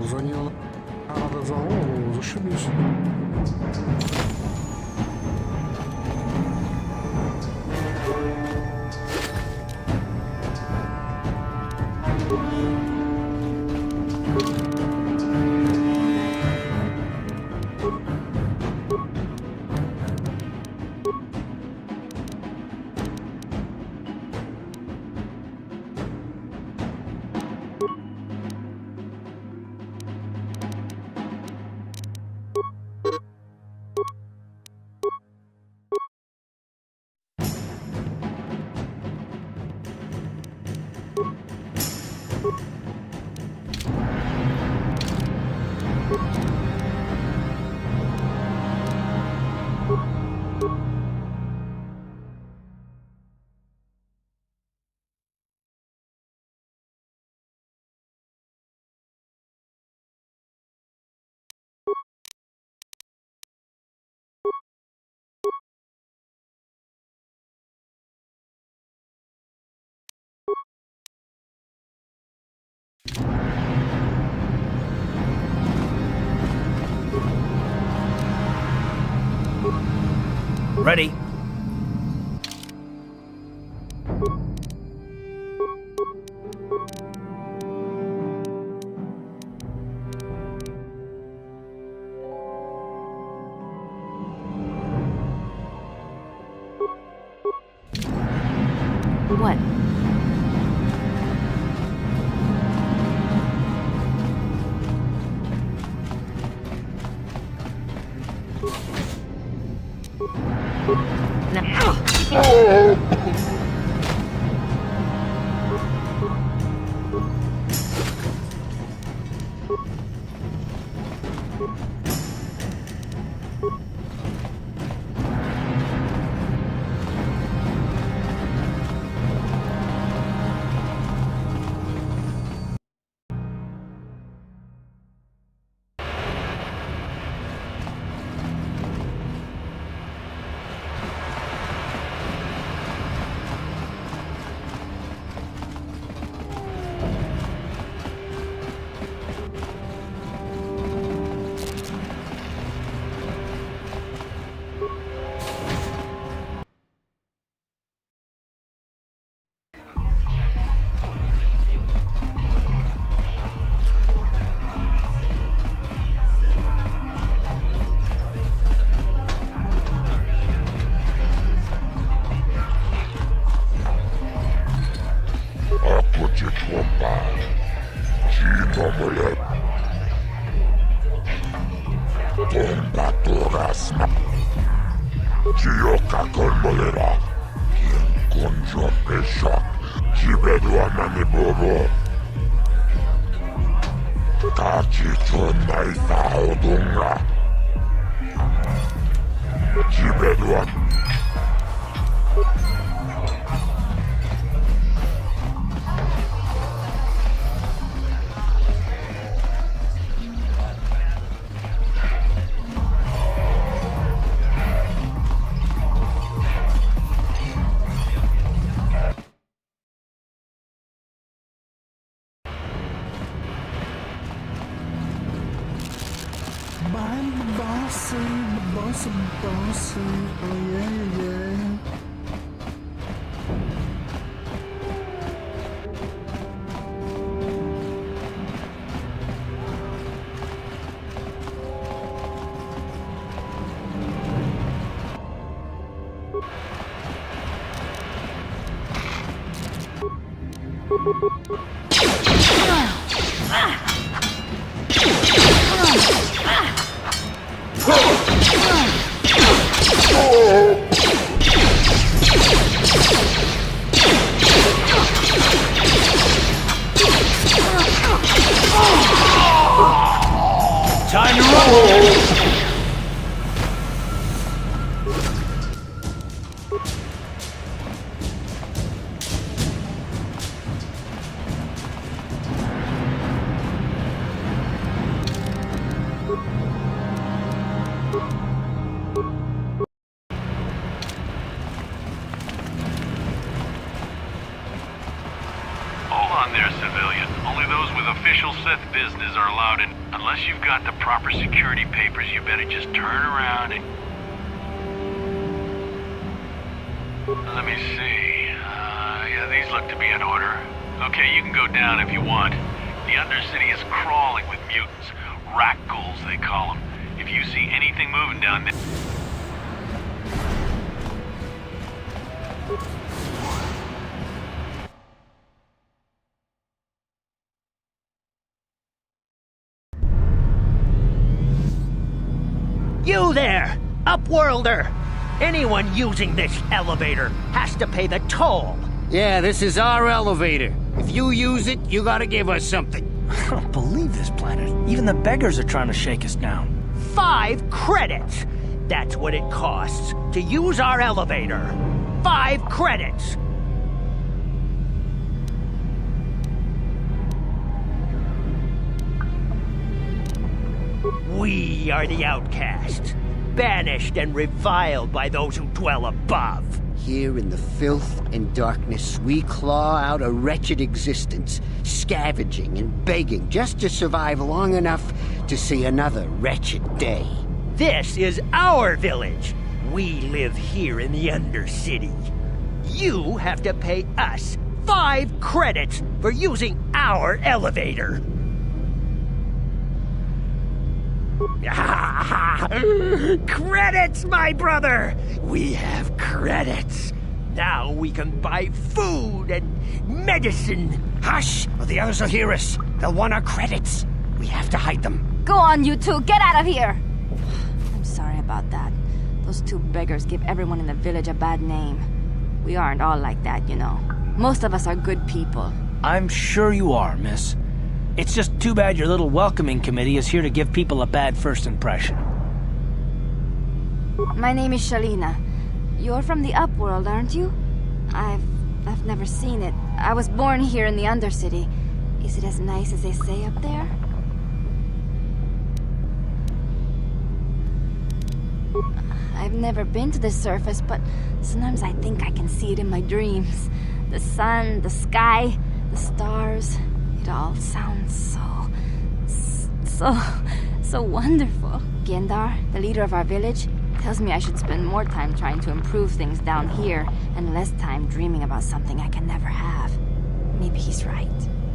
За нее надо за голову, зашибись. Ready. What? Тебе два. Bossy, oh yeah. Time to roll! Hold on there, civilian. Only those with official Sith business are allowed in. Unless you've got the proper security papers, you better just turn around and... Let me see. Yeah, these look to be in order. Okay, you can go down if you want. The Undercity is crawling with mutants. Rat ghouls, they call them. If you see anything moving down there... You there, Upworlder! Anyone using this elevator has to pay the toll. Yeah, this is our elevator. If you use it, you gotta give us something. I don't believe this planet. Even the beggars are trying to shake us down. 5 credits! That's what it costs to use our elevator. 5 credits! We are the outcasts, banished and reviled by those who dwell above. Here in the filth and darkness, we claw out a wretched existence, scavenging and begging just to survive long enough to see another wretched day. This is our village. We live here in the Undercity. You have to pay us 5 credits for using our elevator. Credits, my brother! We have credits. Now we can buy food and medicine. Hush, or the others will hear us. They'll want our credits. We have to hide them. Go on, you two, get out of here! I'm sorry about that. Those 2 beggars give everyone in the village a bad name. We aren't all like that, you know. Most of us are good people. I'm sure you are, miss. It's just too bad your little welcoming committee is here to give people a bad first impression. My name is Shalina. You're from the Upworld, aren't you? I've never seen it. I was born here in the Undercity. Is it as nice as they say up there? I've never been to the surface, but sometimes I think I can see it in my dreams. The sun, the sky, the stars. It all sounds so wonderful. Gendar, the leader of our village, tells me I should spend more time trying to improve things down here and less time dreaming about something I can never have. Maybe he's right.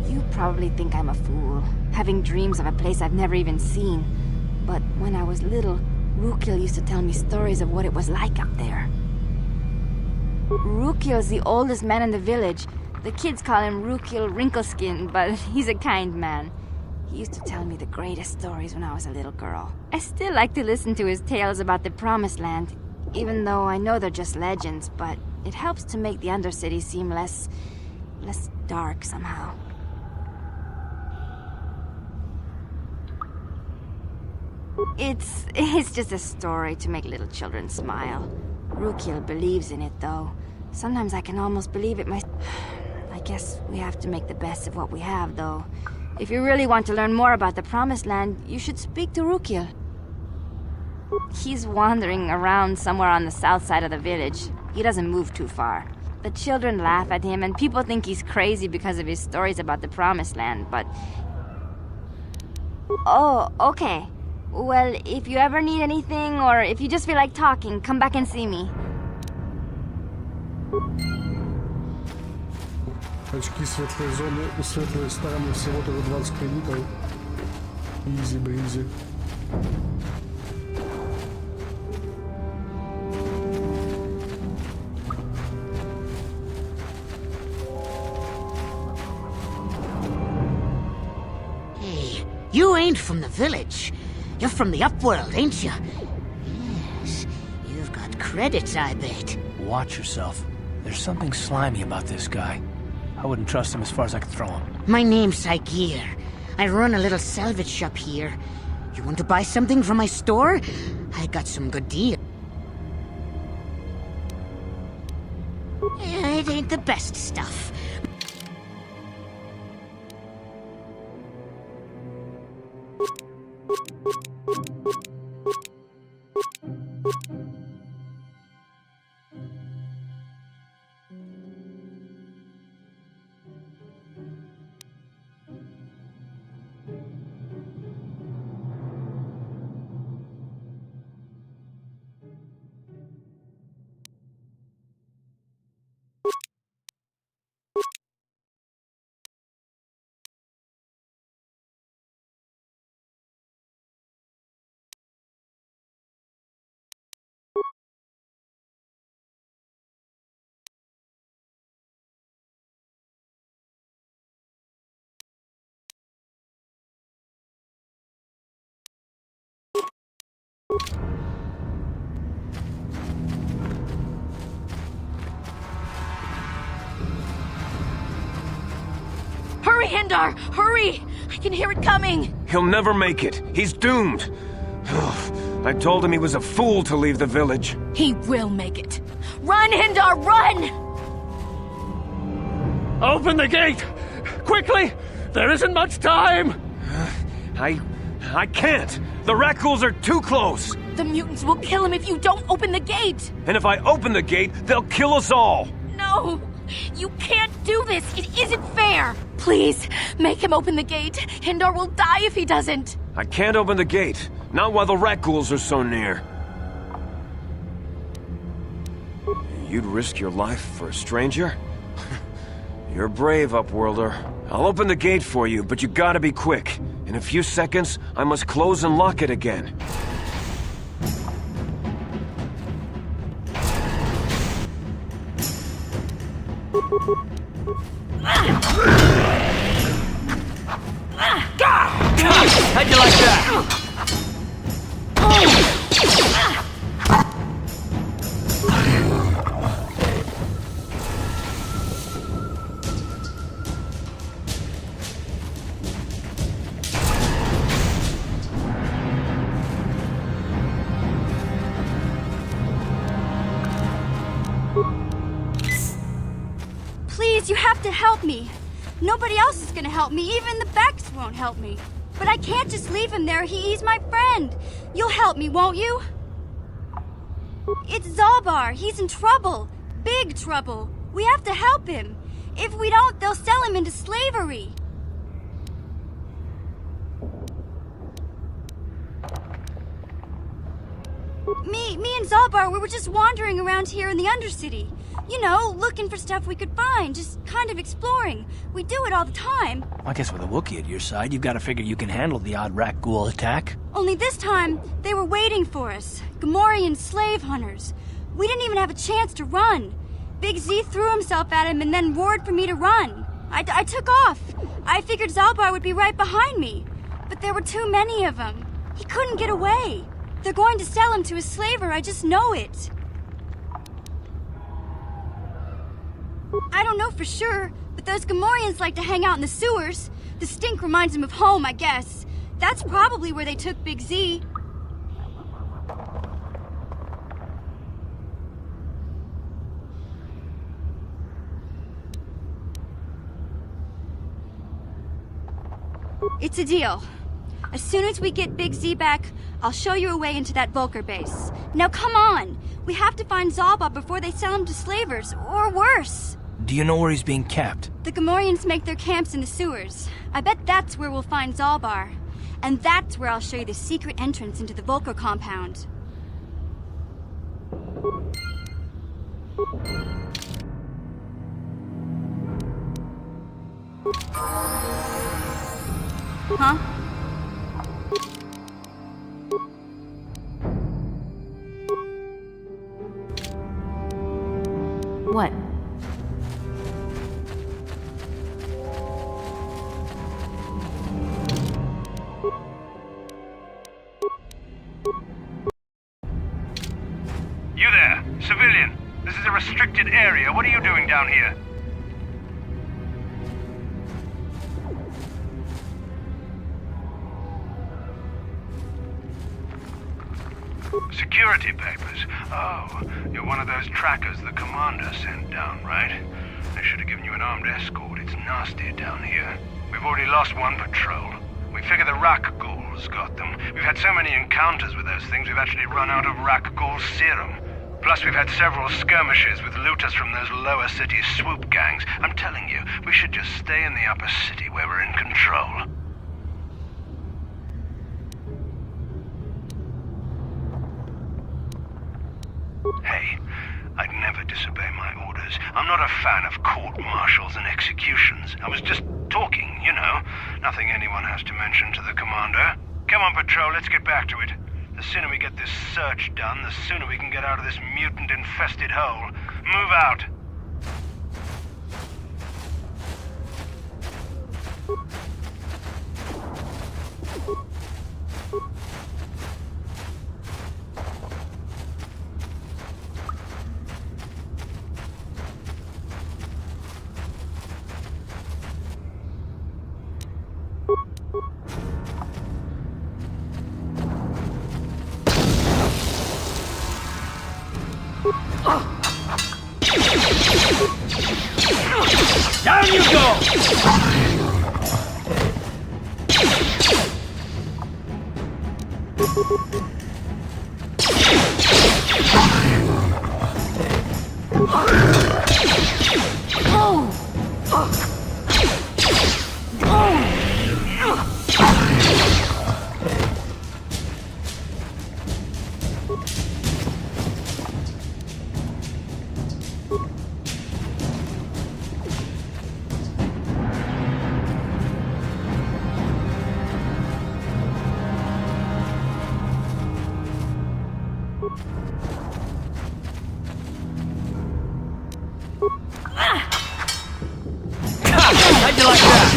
You probably think I'm a fool, having dreams of a place I've never even seen. But when I was little, Rukil used to tell me stories of what it was like up there. Rukil's the oldest man in the village. The kids call him Rukil Wrinkleskin, but he's a kind man. He used to tell me the greatest stories when I was a little girl. I still like to listen to his tales about the Promised Land, even though I know they're just legends, but it helps to make the Undercity seem less dark somehow. It's just a story to make little children smile. Rukiel believes in it, though. Sometimes I can almost believe it myself. I guess we have to make the best of what we have, though. If you really want to learn more about the Promised Land, you should speak to Rukiel. He's wandering around somewhere on the south side of the village. He doesn't move too far. The children laugh at him, and people think he's crazy because of his stories about the Promised Land, but... Oh, okay. Well, if you ever need anything, or if you just feel like talking, come back and see me. Очки светлой зоны, у светлой стороны всего-то 20 кредитов. Изи-бризи. Hey, you ain't from the village. You're from the upworld, ain't you? Yes, you've got credits, I bet. Watch yourself. There's something slimy about this guy. I wouldn't trust him as far as I could throw him. My name's Saigir. I run a little salvage shop here. You want to buy something from my store? I got some good deal. It ain't the best stuff. Hurry, Hindar! Hurry! I can hear it coming! He'll never make it. He's doomed. I told him he was a fool to leave the village. He will make it. Run, Hindar, run! Open the gate! Quickly! There isn't much time! I can't! The Rakghouls are too close! The mutants will kill him if you don't open the gate! And if I open the gate, they'll kill us all! No! You can't do this! It isn't fair! Please, make him open the gate. Hindar will die if he doesn't. I can't open the gate. Not while the Rakghouls are so near. You'd risk your life for a stranger? You're brave, Upworlder. I'll open the gate for you, but you gotta be quick. In a few seconds, I must close and lock it again. How'd you like that? Please, you have to help me. Nobody else is gonna help me. Even the Becks won't help me. But I can't just leave him there. He's my friend. You'll help me, won't you? It's Zalbar. He's in trouble. Big trouble. We have to help him. If we don't, they'll sell him into slavery. Me and Zalbar, we were just wandering around here in the Undercity. You know, looking for stuff we could find, just kind of exploring. We do it all the time. I guess with a Wookiee at your side, you've got to figure you can handle the odd Rakghoul attack. Only this time, they were waiting for us. Gamorrean slave hunters. We didn't even have a chance to run. Big Z threw himself at him and then roared for me to run. I took off. I figured Zalbar would be right behind me. But there were too many of them. He couldn't get away. They're going to sell him to a slaver, I just know it. I don't know for sure, but those Gamorreans like to hang out in the sewers. The stink reminds them of home, I guess. That's probably where they took Big Z. It's a deal. As soon as we get Big Z back, I'll show you a way into that Volker base. Now come on! We have to find Zalba before they sell him to slavers, or worse. Do you know where he's being kept? The Gamorreans make their camps in the sewers. I bet that's where we'll find Zalbar. And that's where I'll show you the secret entrance into the Volker compound. Huh? What? You there, civilian. This is a restricted area. What are you doing down here? Security papers. Oh, you're one of those trackers the commander sent down, right? They should have given you an armed escort. It's nasty down here. We've already lost one patrol. We figure the Rak ghouls got them. We've had so many encounters with those things, we've actually run out of Rak ghoul serum. Plus, we've had several skirmishes with looters from those lower city swoop gangs. I'm telling you, we should just stay in the upper city where we're in control. Hey, I'd never disobey my orders. I'm not a fan of court-martials and executions. I was just talking, you know. Nothing anyone has to mention to the commander. Come on, Patrol, let's get back to it. The sooner we get this search done, the sooner we can get out of this mutant-infested hole. Move out. Down you go! How'd you like that?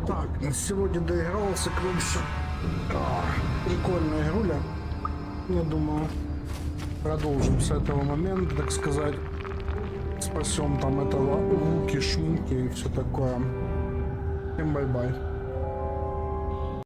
Так, сегодня доигрался, короче. Прикольная игруля. Я думаю, продолжим с этого момента, так сказать. Спасем там этого Луки, Шмуки и все такое. Всем бай-бай.